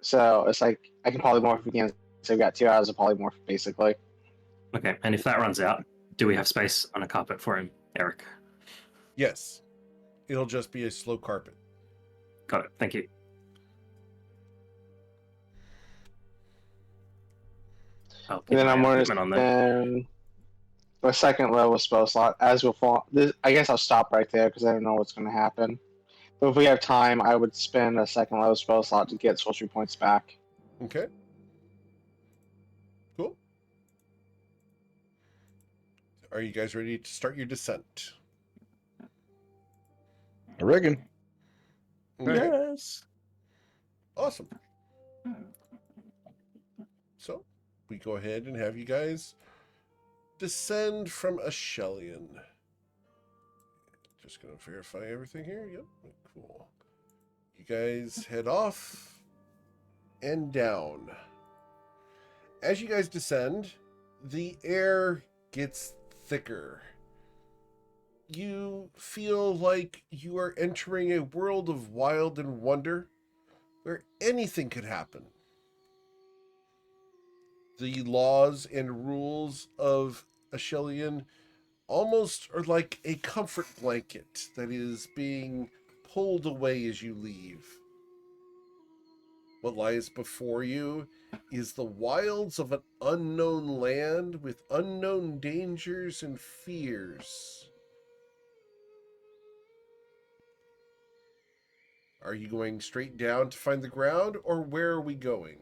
So it's like I can polymorph again. So I've got 2 hours of polymorph basically. Okay, and if that runs out, do we have space on a carpet for him, Eric? Yes. It'll just be a slow carpet. Got it, thank you. I'll keep And then my I'm going equipment to on there. spend a 2nd level spell slot as will fall. I guess I'll stop right there because I don't know what's going to happen. But if we have time, I would spend a 2nd level spell slot to get sorcery points back. Okay. Cool. Are you guys ready to start your descent? I reckon. Okay. Yes. Awesome. So, we go ahead and have you guys descend from Ashelion. Just going to verify everything here. Yep. Cool. You guys head off and down. As you guys descend, the air gets thicker. You feel like you are entering a world of wild and wonder where anything could happen. The laws and rules of Ashelion almost are like a comfort blanket that is being pulled away as you leave. What lies before you is the wilds of an unknown land with unknown dangers and fears. Are you going straight down to find the ground, or where are we going?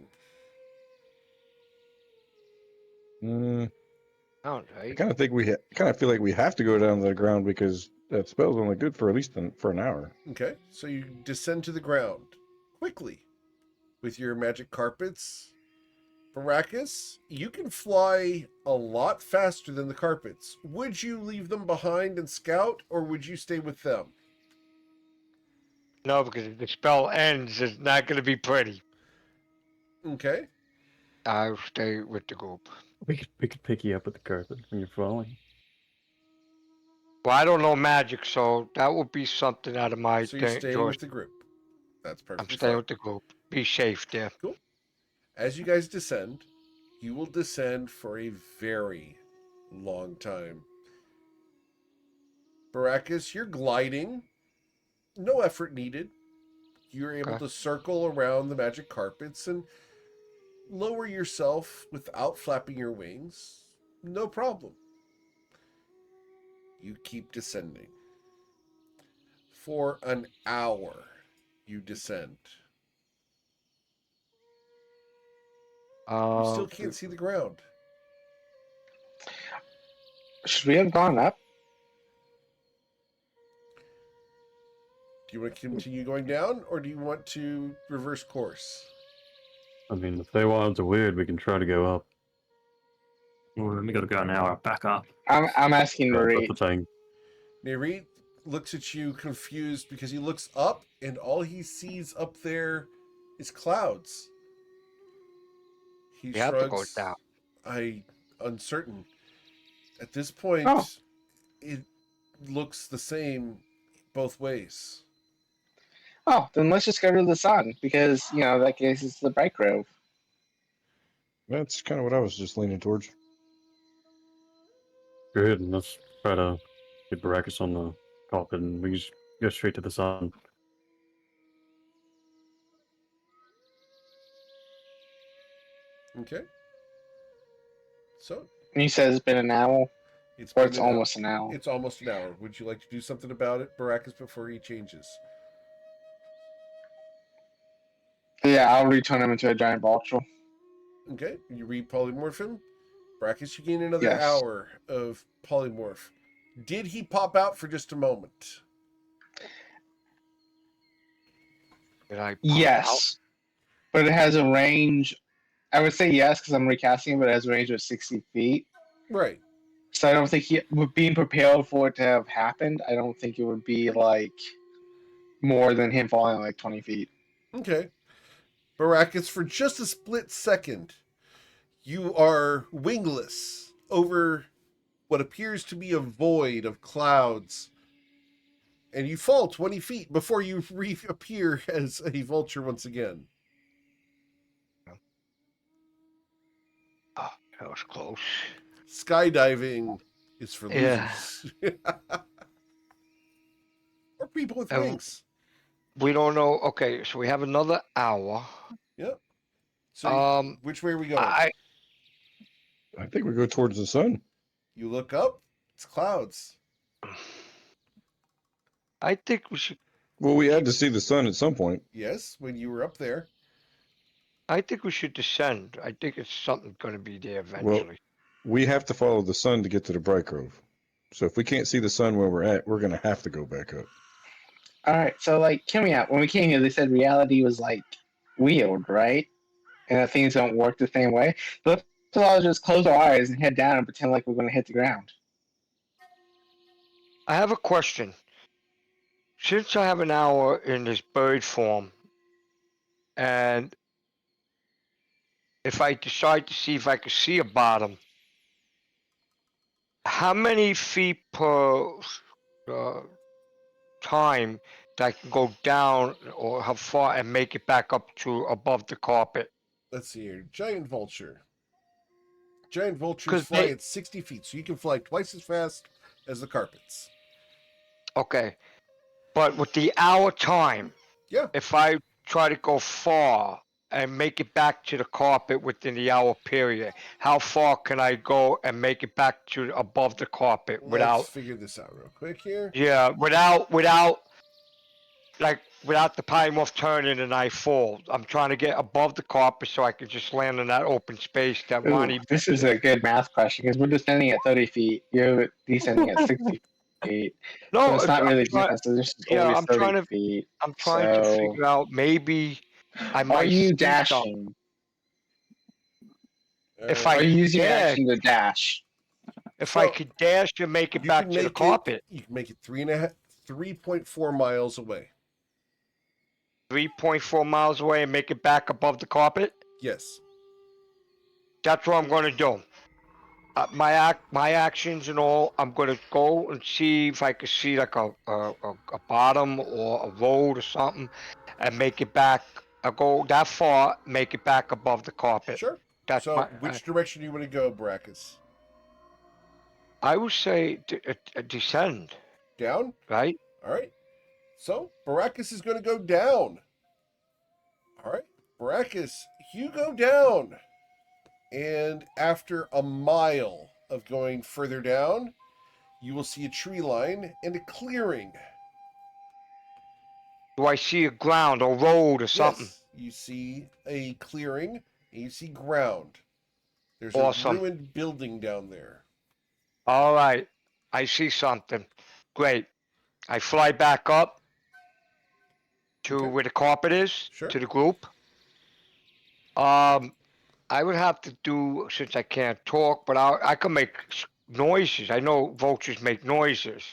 Sounds I right. kind of think kind of feel like we have to go down to the ground because that spell's only good for at least for an hour. Okay, so you descend to the ground quickly with your magic carpets. Baracus, you can fly a lot faster than the carpets. Would you leave them behind and scout, or would you stay with them? No, because if the spell ends, it's not going to be pretty. Okay. I'll stay with the group. We could pick you up at the carpet when you're falling. Well, I don't know magic, so that would be something out of my So you're staying choice. with the group. That's I'm perfectly staying fine. with the group. Be safe there. Cool. As you guys descend, you will descend for a very long time. Baracus, you're gliding. No effort needed. You're able Okay. to circle around the magic carpets and lower yourself without flapping your wings. No problem. You keep descending. For an hour, you descend. You still can't see the ground. Should we have gone up? Do you want to continue going down, or do you want to reverse course? I mean, if Feywatch are weird, we can try to go up. Well, we got to go an hour back up. I'm asking Right, Marie. that's the thing. Neri looks at you confused because he looks up and all he sees up there is clouds. He We have to go shrugs. down. Uncertain. At this point, Oh. it looks the same both ways. Oh, then let's just go to the sun because that case is the bright grove. That's kind of what I was just leaning towards. Go ahead and let's try to get Baracus on the carpet and we just go straight to the sun. Okay. So And you said it's been an hour, it's or been it's an hour. almost an hour. It's almost an hour. Would you like to do something about it, Baracus, before he changes? Yeah, I'll return him into a giant vulture. Okay. You repolymorph him. Baracus, you gain another Yes. hour of polymorph. Did he pop out for just a moment? Did I pop out? Yes, but it has a range. I would say yes because I'm recasting it, but it has a range of 60 feet. Right. So I don't think being prepared for it to have happened, I don't think it would be like more than him falling like 20 feet. Okay. Baracus, for just a split second, you are wingless over what appears to be a void of clouds. And you fall 20 feet before you reappear as a vulture once again. Oh, that was close. Skydiving is for Yeah. losers. Or people with And wings. we don't know. Okay, so we have another hour. Yep. So which way are we going? I think we go towards the sun. You look up, it's clouds. think we should. Well, we had to see the sun at some point. Yes, when you were up there. I think we should descend. I think it's something going to be there eventually. We have to follow the sun to get to the Bright Grove. So if we can't see the sun where we're at, we're going to have to go back up. All right, so hear me out. When we came here, they said reality was weird, right? And that things don't work the same way. So let's just close our eyes and head down and pretend like we're going to hit the ground. I have a question. Since I have an hour in this bird form, and if I decide to see if I can see a bottom, how many feet per time that I can go down, or how far and make it back up to above the carpet? Let's see here. Giant vulture. Giant vultures 'Cause fly they- at 60 feet, so you can fly twice as fast as the carpets. Okay, but with the hour time, Yeah. if I try to go far and make it back to the carpet within the hour period, how far can I go and make it back to above the carpet without? Let's figure this out real quick here. Yeah, without the polymorph turning and I fall. I'm trying to get above the carpet so I can just land in that open space that Ooh, Ronnie. this is a good math question because we're descending at 30 feet. You're descending at 60 feet. No, So it's not really trying, different. So this is yeah, always I'm 30 trying to. feet. I'm trying to So- figure out maybe I Are might you see dashing? If Are I you using your dash, action to dash? if So, I could dash and make it you back can to the make carpet, you can make it 3.4 miles away. 3.4 miles away, and make it back above the carpet. Yes. That's what I'm going to do. My actions and all, I'm going to go and see if I can see like a bottom or a road or something, and make it back. I'll go that far, make it back above the carpet. Sure. That's So, my. which direction do you want to go, Baracus? I would say descend, Down? right? All right. So, Baracus is going to go down. All right. Baracus, you go down. And after a mile of going further down, you will see a tree line and a clearing. Do I see a ground or road or something? Yes, you see a clearing and you see ground. There's Awesome. a ruined building down there. All right, I see something. Great. I fly back up to Okay. where the carpet is, Sure. to the group. I would have to do, since I can't talk, but I can make noises. I know vultures make noises,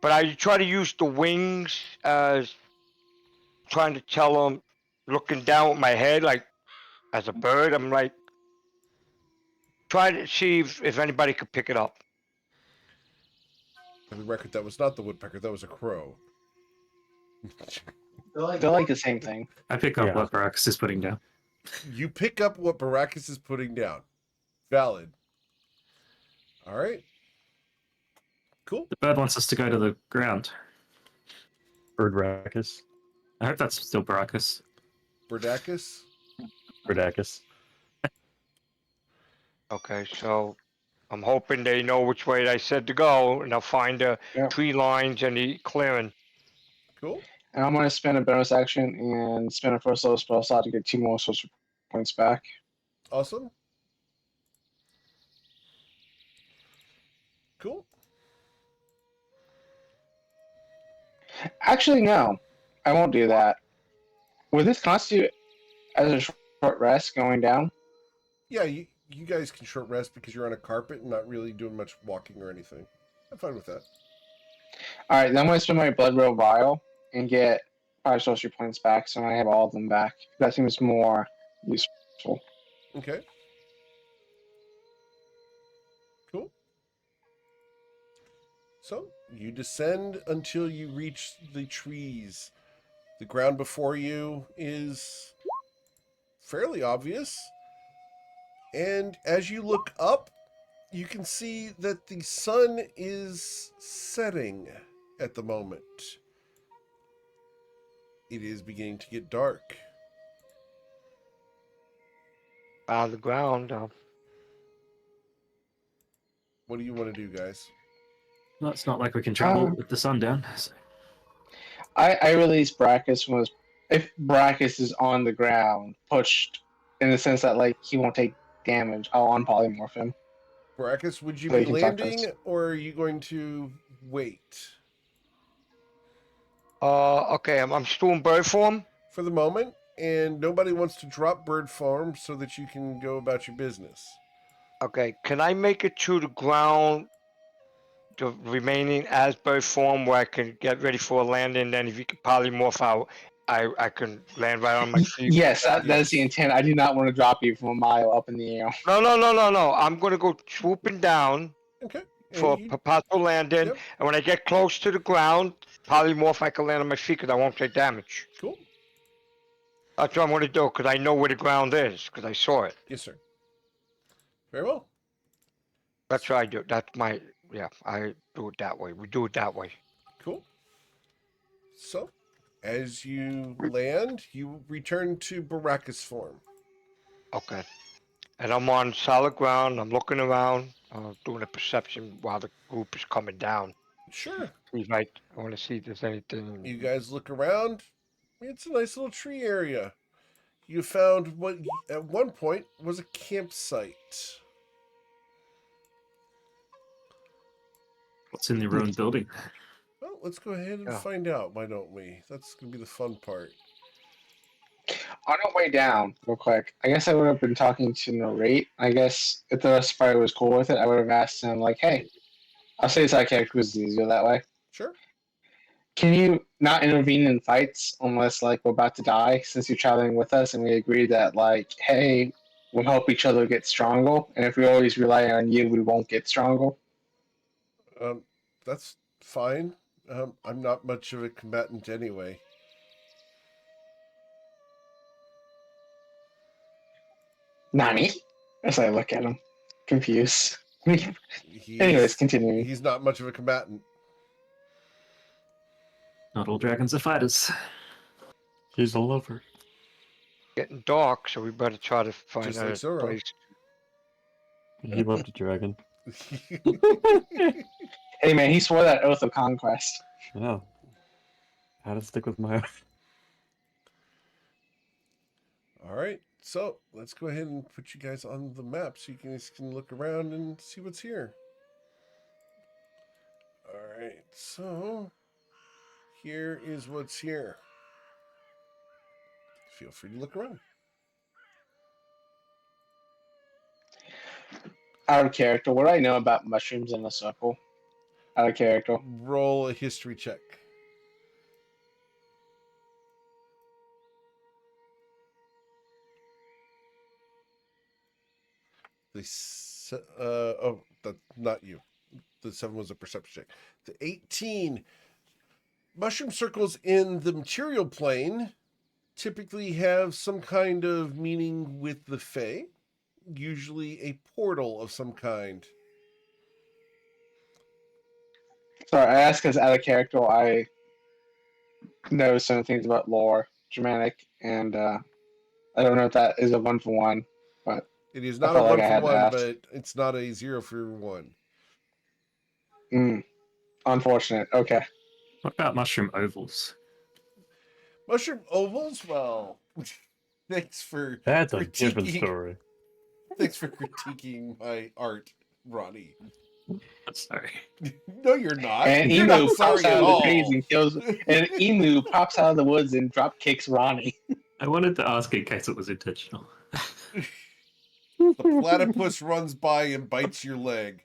but I try to use the wings as trying to tell them, looking down with my head like as a bird. I'm like trying to see if anybody could pick it up. For the record, that was not the woodpecker, that was a crow. They're like the same thing. I pick up Yeah. what Barax is putting down. You pick up what Baracus is putting down. Valid. All right. Cool. The bird wants us to go to the ground. Birdacus. I hope that's still Baracus. Bardacus. Birdacus. Okay, so I'm hoping they know which way I said to go, and I'll find the Yeah. tree lines and the clearing. Cool. And I'm going to spend a bonus action and spend a first level spell slot to get 2 more sorcery points back. Awesome. Cool. Actually, no. I won't do that. Would this constitute as a short rest going down? Yeah, you guys can short rest because you're on a carpet and not really doing much walking or anything. I'm fine with that. Alright, then I'm going to spend my blood row vial and get 5 sorcery points back, so I have all of them back. That seems more useful. Okay. Cool. So, you descend until you reach the trees. The ground before you is fairly obvious. And as you look up, you can see that the sun is setting at the moment. It is beginning to get dark. On the ground. What do you want to do, guys? Well, it's not like we can travel with the sun down. So. I release Brachus if Brachus is on the ground, pushed in the sense that like he won't take damage, I'll unpolymorph him. Baracus, would you So be you can talk to landing us. or are you going to wait? Okay, I'm still in bird form. For the moment, and nobody wants to drop bird form so that you can go about your business. Okay, can I make it to the ground, the remaining as bird form, where I can get ready for a landing? Then if you could polymorph out, I can land right on my feet. Yes, that is the Yes. intent. I do not want to drop you from a mile up in the air. No. I'm gonna go swooping down Okay. for And a possible landing, Yep. and when I get close to the ground, polymorph, I can land on my feet because I won't take damage. cool. That's what I'm gonna do because I know where the ground is because I saw it. Yes, sir. Very well. That's what I do. That's my I do it that way. We do it that way. Cool. So, as you land, you return to Baracus form. Okay. And I'm on solid ground. I'm looking around, doing a perception while the group is coming down. Sure. He's right. I want to see if there's anything. You guys look around. It's a nice little tree area. You found what at one point was a campsite. What's in the ruined building? Well, let's go ahead and Yeah. find out, why don't we? That's going to be the fun part. On our way down, real quick, I guess I would have been talking to Narrate. I guess if the rest of the party was cool with it, I would have asked him, like, hey, I'll say sidekick because it's easier that way. Sure. Can you not intervene in fights unless, like, we're about to die since you're traveling with us and we agreed that, like, hey, we'll help each other get stronger, and if we always rely on you, we won't get stronger? That's fine. I'm not much of a combatant anyway. Nani? As I look at him, confused. Anyways, He's continuing. he's not much of a combatant. Not all dragons are fighters. He's a lover. Getting dark, so we better try to find Just like a Zoro. place. He loved a dragon. Hey man, he swore that oath of conquest. Yeah. Had to stick with my. All right, so let's go ahead and put you guys on the map so you guys can look around and see what's here. All right, so here is what's here. Feel free to look around. Out of character, what do I know about mushrooms in a circle? Out of character. Roll a history check. Oh, that's not you. The 7 was a perception check. The 18. Mushroom circles in the material plane typically have some kind of meaning with the Fae, usually a portal of some kind. Sorry, I ask because out of character, I know some things about lore, Germanic, and I don't know if that is a 1-for-1, but It is I not a felt like 1 I for had to 1, ask. but it's not a 0 for 1. Unfortunate. Okay. What about mushroom ovals? Mushroom ovals? Well, thanks for That's a different critiquing. story. Thanks for critiquing my art, Ronnie. Sorry. No, you're not. And an You're emu not pops sorry out at of the all. trees and kills. And an emu pops out of the woods and drop kicks Ronnie. I wanted to ask in case it was intentional. The platypus runs by and bites your leg.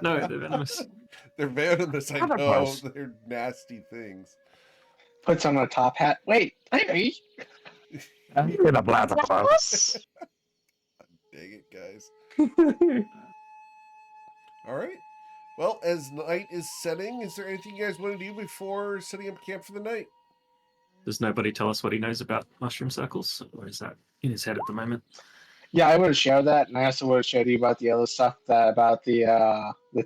No, they're venomous. They're venomous, I know. Platypus. They're nasty things. Puts on a top hat. Wait, hey. I'm gonna platypus. Dang it, guys. All right. Well, as night is setting, is there anything you guys want to do before setting up camp for the night? Does nobody tell us what he knows about mushroom circles? Or is that in his head at the moment? Yeah, I would have shared that, and I also would have showed you about the other stuff about the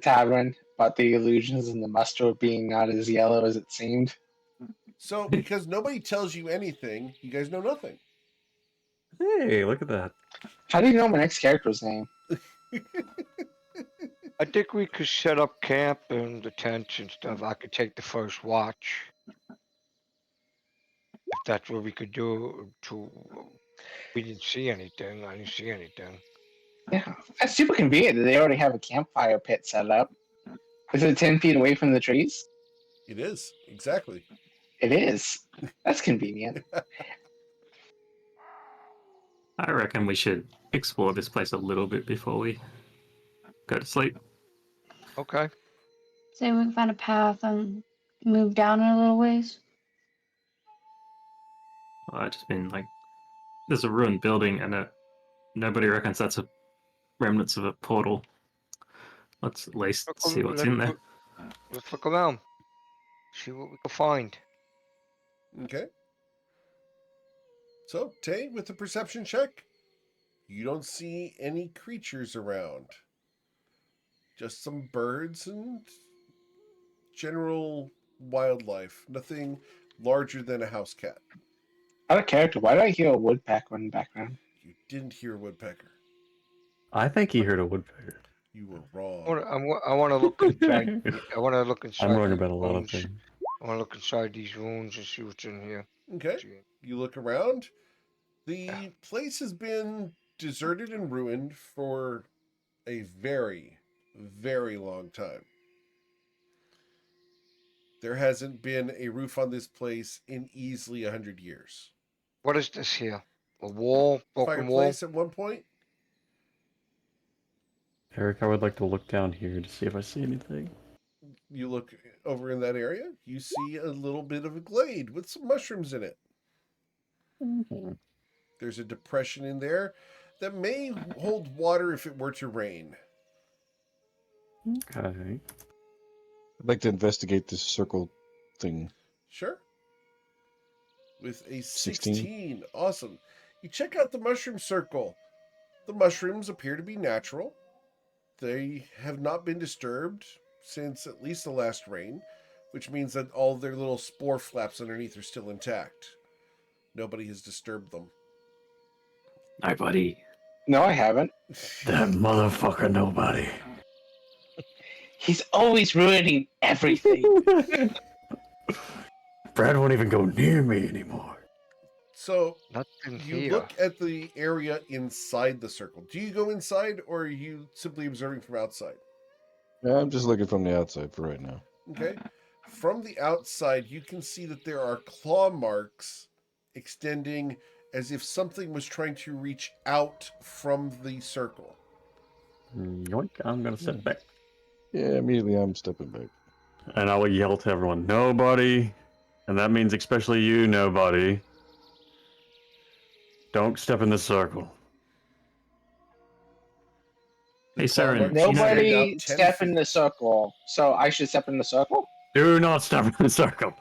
tavern, about the illusions and the mustard being not as yellow as it seemed. So, because nobody tells you anything, you guys know nothing. Hey, look at that. How do you know my next character's name? I think we could set up camp and the tents and stuff. I could take the first watch. If that's what we could do we didn't see anything. I didn't see anything. Yeah, that's super convenient that they already have a campfire pit set up. Is it 10 feet away from the trees? It is, exactly. It is. That's convenient. I reckon we should explore this place a little bit before we go to sleep. Okay. So we can find a path and move down a little ways. I just mean like, there's a ruined building and nobody reckons that's a remnants of a portal. Let's at least see what's in there. Let's look around. See what we can find. Okay. So, Tay, with the perception check, you don't see any creatures around. Just some birds and general wildlife. Nothing larger than a house cat. Out of character, why did I hear a woodpecker in the background? You didn't hear a woodpecker. I think he heard a woodpecker. You were wrong. I want to look inside. I want to look inside. I'm wrong these about a lot of rooms. things. I want to look inside these rooms and see what's in here. Okay. You look around. The place has been deserted and ruined for a very, very long time. There hasn't been a roof on this place in easily 100 years. What is this here? A wall? Broken wall? Fireplace at one point. Eric, I would like to look down here to see if I see anything. You look over in that area. You see a little bit of a glade with some mushrooms in it. Mm-hmm. There's a depression in there that may hold water if it were to rain. Okay. I'd like to investigate this circle thing. Sure. With a 16. 16. Awesome. You check out the mushroom circle. The mushrooms appear to be natural. They have not been disturbed since at least the last rain, which means that all their little spore flaps underneath are still intact. Nobody has disturbed them. Nobody. No, I haven't. That motherfucker, nobody. He's always ruining everything. Brad won't even go near me anymore. So Nothing you here. look at the area inside the circle. Do you go inside, or are you simply observing from outside? I'm just looking from the outside for right now. Okay. From the outside, you can see that there are claw marks extending as if something was trying to reach out from the circle. Yoink, I'm gonna step back. Yeah, immediately I'm stepping back. And I will yell to everyone, nobody. And that means especially you, nobody. Don't step in the circle. Hey, claw Saren, marks you know, extend Nobody out 10 step in the feet. circle. So I should step in the circle? Do not step in the circle.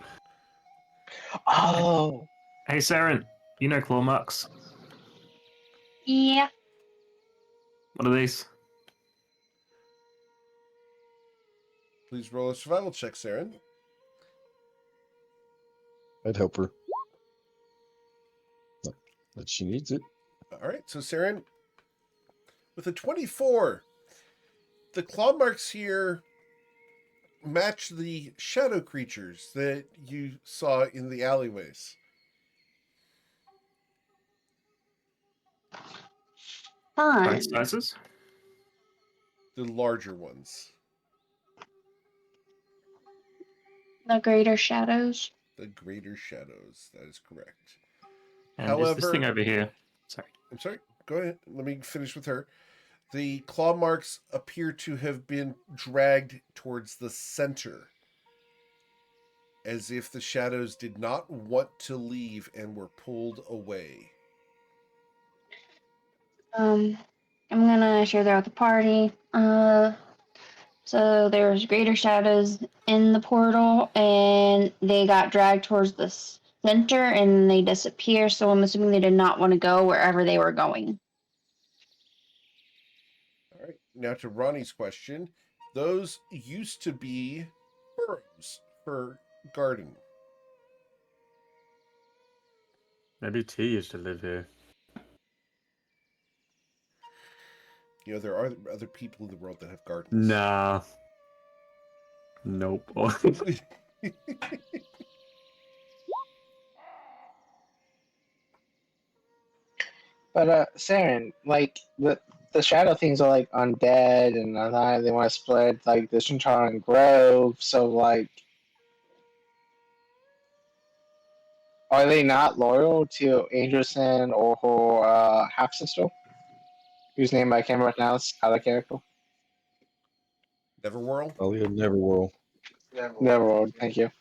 Oh. hey, Saren, you know claw marks. Yeah. What are these? Please roll a survival check, Saren. I'd help her. But she needs it. All right, so Saren, with a 24, the claw marks here match the shadow creatures that you saw in the alleyways. Fun. Both sizes? The larger ones. The greater shadows. The greater shadows. That is correct. And is this However- thing over here? Sorry. I'm sorry. Go ahead. Let me finish with her. The claw marks appear to have been dragged towards the center, as if the shadows did not want to leave and were pulled away. I'm gonna share that with the party. So there's greater shadows in the portal, and they got dragged towards the center, and they disappear. So I'm assuming they did not want to go wherever they were going. All right. Now to Ronnie's question. Those used to be burrows for garden. Maybe T used to live here. You know, there are other people in the world that have gardens. Nah. Nope. But Saren, like the shadow things are like undead, and they want to spread like the Shincharan Grove. So like, are they not loyal to Angelson or her half sister, whose name I can't pronounce out of character? Neverwhirl? Talia Neverwhirl. Never. Thank you.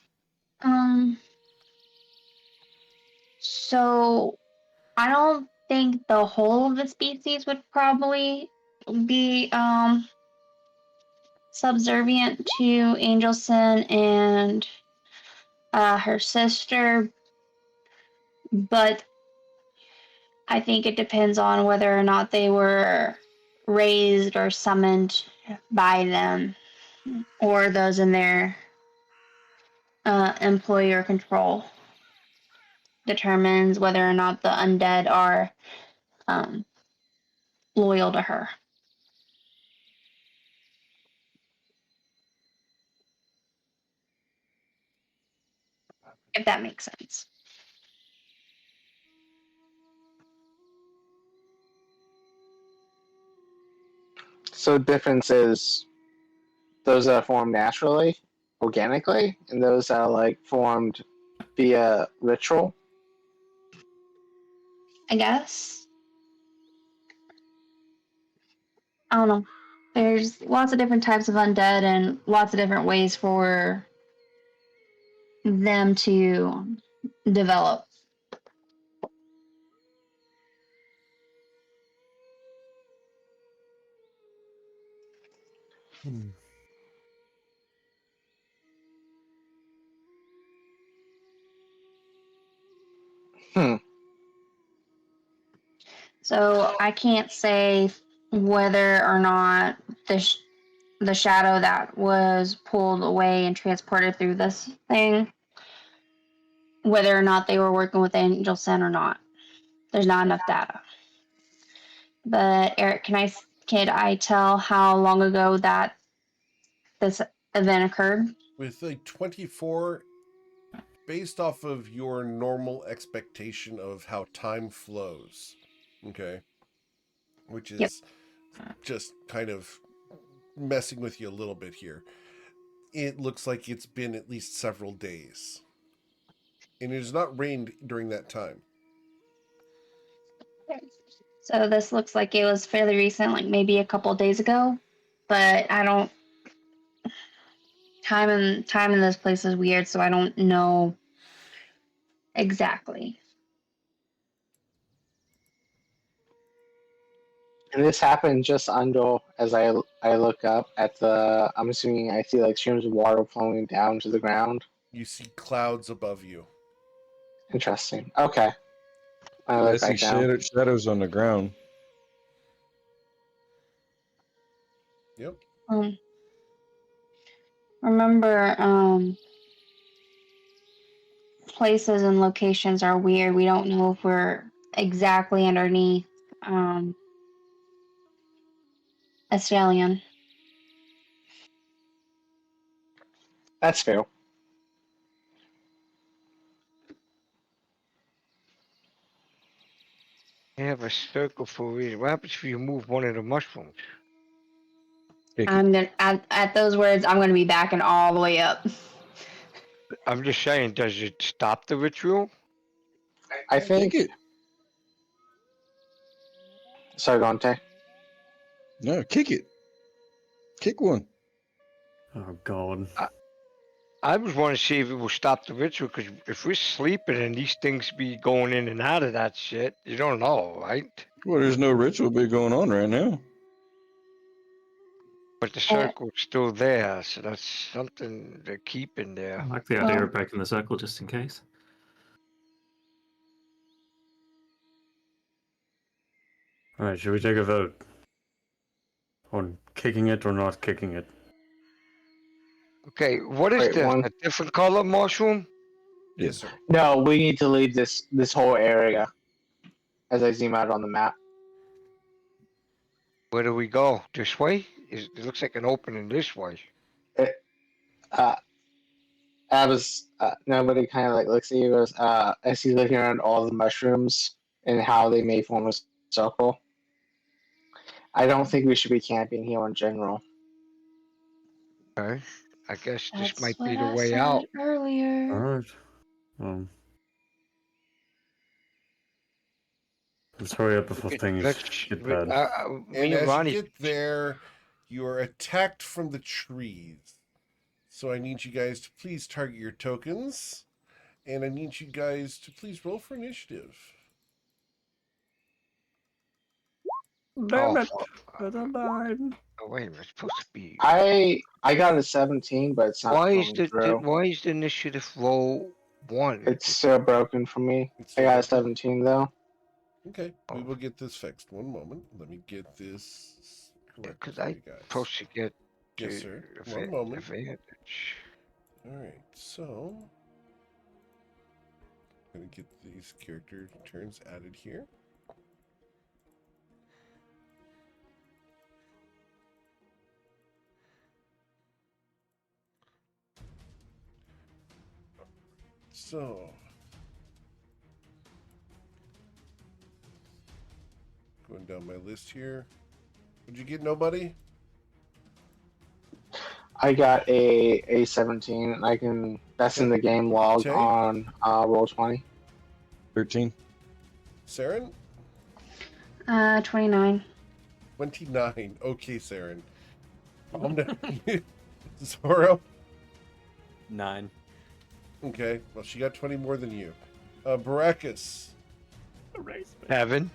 So I don't think the whole of the species would probably be subservient to Angelson and her sister, but I think it depends on whether or not they were raised or summoned by them or those in their employer control determines whether or not the undead are loyal to her. If that makes sense. So the difference is those that are formed naturally, organically, and those that are like formed via ritual. I guess. I don't know. There's lots of different types of undead and lots of different ways for them to develop. Hmm. So I can't say whether or not the shadow that was pulled away and transported through this thing, whether or not they were working with Angel Sin or not. There's not enough data. But Eric, can I tell how long ago that this event occurred? With a 24, based off of your normal expectation of how time flows, okay, which Yep. is just kind of messing with you a little bit here. It looks like it's been at least several days. And it has not rained during that time. So this looks like it was fairly recent, like maybe a couple of days ago. But I don't. Time in this place is weird, so I don't know exactly. And this happened just under as I look up at the. I'm assuming I see like streams of water flowing down to the ground. You see clouds above you. Interesting. Okay. I I look see back down. shadows on the ground. Yep. Remember, places and locations are weird. We don't know if we're exactly underneath a stallion. That's fair. They have a circle for a reason. What happens if you move one of the mushrooms? I'm gonna at those words. I'm gonna be backing all the way up. I'm just saying, does it stop the ritual? I think. Kick it. Sorry, Dante. No, kick it. Kick one. Oh God. I was wanting to see if it will stop the ritual, because if we're sleeping and these things be going in and out of that shit, you don't know, right? Well, there's no ritual bit going on right now. But the circle's still there, so that's something to keep in I there. like the idea of breaking the circle just in case. All right, should we take a vote on kicking it or not kicking it? Okay, what is Wait, this? one. A different color mushroom? Yes, sir. No, we need to leave this whole area. As I zoom out on the map. Where do we go? This way? It looks like an opening this way. I was nobody kind of like looks at you as he's looking around all the mushrooms and how they may form a circle. I don't think we should be camping here in general. Okay, I guess this That's might what be the I way said out. All earlier. right. Let's hurry up before things get bad. Me And and as you Ronnie. get there, you are attacked from the trees. So I need you guys to please target your tokens. And I need you guys to please roll for initiative. Damn it! fuck. I done died. Oh, wait, it's supposed to be. I got a 17, but it's not Why is going through. why is the initiative roll 1? It's so broken for me. It's I got a still broken? 17 though. Okay, we Oh. will get this fixed. One moment. Let me get this correct Because for I you guys. supposed to get Yes, to sir. One moment. advantage. All right, so I'm gonna get these character turns added here. So going down my list here. Would you get nobody? I got a 17, and I can. That's in the game log Tay? on Roll20. 13. Saren? 29. 29. Okay, Saren. Zoro? 9. Okay, well, she got 20 more than you. Baracus? Erase me. 7.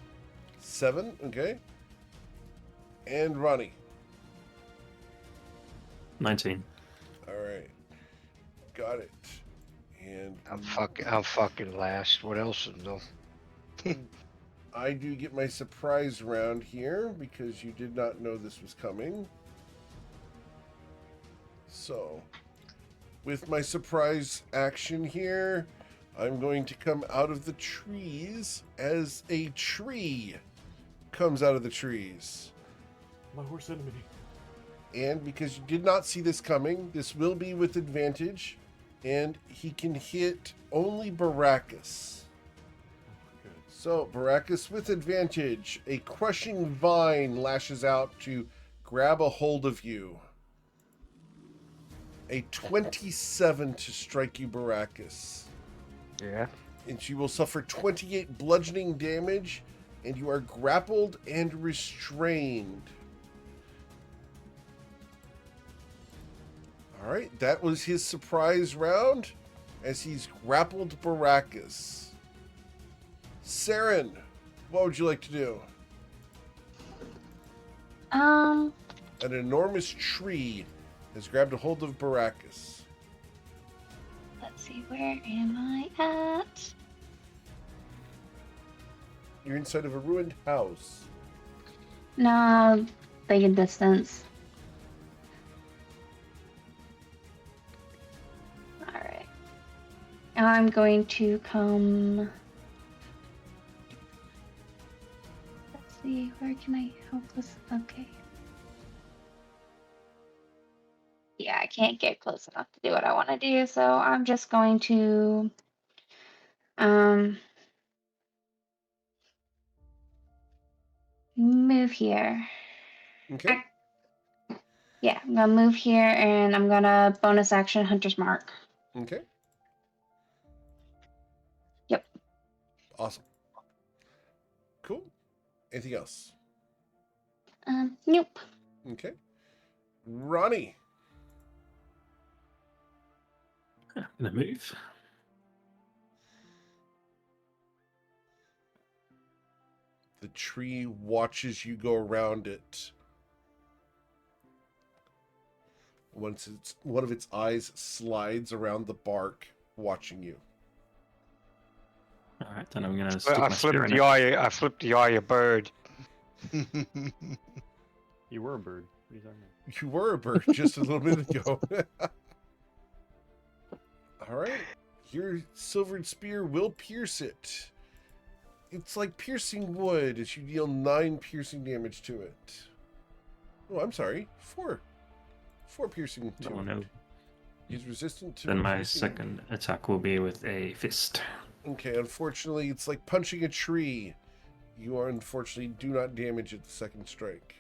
7, okay. And Ronnie? 19. All right. Got it. And I'm fucking last. What else is no? I do get my surprise round here because you did not know this was coming. So, with my surprise action here, I'm going to come out of the trees as a tree comes out of the trees. My worst enemy. And because you did not see this coming, this will be with advantage. And he can hit only Baracus. Good. So, Baracus with advantage. A crushing vine lashes out to grab a hold of you. A 27 to strike you, Baracus. Yeah. And she will suffer 28 bludgeoning damage, and you are grappled and restrained. Alright, that was his surprise round as he's grappled Baracus. Saren, what would you like to do? An enormous tree has grabbed a hold of Baracus. Let's see, where am I at? You're inside of a ruined house. No, thinking distance. Alright. I'm going to come. Let's see, where can I help this? Okay. Yeah, I can't get close enough to do what I want to do, so I'm just going to move here. Okay. Yeah, I'm gonna move here and I'm gonna bonus action Hunter's Mark. Okay. Yep. Awesome. Cool. Anything else? Nope. Okay. Ronnie. I'm gonna move. The tree watches you go around it. Once one of its eyes slides around the bark, watching you. All right, then I'm gonna stick I my spear flipped in the it. eye. I flipped the eye of bird. You were a bird. What are you talking about? You were a bird just a little bit ago. All right. Your silvered spear will pierce it. It's like piercing wood as you deal 9 piercing damage to it. Oh, I'm sorry. 4. 4 piercing to Oh, it. no. He's resistant to Then my piercing. second attack will be with a fist. Okay, unfortunately, it's like punching a tree. You are unfortunately do not damage at the second strike.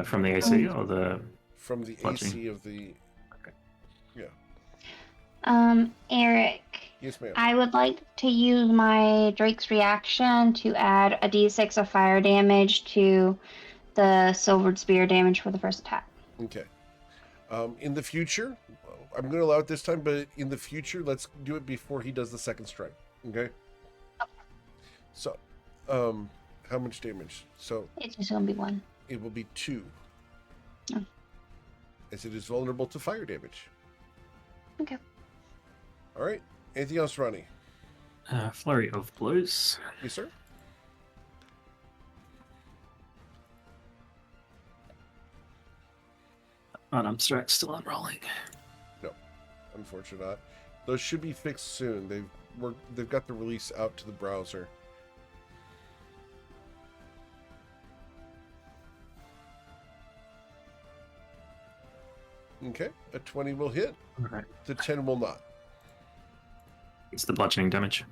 From the AC or the From the Bludgeoning. AC of the... Eric, Yes, ma'am. I would like to use my Drake's reaction to add a d6 of fire damage to the silvered spear damage for the first attack. Okay. In the future, I'm going to allow it this time, but in the future, let's do it before he does the second strike. Okay? So, how much damage? So, It's just gonna be 1. it will be 2. Oh. As it is vulnerable to fire damage. Okay. All right. Anything else, Ronnie? flurry of blows. Yes, sir? Unarmed strike still unrolling. Unfortunately not. Those should be fixed soon. They've got the release out to the browser. Okay, a 20 will hit. All right. The 10 will not. It's the bludgeoning damage.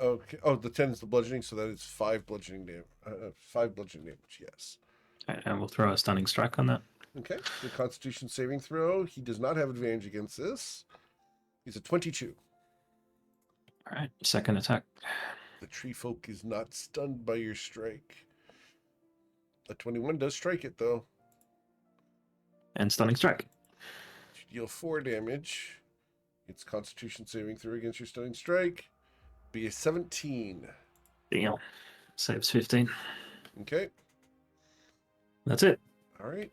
Okay. Oh, the 10 is the bludgeoning, so that is 5 bludgeoning damage. 5 bludgeoning damage. Yes. Okay, and we'll throw a stunning strike on that. Okay. The Constitution saving throw. He does not have advantage against this. He's a 22. All right, second attack. The tree folk is not stunned by your strike. A 21 does strike it, though. And stunning strike. You deal 4 damage. Its Constitution saving throw against your stunning strike. Be a 17. Damn. Saves 15. Okay. That's it. All right.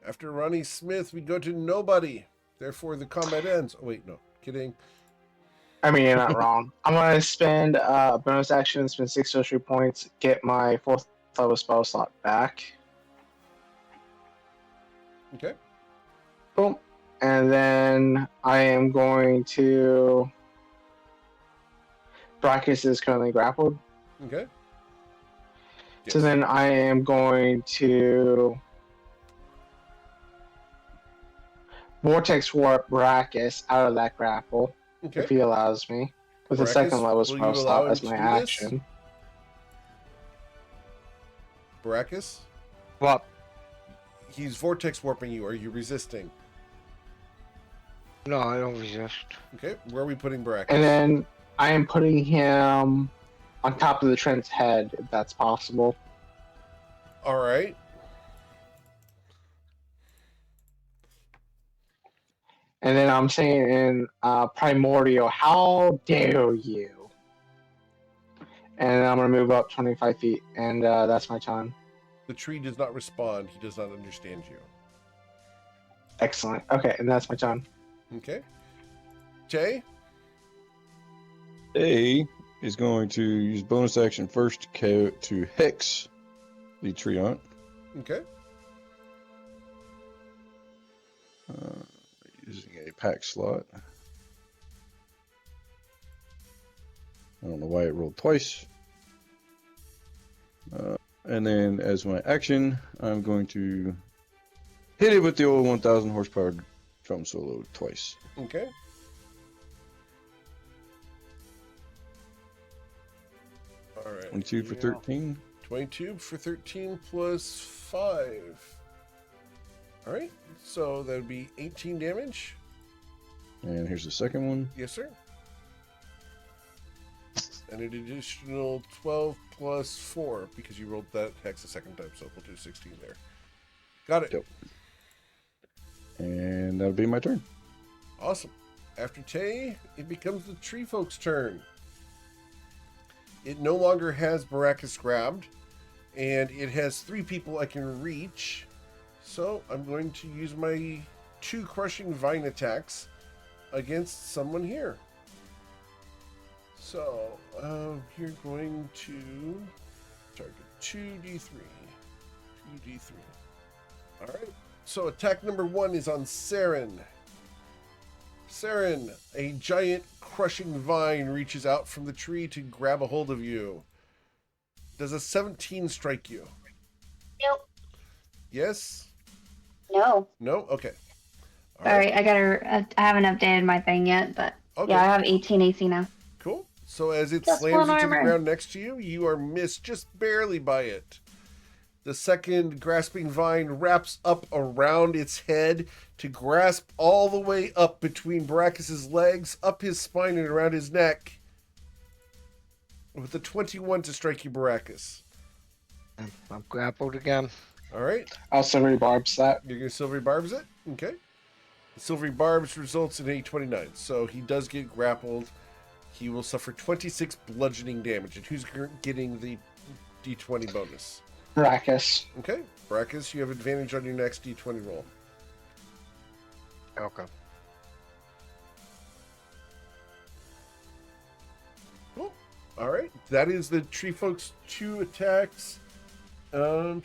After Ronnie Smith, we go to nobody. Therefore, the combat ends. Oh, wait, no. Kidding. I mean, you're not wrong. I'm gonna spend a bonus action, spend 6 sorcery points, get my 4th level spell slot back. Okay. Boom. And then I am going to. Brachus is currently grappled. Okay. So Yes. then I am going to Vortex Warp Brachus out of that grapple, Okay. if he allows me, with a Brachus, 2nd level will spell you allow slot him as to my do this? action. Baracus, What? he's vortex warping you. Are you resisting? No, I don't resist. Okay. Where are we putting Baracus? And then I am putting him on top of the Trent's head, if that's possible. All right. And then I'm saying in Primordial, how dare you? And I'm going to move up 25 feet, and that's my time. The tree does not respond. He does not understand you. Excellent. Okay, and that's my time. Okay. Jay? A is going to use bonus action first to hex the treant. Okay. Using a pack slot. I don't know why it rolled twice. And then as my action, I'm going to hit it with the old 1000 horsepower drum solo twice. Okay. All right. 22 for 13. 22 for 13 plus 5. All right. So that would be 18 damage. And here's the second one. Yes, sir. And an additional 12 plus 4 because you rolled that hex a second time. So we'll do 16 there. Got it. Yep. And that'll be my turn. Awesome. After Tay, it becomes the tree folks' turn. It no longer has Baracus grabbed, and it has 3 people I can reach. So I'm going to use my 2 crushing vine attacks against someone here. So you're going to target 2d3. 2d3. All right. So attack number 1 is on Saren. Saren, a giant crushing vine reaches out from the tree to grab a hold of you. Does a 17 strike you? Nope. Yes? No. No? Okay. All Sorry, right. I haven't updated my thing yet, but Okay. yeah, I have 18 AC now. Cool. So as it Just slams one into the armor. ground next to you, you are missed just barely by it. The second grasping vine wraps up around its head to grasp all the way up between Baracus's legs, up his spine and around his neck. With a 21 to strike you, Baracus. I'm grappled again. All right. I'll silvery barbs that. You're going to silvery barbs it? Okay. The silvery barbs results in a 29. So he does get grappled. He will suffer 26 bludgeoning damage. And who's getting the d20 bonus? Brachus. Okay. Baracus, you have advantage on your next d20 roll. Okay. Cool. All right. That is the tree folks' 2 attacks. And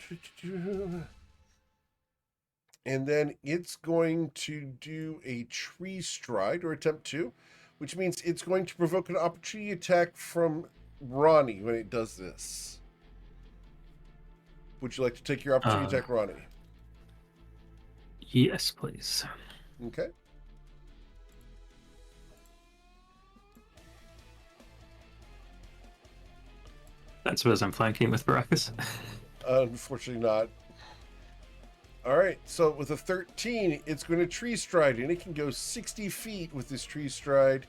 then it's going to do a tree stride, or attempt to, which means it's going to provoke an opportunity attack from Ronnie when it does this. Would you like to take your opportunity attack, Ronnie? Yes, please. Okay. I suppose I'm flanking with Baracus. Unfortunately not. All right, so with a 13, it's going to tree stride, and it can go 60 feet with this tree stride.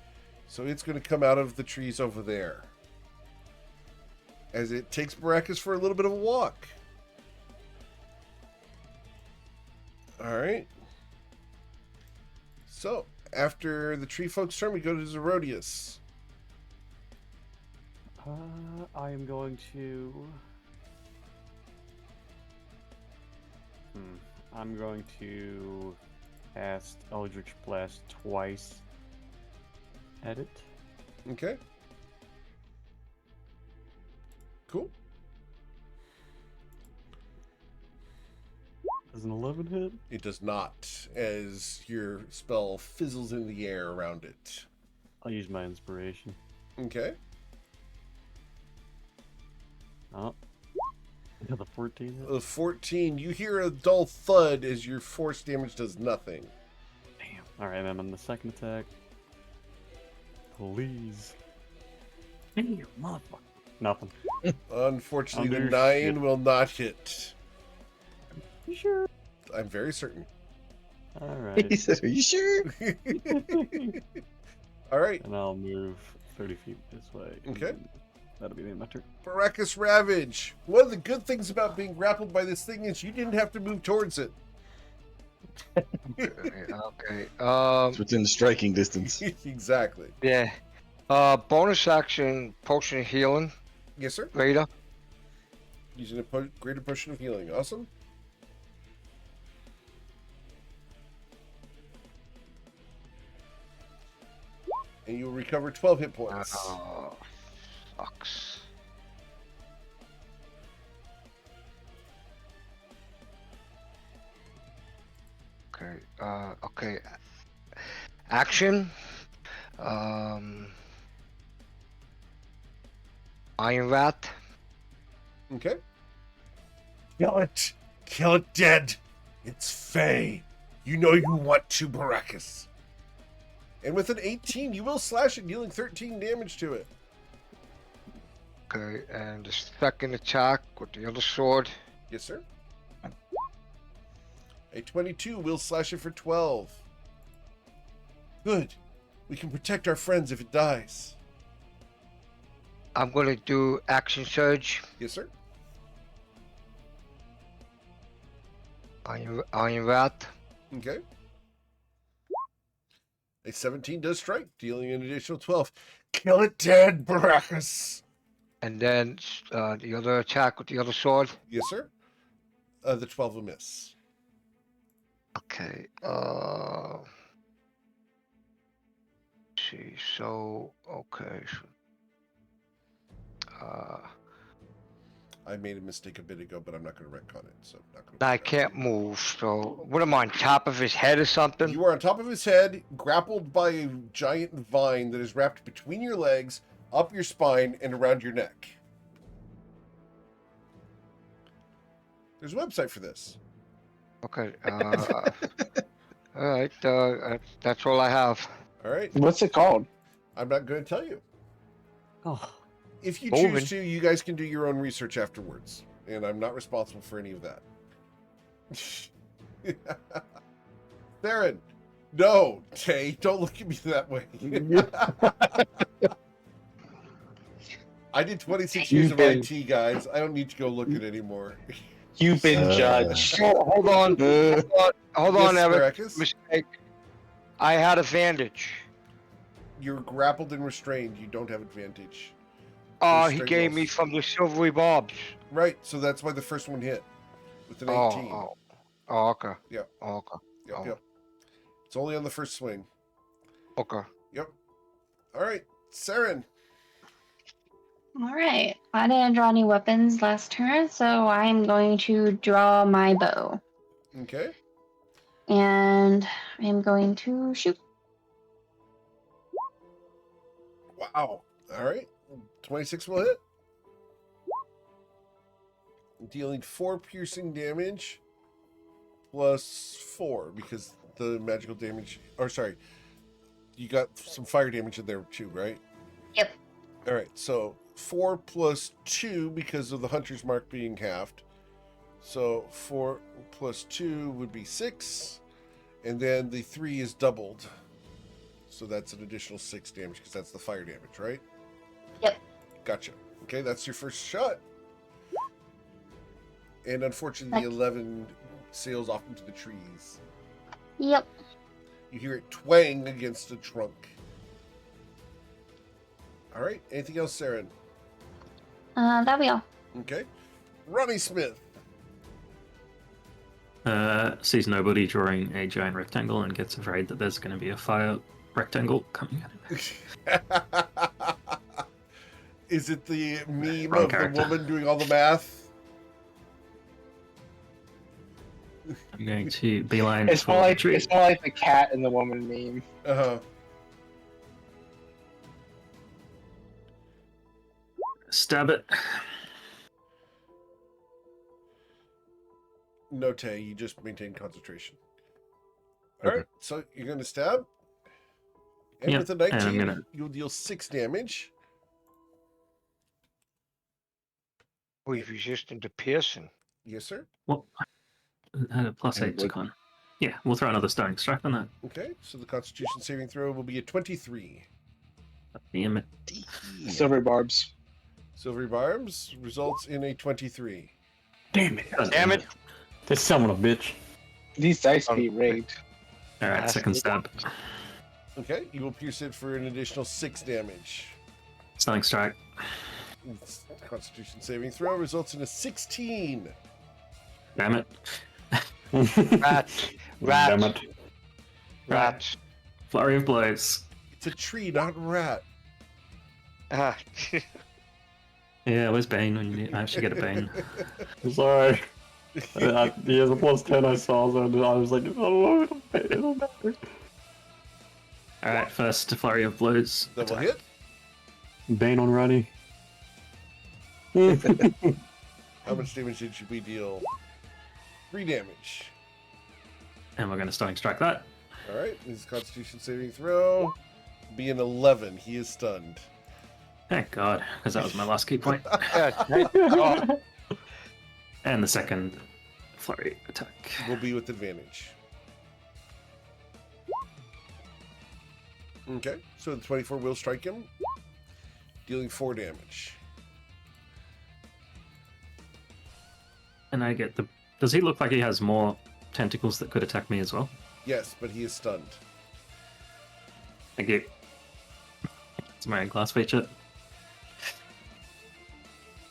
So it's going to come out of the trees over there. As it takes Baracus for a little bit of a walk. All right. So, after the tree folks' turn, we go to Zerodius. I am going to. I'm going to cast Eldritch Blast twice at it. Okay. Cool. Does an 11 hit? It does not, as your spell fizzles in the air around it. I'll use my inspiration. Okay. Oh. Yeah, the 14 hit? 14, you hear a dull thud as your force damage does nothing. Damn. Alright, I'm on the second attack. Please. Hey, you motherfucker. Nothing. Unfortunately, the Under 9 shit. will not hit. You sure? I'm very certain. He Alright. said, "Are you sure?" All right. And I'll move 30 feet this way. Okay. That'll be the end of my turn. Baracus Ravage. One of the good things about being grappled by this thing is you didn't have to move towards it. Okay. It's within striking distance. Exactly. Yeah. Bonus action, potion of healing, Yes, sir. greater. Using a greater potion of healing. Awesome. And you will recover 12 hit points. Oh, sucks. Okay. Okay. Action. Iron Rat. Okay. Kill it. Kill it dead. It's Fey. You know you want to, Baracus. And with an 18, you will slash it, dealing 13 damage to it. Okay, and the second attack with the other sword. Yes, sir. A 22 will slash it for 12. Good. We can protect our friends if it dies. I'm gonna do action surge. Yes, sir. Iron Rat. Okay. A 17 does strike, dealing an additional 12. Kill it dead, Baracus. And then the other attack with the other sword. Yes, sir. The 12 will miss. Okay. See. So okay. I made a mistake a bit ago, but I'm not going to retcon it. So I'm not going I can't move. So what am I on top of his head or something? You are on top of his head, grappled by a giant vine that is wrapped between your legs, up your spine, and around your neck. There's a website for this. Okay. All right. That's all I have. All right. What's it called? I'm not going to tell you. Oh. If you Moving. choose to, you guys can do your own research afterwards. And I'm not responsible for any of that. Theron, no, Tay, don't look at me that way. I did 26 years of IT, guys. I don't need to go look at it anymore. You've been judged. Oh, hold on. Hold on, Yes, Eric. Baracus? Mistake. I had advantage. You're grappled and restrained. You don't have advantage. He straight gave rolls. me from the silvery bobs. Right, so that's why the first one hit with an 18. Oh, okay. Yep. Oh, okay. Yep, oh. yep. It's only on the first swing. Okay. Yep. All right, Saren. All right. I didn't draw any weapons last turn, so I'm going to draw my bow. Okay. And I'm going to shoot. Wow. All right. 26 will hit. Dealing 4 piercing damage plus 4 because the magical damage. Or sorry, you got some fire damage in there too, right? Yep. All right. So 4 plus 2 because of the hunter's mark being halved. So 4 plus 2 would be 6, and then the 3 is doubled. So that's an additional 6 damage because that's the fire damage, right? Yep. Gotcha. Okay, that's your first shot. And unfortunately, the 11 sails off into the trees. Yep. You hear it twang against the trunk. All right. Anything else, Saren? That'll be all. Okay. Ronnie Smith. Sees nobody drawing a giant rectangle and gets afraid that there's going to be a fire rectangle coming at him. Is it the meme Wrong of character. the woman doing all the math? I'm going to beeline It's for more the like tree. it's more like the cat and the woman meme. Uh-huh. Stab it. No, Tay, you just maintain concentration. All Okay. right, so you're going to stab. And Yep, with a and I'm 19, gonna- you'll deal 6 damage. Oh, he's resistant to piercing. Yes, sir. What? I had a plus And 8 to what- con. Yeah, we'll throw another Stunning Strike on that. Okay, so the Constitution saving throw will be a 23. Damn it. Silver barbs. Silvery Barbs results in a 23. Damn it. Damn it. This son of a bitch. These dice be rigged. Alright, second stab. Okay, you will pierce it for an additional 6 damage. Stunning Strike. Its Constitution saving throw results in a 16. Damn it. Rats. Damn Rats. it. Rats. Flurry of blows. It's a tree, not rat. Ah. Yeah, where's Bane when you need... I actually get a Bane. I'm sorry. He has a plus 10 I saw, so I was like, oh, it'll matter. Alright, first flurry of blows. Double Attack. hit. Bane on Ronnie. How much damage did we deal? 3 damage. And we're gonna Stunning Strike that. All right, his Constitution saving throw be an 11. He is stunned. Thank God, because that was my last key point. Yeah, thank God. And the second flurry attack. Will be with advantage. Okay, so the 24 will strike him, dealing 4 damage. And I get the... Does he look like he has more tentacles that could attack me as well? Yes, but he is stunned. Thank you. It's my glass feature.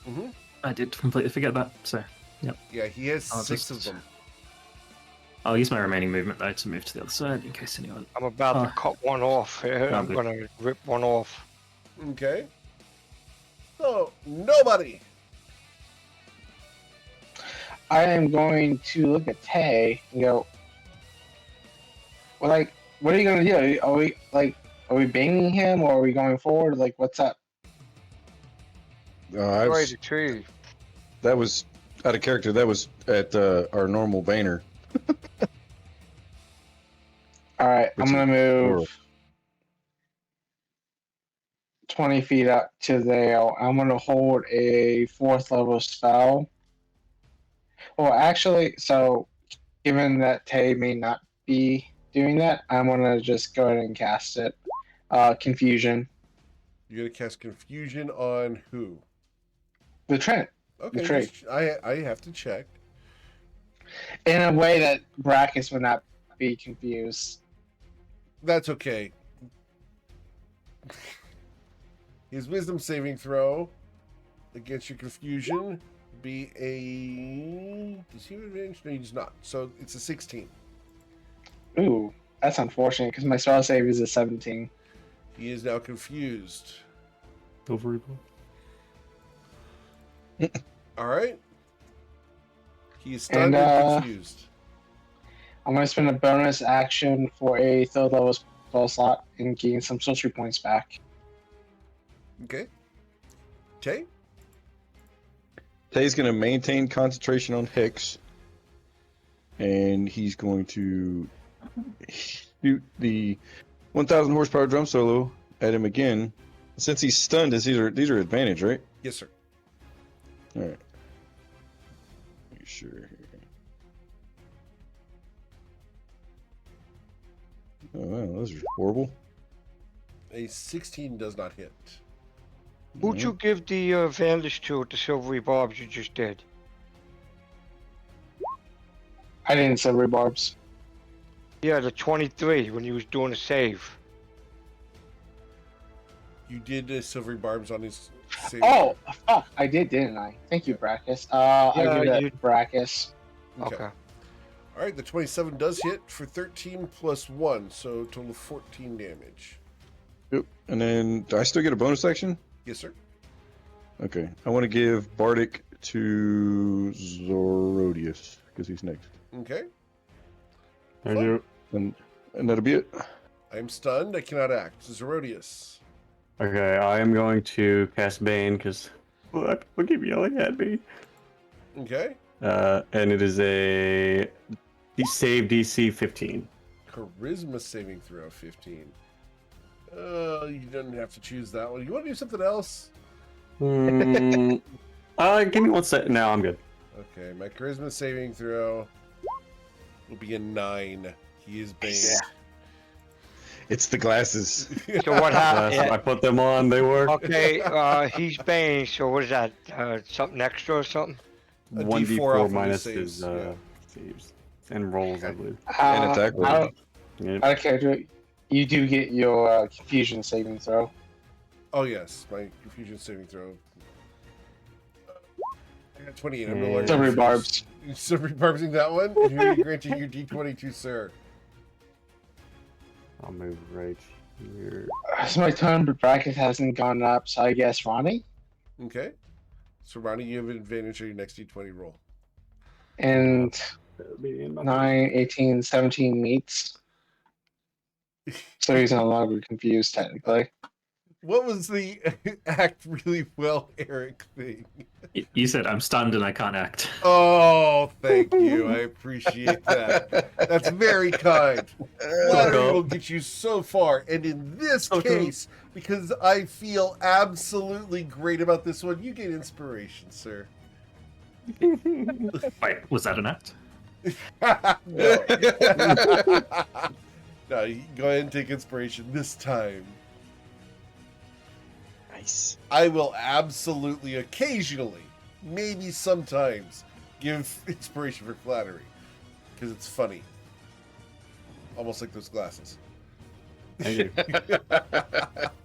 Mm-hmm. I did completely forget that, so... Yep. Yeah, he has I'll 6 just- of them. I'll use my remaining movement though to move to the other side in case anyone... I'm about to cut one off. I'm good. gonna rip one off. Okay. So, nobody. I am going to look at Tay and go, well, like, what are you gonna do? Are we banging him or are we going forward? Like, what's up? Destroy the tree. That was out of character. That was at our normal banner. All right, I'm Which gonna is move 20 feet up to there. I'm gonna hold a 4th level spell. Well, actually, so given that Tay may not be doing that, I'm gonna just go ahead and cast it. Confusion. You're gonna cast Confusion on who? The Trent. Okay, tree. I have to check. In a way that Brackus would not be confused. That's okay. His Wisdom saving throw against your Confusion be a... Does he have advantage? No, he does not. So it's a 16. Ooh, that's unfortunate because my spell save is a 17. He is now confused. Silvery Ball. All right. He is stunned And, and confused. I'm going to spend a bonus action for a 3rd level spell slot and gain some sorcery points back. Okay. Tay? Tay's going to maintain concentration on Hicks, and he's going to shoot the 1,000 horsepower drum solo at him again. Since he's stunned, these are advantage, right? Yes, sir. All right. Make sure here. Oh wow, those are horrible. A 16 does not hit. Who'd you give the advantage to with the silvery barbs you just did? I didn't silver barbs. Yeah, the 23 when he was doing a save. You did silvery barbs on his save. Oh, fuck. I did, didn't I? Thank you, Brackus. I Yeah, give that you- to Brackus. Okay. All right, the 27 does hit for 13 plus 1, so a total of 14 damage. Yep. And then do I still get a bonus action? Yes, sir. Okay. I want to give Bardic to Zorodius because he's next. Okay. Thank you. And that'll be it. I'm stunned. I cannot act. Zerodius. Okay, I am going to cast Bane because people keep yelling at me. Okay. And it is a save DC 15. Charisma saving throw 15. You don't have to choose that one. You want to do something else? Give me 1 sec. No, I'm good. Okay, my charisma saving throw will be a 9. He is Bane. It's the glasses. So what happened? I put them on. They work. Okay, he's Bane, so what is that? Something extra or something? A 1d4 D4 off of minus his his saves, saves and rolls, I believe. And attack roll. I don't, Yep. I don't care. You do get your confusion saving throw. Oh, yes. My confusion saving throw. I got 28. I'm no longer So confused. rebarbs. So rebarbsing that one? And who are you granting your D22, sir? I'll move right here. It's my turn, but bracket hasn't gone up, so I guess Ronnie. Okay. So, Ronnie, you have an advantage on your next D20 roll. And That'll be in my 9, 18, 17 meets. So he's no longer confused, technically. What was the act really well, Eric thing? You said I'm stunned and I can't act. Oh, thank you. I appreciate that. That's very kind. Flattery will get you so far. And in this case, because I feel absolutely great about this one, you get inspiration, sir. Wait, was that an act? No. No, you go ahead and take inspiration this time. Nice. I will absolutely, occasionally, maybe sometimes, give inspiration for flattery. Because it's funny. Almost like those glasses. Thank you.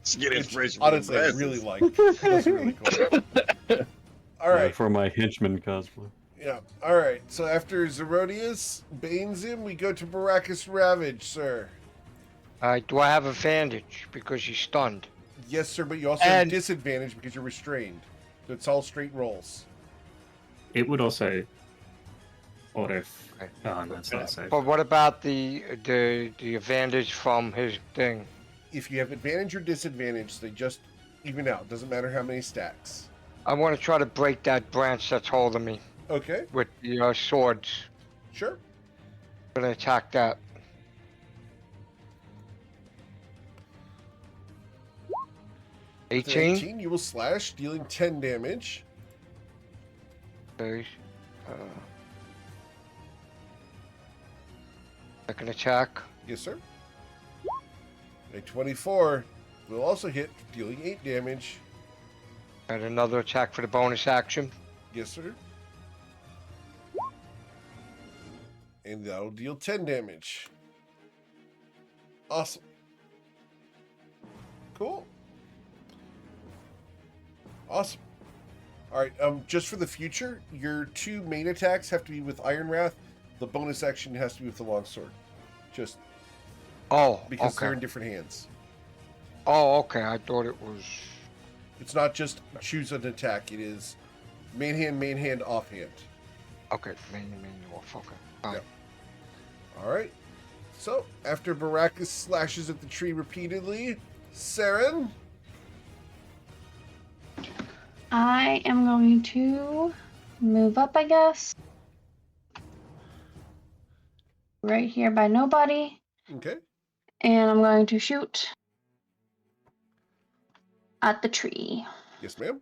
Just get inspiration. Honestly, I really like. That's really cool. All right. For my henchman cosplay. Yeah. All right. So after Zerodius banes him, we go to Baracus Ravage, sir. Do I have advantage because he's stunned? Yes, sir, but you also have And- disadvantage because you're restrained. So it's all straight rolls. It would also. Or if. Okay. Oh, no, it's not safe. But what about the advantage from his thing? If you have advantage or disadvantage, they just even out. Doesn't matter how many stacks. I want to try to break that branch that's holding me Okay, with the swords. sure. I'm gonna attack that. With an 18. 18, you will slash, dealing 10 damage. Okay. Second attack. Yes, sir. A 24 will also hit, dealing 8 damage. And another attack for the bonus action. Yes, sir. And that'll deal 10 damage. Awesome. Cool. Awesome. All right. Just for the future, your 2 main attacks have to be with Iron Wrath. The bonus action has to be with the longsword. Just Oh, because they're okay. in different hands. Oh, okay. I thought it was. It's not just choose an attack. It is main hand, offhand. Okay, main off. Okay. Fine. Yep. All right. So after Baracus slashes at the tree repeatedly, Saren. I am going to move up, I guess. Right here by nobody. Okay. And I'm going to shoot at the tree. Yes, ma'am.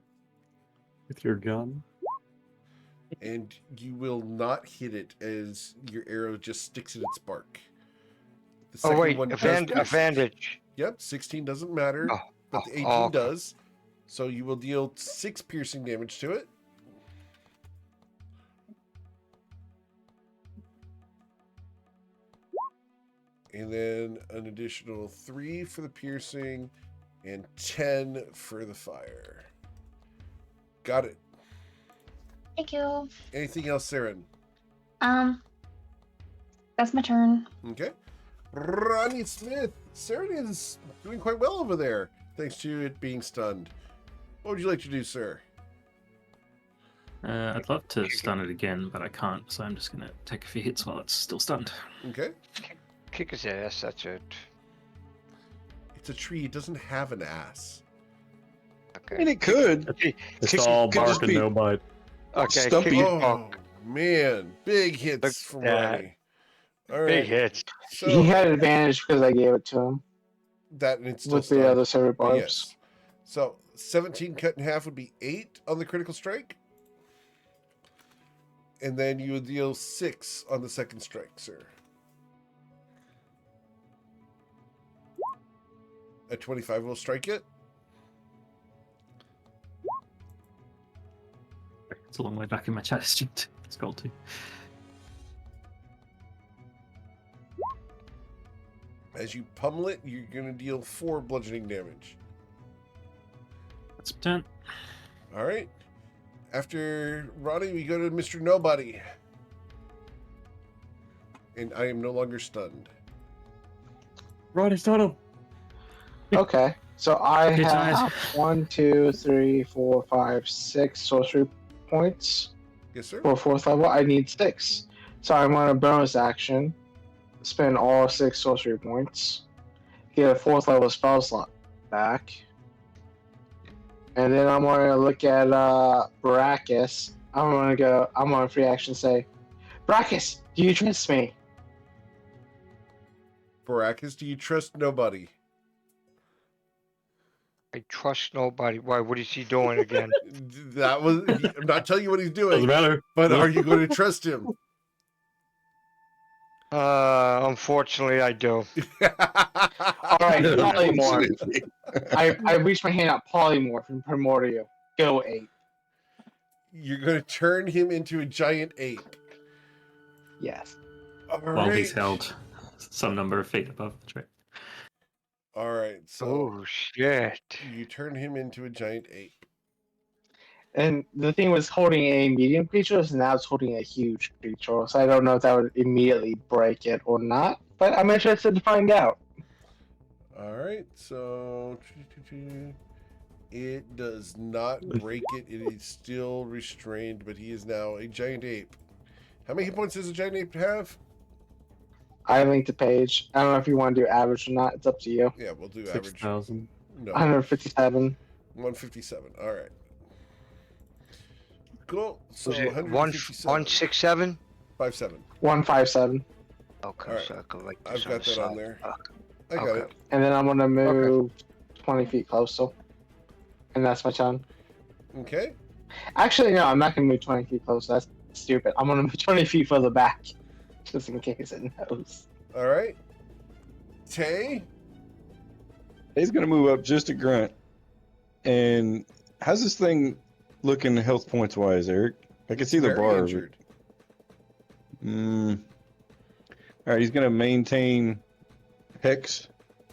With your gun. And you will not hit it as your arrow just sticks in its bark. The Oh second wait, one does advantage. Yep, 16 doesn't matter, Oh, but the 18 okay. does. So you will deal 6 piercing damage to it. And then an additional 3 for the piercing and 10 for the fire. Got it. Thank you. Anything else, Saren? That's my turn. Okay. Ronnie Smith. Saren is doing quite well over there, thanks to it being stunned. What would you like to do, sir? I'd love to stun it again, but I can't, so I'm just gonna take a few hits while it's still stunned. Okay. Kick his ass, that's it. It's a tree. It doesn't have an ass. I mean, it could. It's Kick- all could just bark and be- no bite. Okay, Stumpy. kick his Oh, buck. man. Big hits Look from at that. Ronnie. All Big right. hits. So He had advantage because I gave it to him that and it's still with the stunned. other server barbs. Yes. So 17 cut in half would be 8 on the critical strike. And then you would deal 6 on the second strike, sir. A 25 will strike it. It's a long way back in my chest sheet. It's got to. As you pummel it, you're going to deal 4 bludgeoning damage. That's my turn. All right. After Ronnie, we go to Mr. Nobody. And I am no longer stunned. Right, stun him. Okay, so I Good have size. 1, 2, 3, 4, 5, 6 sorcery points Yes, sir. for 4th level. I need 6, so I'm on a bonus action. Spend all 6 sorcery points. Get a 4th level spell slot back. And then I'm going to look at Brachus. I'm going to free action say, Brachus, do you trust me? Baracus, do you trust nobody? I trust nobody. Why? What is he doing again? That was. I'm not telling you what he's Doesn't doing, matter. but are you going to trust him? Unfortunately, I do. All right, polymorph. Absolutely. I reached my hand out. Polymorph and Primordial. Go 8. You're going to turn him into a giant ape. Yes. All While right. he's held some number of feet above the tree. All right. So Oh shit! you turn him into a giant ape. And the thing was holding a medium creature, so now it's holding a huge creature. So I don't know if that would immediately break it or not, but I'm interested to find out. All right. So it does not break it. It is still restrained, but he is now a giant ape. How many hit points does a giant ape have? I linked the page. I don't know if you want to do average or not. It's up to you. Yeah, we'll do average. 6,000. No, 157. 157. All right. Cool. So Was it 157. 167? 57. 157. Okay, All right. so I can write I've this got the that on side. there. Okay. I got Okay. it. And then I'm going to move 20 feet closer. And that's my turn. Okay. Actually, no, I'm not going to move 20 feet closer. That's stupid. I'm going to move 20 feet further back. Just in case it knows. All right. Tay. He's gonna move up just a grunt. And how's this thing looking health points wise, Eric? I can see the Very bar. injured. All right, he's gonna maintain Hex,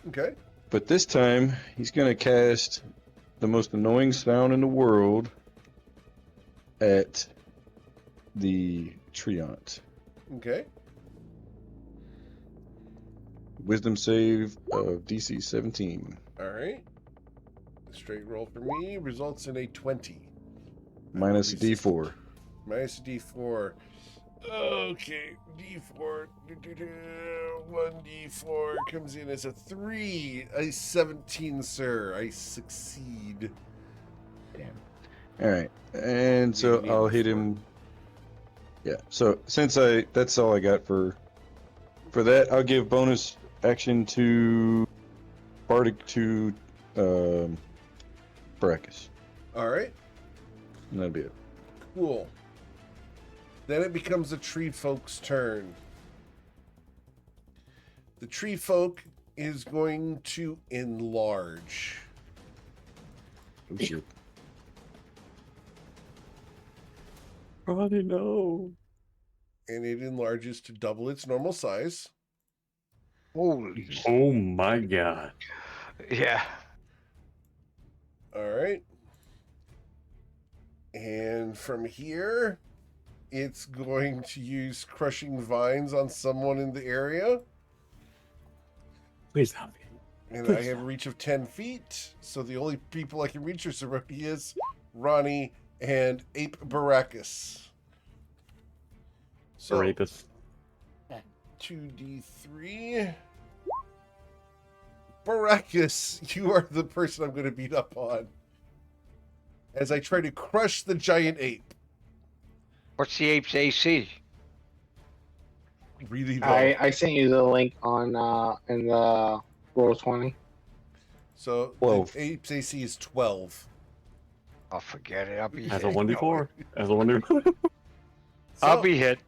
Okay. but this time he's gonna cast the most annoying sound in the world at the Treant. Okay. Wisdom save of DC 17. All right. The straight roll for me results in a 20. Minus Increase. D4. Minus D4. Okay. D4. 1D4 comes in as a 3. A 17, sir. I succeed. Alright. And so You need I'll more hit for him. Yeah. So since that's all I got for that, I'll give bonus action to Bardic to Brachus. All right. And that'll be it. Cool. Then it becomes the tree folk's turn. The tree folk is going to enlarge. Oh shit. Ronnie, no. And it enlarges to double its normal size. Holy. Oh my god. Yeah. All right. And from here, it's going to use crushing vines on someone in the area. Please help me. And I have a reach of 10 feet. So the only people I can reach are Sororias, Ronnie, and Ape Baracus. So Rapist. 2d3. Baracus, you are the person I'm going to beat up on as I try to crush the giant ape. What's the ape's AC? Really low. I sent you the link on in the Roll20. So 12. the ape's AC is 12. I'll forget it. I'll be As hit. a 1d4. As a 1d4. I'll So be hit.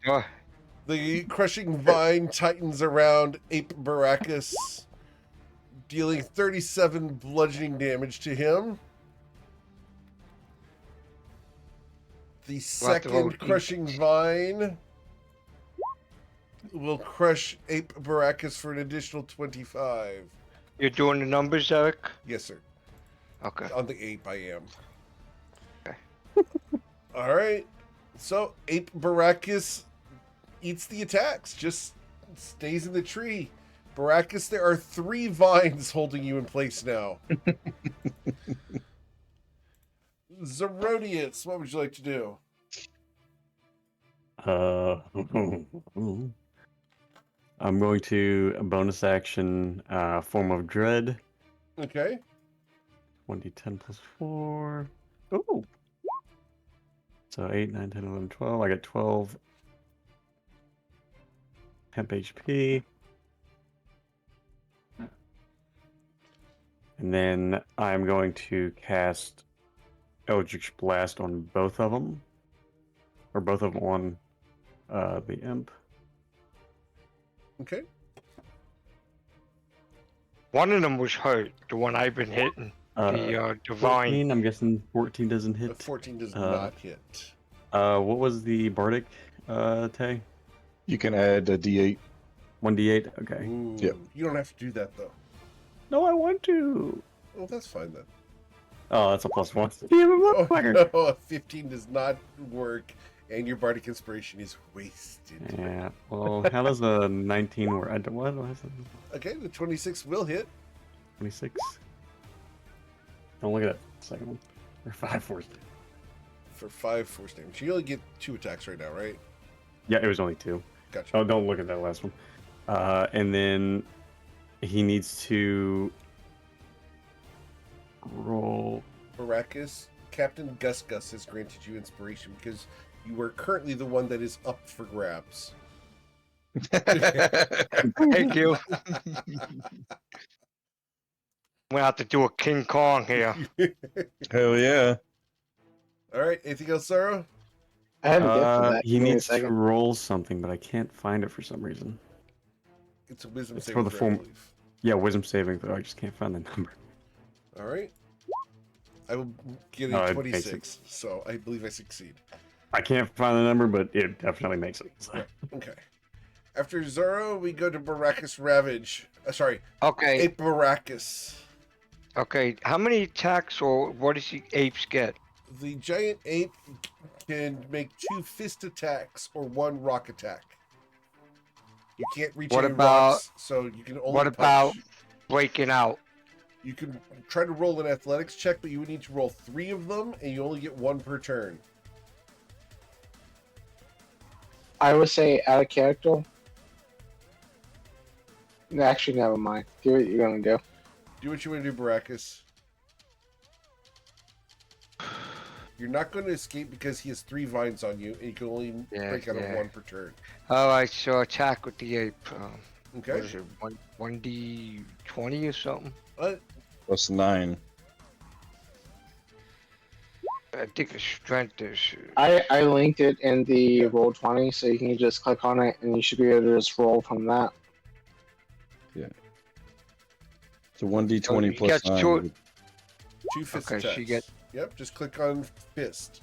the crushing vine tightens around Ape Baracus, dealing 37 bludgeoning damage to him. The We'll have to roll second crushing vine will crush Ape Baracus for an additional 25. You're doing the numbers, Eric? Yes, sir. Okay. On the ape, I am. Okay. All right. So Ape Baracus eats the attacks, just stays in the tree. Baracus, there are 3 vines holding you in place now. Zerodius, what would you like to do? I'm going to bonus action form of dread. Okay. 1d10 plus 4. Ooh. So 8, 9, 10, 11, 12. I get 12 temp HP. And then I'm going to cast Eldritch Blast on both of them. Or both of them on the imp. Okay. One of them was hurt. The one I've been hitting. The divine. 14, I'm guessing 14 doesn't The hit. 14 does not hit. What was the Bardic, Tay? You can add a D8. 1d8? Okay. Ooh, Yep. You don't have to do that, though. No, I want to. Well, that's fine, then. Oh, that's a plus 1. Damn it, Oh, motherfucker. no, a 15 does not work, and your Bardic Inspiration is wasted. Yeah, well, how does a 19 work? What? Okay, the 26 will hit 26? Don't look at that second one. Or 5 force. for 5 force damage. You only get 2 attacks right now, right? Yeah, it was only 2. Gotcha. Oh, don't look at that last one. And then he needs to roll. Baracus, Captain Gus Gus has granted you inspiration because you are currently the one that is up for grabs. Thank you. I'm gonna have to do a King Kong here. Hell yeah. All right, anything else, Sarah? I have a gift for that. He Give me a needs to second. roll something, but I can't find it for some reason. It's a wisdom It's saving for the throw, I form- believe. Yeah, wisdom saving, but I just can't find the number. All right. I will get Oh, a it makes 26, so I believe I succeed. I can't find the number, but it definitely makes it. So. Okay. After Zoro, we go to Baracus Ravage. Sorry, Okay. Ape Baracus. Okay. How many attacks or what does the apes get? The giant ape can make 2 fist attacks or 1 rock attack. You can't reach What any about- rocks, so you can only What punch. about breaking out? You can try to roll an athletics check, but you would need to roll 3 of them, and you only get 1 per turn. I would say out of character. Actually, never mind. Do what you're gonna do. Do what you want to do, Baracus. You're not going to escape because he has 3 vines on you, and you can only break out of yeah. 1 per turn. All right. So attack with the ape. Okay? What is it? 1d20 or something? Plus 9. I think it's strength is. I linked it in the Roll20, so you can just click on it, and you should be able to just roll from that. So 1d20 you plus got 9. two- would- 2 fist Okay, so attacks. you get- Yep, just click on fist.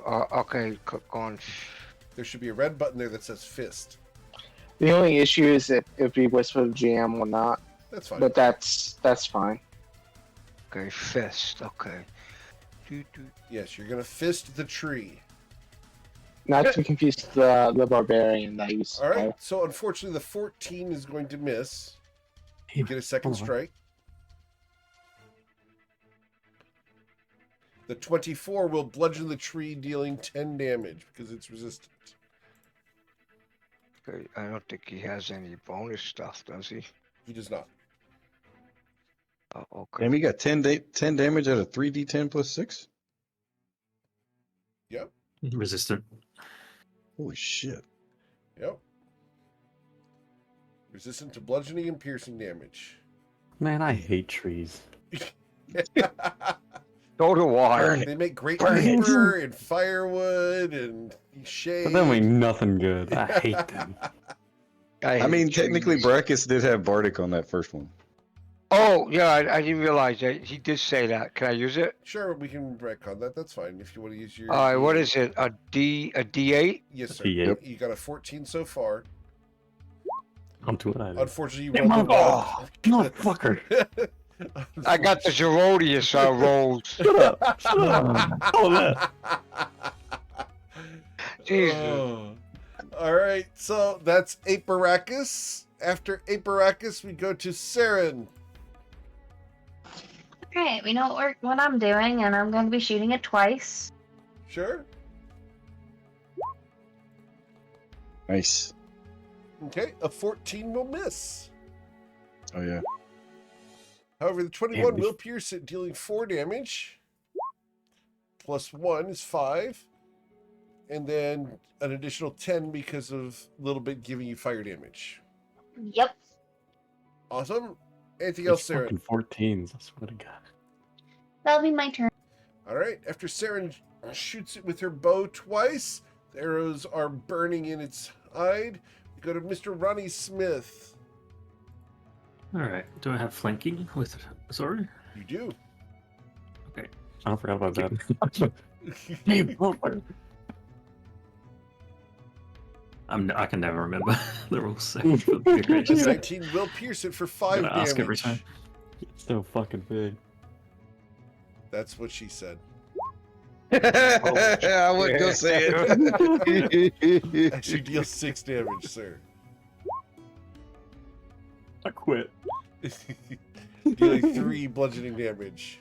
Okay. Click on. There should be a red button there that says fist. The only issue is if we whisper the GM or not, That's fine. but that's fine. Okay. Fist. Okay. Yes, you're going to fist the tree. Not to confuse the barbarian that you All right, so unfortunately the 14 is going to miss. You get a second Hold on. strike. The 24 will bludgeon the tree, dealing 10 damage because it's resistant. Okay, I don't think he has any bonus stuff, does he? He does not. Oh, okay. And we got 10 damage out of 3d10 plus 6? Yep. Resistant. Holy shit. Yep. Resistant to bludgeoning and piercing damage. Man, I hate trees. So do I. They make great Burn it. paper and firewood and shade. But they mean nothing good. I hate them. I mean, technically, trees. Brackus did have Bardic on that first one. Oh, yeah, I didn't realize that. He did say that. Can I use it? Sure, we can retcon that. That's fine if you want to use your. All right, what is it? A D8? Yes, sir. D8. You got a 14 so far. I'm too loud. Unfortunately, you Yeah, rolled a Oh, motherfucker. I got the Gerodius rolls. Shut up. Shut up. Oh, that. Jesus. Oh. All right, so that's Aperakis. After Aperakis, we go to Saren. Okay, we know what I'm doing, and I'm going to be shooting it twice. Sure. Nice. Okay, a 14 will miss. Oh, yeah. However, the 21 Damn. will pierce it, dealing 4 damage. Plus 1 is 5. And then an additional 10 because of a little bit giving you fire damage. Yep. Awesome. Anything else, It's Saren? fucking 14s. I swear to God. That'll be my turn. All right. After Saren shoots it with her bow twice, the arrows are burning in its hide. We go to Mr. Ronnie Smith. All right. Do I have flanking with Zora? You do. I forgot about that. Damn, motherfucker. I can never remember the rules. So good gracious. 19 will pierce it for 5 Gotta ask every time. damage. It's so fucking big. That's what she said. I wouldn't go say it. As you deal 6 damage, sir. I quit. Dealing 3 bludgeoning damage.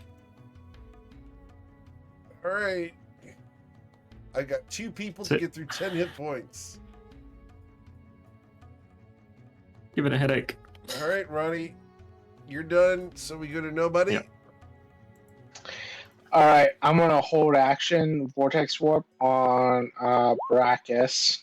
Alright. I got 2 people to Sit. get through 10 hit points. Give it a headache. Alright, Ronnie. You're done, so we go to nobody. Yep. All right, I'm gonna hold action Vortex Warp on Brackus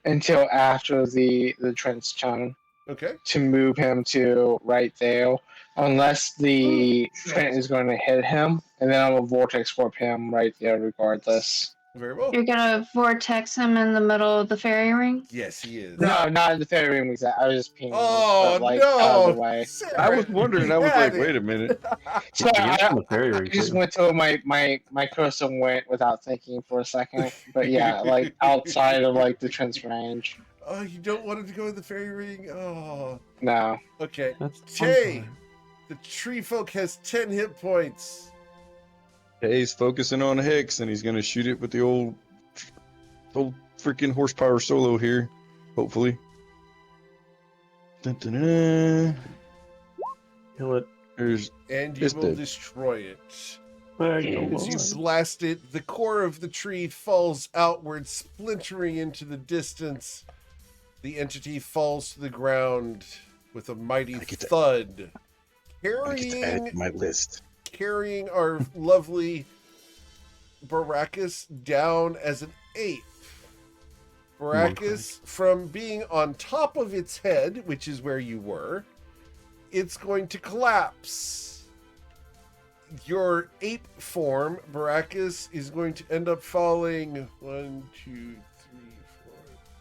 until after the Trent's turn Okay. to move him to right there, unless the Trent is going to hit him, and then I'm gonna Vortex Warp him right there regardless. Very well. You're gonna vortex him in the middle of the fairy ring? Yes, he is. No, not in the fairy room exact. I was just pinging, Oh, but, like, no. out of the way. Sarah, I was wondering. I was you like, had wait it. a minute. So Yeah, I, the fairy I ring just too. went to my cursor went without thinking for a second, but yeah, like outside of like the Trent's range. Oh, you don't want it to go in the fairy ring? Oh. No. Okay. That's Tay, fun. the tree folk has 10 hit points. He's focusing on Hicks, and he's gonna shoot it with the old freaking horsepower solo here. Hopefully. Dun, dun, dun, dun. Kill it. There's And you It's will dead. destroy it. There you go. As you blast it, the core of the tree falls outward, splintering into the distance. The entity falls to the ground with a mighty I get to- thud, I get to add it carrying to my list. our lovely Baracus down as an ape. Baracus, from being on top of its head, which is where you were, it's going to collapse. Your ape form, Baracus, is going to end up falling 1, 2, 3, 4,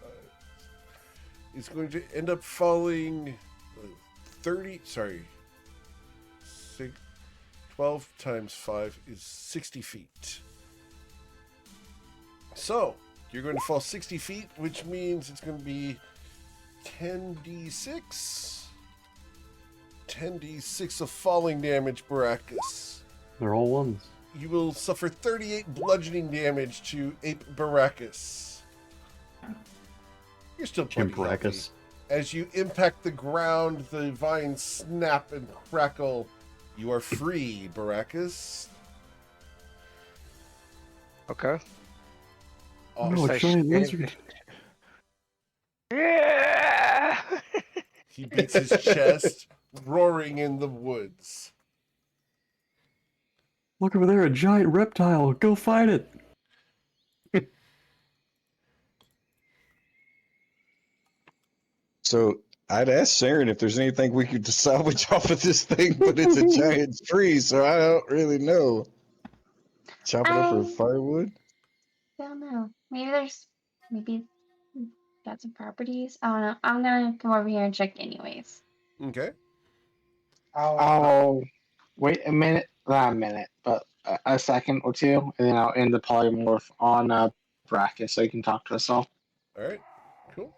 5. It's going to end up falling 12 times 5 is 60 feet. So, you're going to fall 60 feet, which means it's going to be 10d6. 10d6 of falling damage, Baracus. They're all ones. You will suffer 38 bludgeoning damage to Ape Baracus. You're still Jim pretty healthy. Baracus. As you impact the ground, the vines snap and crackle You are free, Baracus. Okay. Oh, No, I giant stand- lizard. Yeah. he beats his chest, roaring in the woods. Look over there, a giant reptile. Go fight it. So I'd ask Saren if there's anything we could salvage off of this thing, but it's a giant tree, so I don't really know. Chop it up for I firewood? don't know. Maybe got some properties. I don't know. I'm gonna come over here and check anyways. Okay. I'll wait a minute, not a minute, but a second or two, and then I'll end the polymorph on Brackus so you can talk to us all. All right. Cool.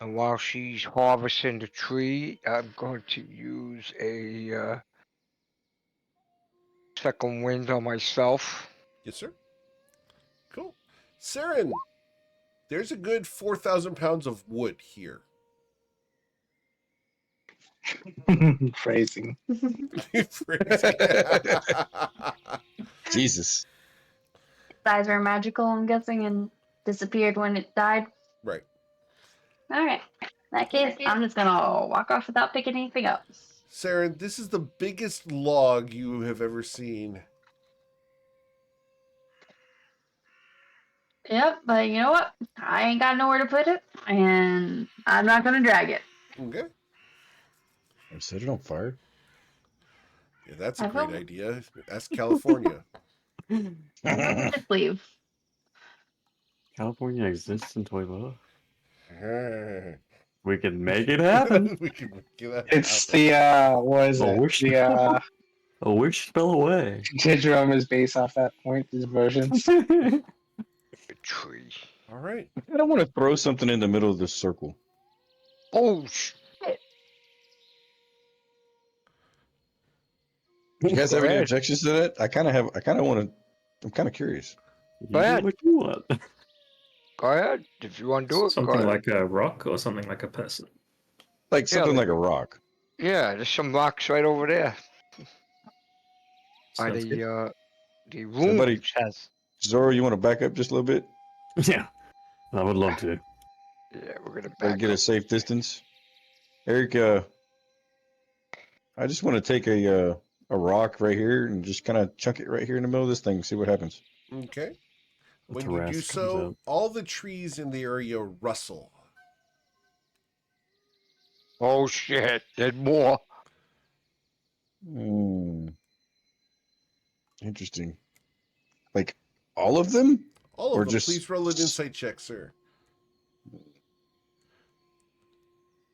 And while she's harvesting the tree, I'm going to use a second wind on myself. Yes, sir. Cool. Saren, there's a good 4,000 pounds of wood here. Phrasing. Jesus. Eyes were magical, I'm guessing, and disappeared when it died. Right. Alright. In that case, I'm just gonna walk off without picking anything up. Saren, this is the biggest log you have ever seen. Yep, but you know what? I ain't got nowhere to put it, and I'm not gonna drag it. Okay. I set it on fire. Yeah, that's a I great hope- idea. Ask California. Just leave. California exists in Toivola. We can make it happen. We can get that It's happen. the what is A it? wish The A wish spell away. Continuum is based off that point. These versions. The tree. All right. I don't want to throw something in the middle of this circle. Oh shit! Do you guys have Go any ahead. objections to that? I kind of have. I kind of want to. I'm kind of curious. You Go do ahead. what you want. Go ahead. If you want to do it, go Something ahead. like a rock or something like a person. Like something like- like a rock. Yeah, there's some rocks right over there. By Sounds good. the Somebody- runes has. Zoro, you want to back up just a little bit? Yeah, I would love to. Yeah, we're gonna Try to back get a up. safe distance. Eric, I just want to take a rock right here and just kind of chunk it right here in the middle of this thing. See what happens. Okay. The When you do terrace comes so, out. all the trees in the area rustle. Oh shit! There's more. Hmm. Interesting. Like all of them? All Or of them. just- Please roll an insight check, sir.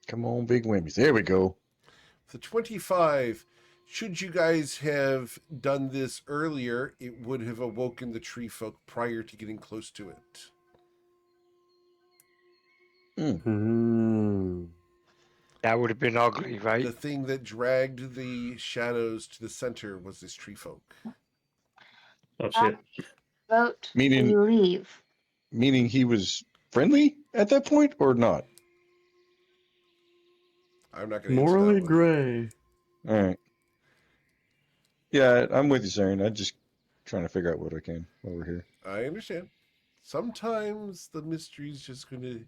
Come on, big whammies. There we go. The 25. Should you guys have done this earlier, it would have awoken the tree folk prior to getting close to it. Hmm. That would have been ugly, right? The thing that dragged the shadows to the center was this tree folk. Oh shit. Vote. Meaning- We leave. Meaning he was friendly at that point or not? I'm not going to answer Morally that one. gray. All right. Yeah, I'm with you, Saren. I'm just trying to figure out what I can while we're here. I understand. Sometimes the mystery's just going to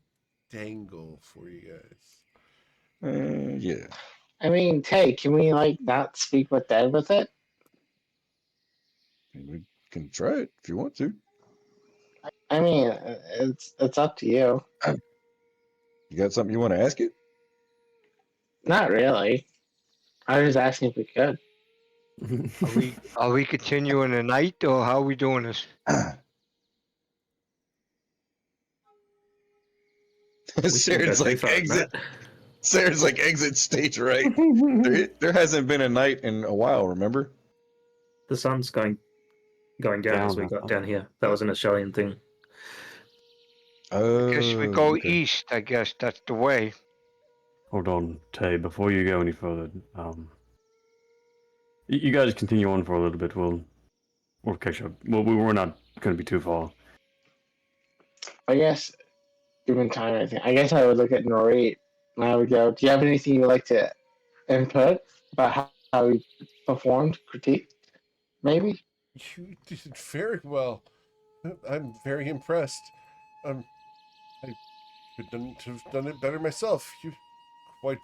dangle for you guys. Yeah. I mean, Tay, can we like not speak with Dead with it? We can try it if you want to. I mean, it's up to you. You got something you want to ask it? Not really. I was just asking if we could. Are we continuing the night or how are we doing this? Saren's like exit. Saren's like exit stage right. There hasn't been a night in a while. Remember? The sun's going down as we Down, got huh? down here. That was an Australian thing. Guess we go okay. east. I guess that's the way. Hold on, Tay. Before you go any further, you guys continue on for a little bit. We'll catch up. Well, we're not going to be too far. I guess, given time, I guess I would look at Nori and I would go, "Do you have anything you'd like to input about how he performed, critiqued, maybe? You did very well. I'm very impressed. I couldn't have done it better myself. You quite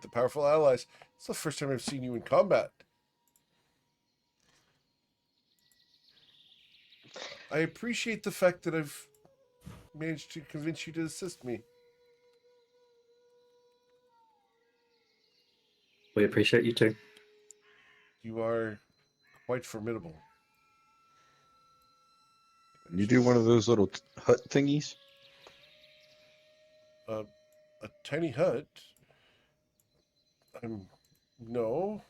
the powerful allies. It's the first time I've seen you in combat. I appreciate the fact that I've managed to convince you to assist me. We appreciate you too. You are quite formidable. Can you do one of those little hut thingies? A tiny hut? No.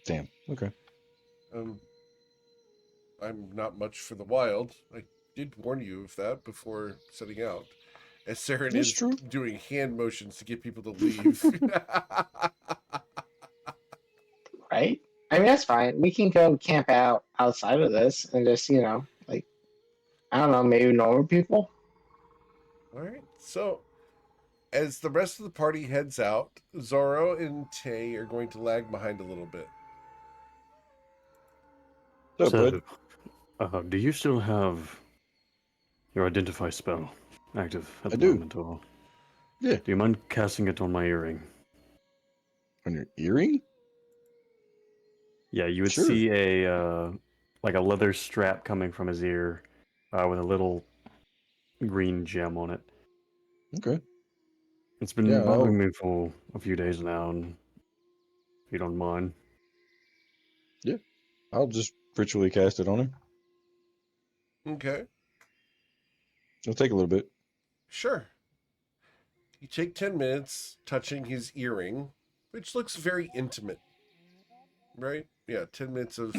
Damn. Okay. I'm not much for the wild. I did warn you of that before setting out. As Saren That's is true. doing hand motions to get people to leave. Right? I mean, that's fine. We can go camp out outside of this and just, like, I don't know, maybe normal people? All right. So, as the rest of the party heads out, Zoro and Tay are going to lag behind a little bit. What's up, bud? So, do you still have your identify spell active at I the do. moment, or Yeah. do you mind casting it on my earring? On your earring? Yeah, you would Sure. see a like a leather strap coming from his ear, with a little green gem on it. Okay. It's been Yeah, bothering me for a few days now, and if you don't mind. I'll just ritually cast it on him. Okay. It'll take a little bit. Sure. You take 10 minutes touching his earring, which looks very intimate. Right? Yeah, 10 minutes of.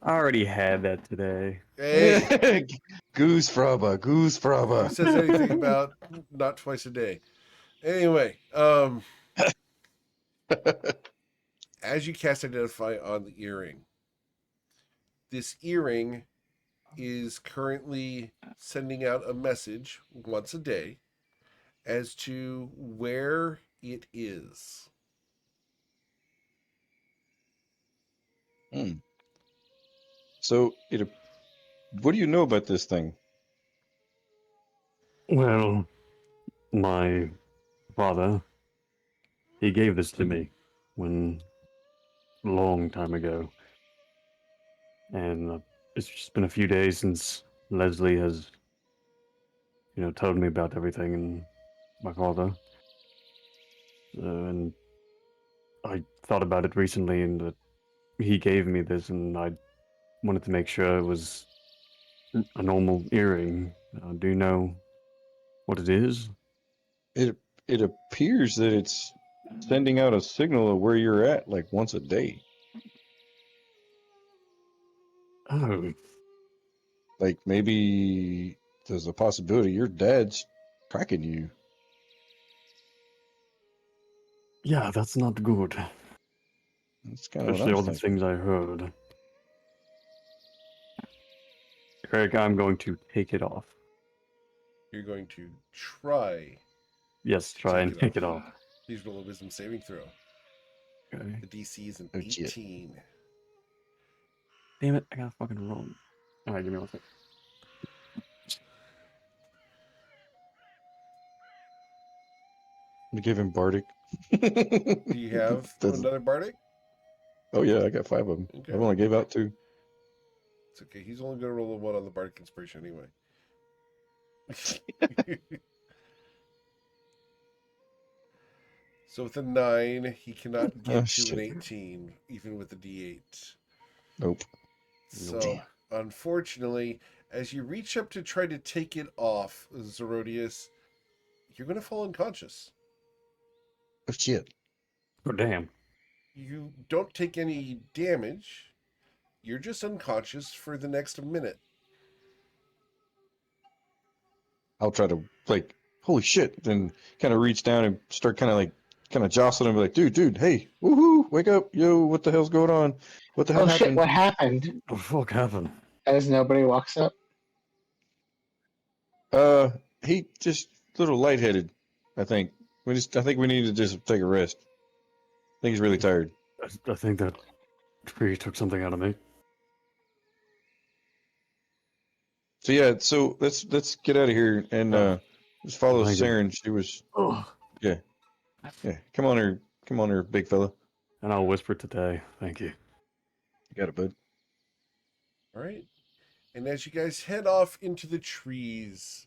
I already had that today. Hey! Goose fraba, goose Who fraba. says anything about not twice a day? Anyway, as you cast Identify on the earring, this earring is currently sending out a message once a day as to where it is. So, what do you know about this thing? Well, my father, he gave this to me when a long time ago, and it's just been a few days since Leslie has, told me about everything and my father. And I thought about it recently, and that he gave me this, and I wanted to make sure it was a normal earring. Do you know what it is? It appears that it's sending out a signal of where you're at like once a day. Oh, Like maybe there's a possibility your dad's tracking you. yeah, that's not good. That's kind of what Especially I'm all the thinking. things I heard. Eric, I'm going to take it off. You're going to try. Yes, try and take it off. Please roll a wisdom saving throw. Okay. The DC is an Oh, shit. 18. Damn it, I got fucking wrong. Alright, give me one second. We give him Bardic. Do you have another Bardic? Oh yeah, I got 5 of them. Okay. I've only gave out 2. It's okay. He's only going to roll a 1 on the Bardic Inspiration anyway. So with a 9, he cannot get to an 18, even with the D8. Nope. So, unfortunately, as you reach up to try to take it off, Zerodius, you're going to fall unconscious. Oh shit. Oh, damn. You don't take any damage. You're just unconscious for the next minute. I'll try to like, holy shit, then kind of reach down and start kind of jostling him, like, dude, hey, woohoo, wake up, yo, what the hell's going on? What the hell Oh shit, happened? what happened? What the fuck happened? As nobody walks up. He just a little lightheaded, I think. I think we need to just take a rest. I think he's really tired. I think that tree took something out of me. So yeah, so let's get out of here and just follow Thank you. Saren. She was Oh. yeah. Come on her, big fella. And I'll whisper today. Thank you. You got it, bud. All right. And as you guys head off into the trees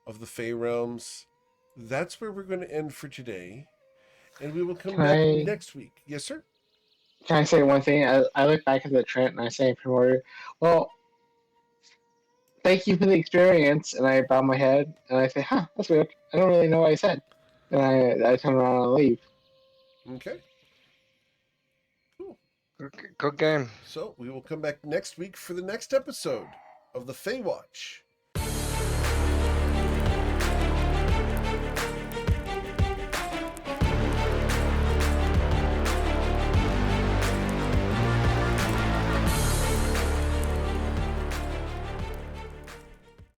of the Fey Realms, that's where we're going to end for today. And we will come Can back I- next week. Yes, sir? Can I say one thing? I look back at the Trent and I say in Primordial, well, thank you for the experience. And I bow my head and I say, huh, that's weird. I don't really know what I said. And I turn around and leave. Okay. Cool. Good game. So we will come back next week for the next episode of the Feywatch.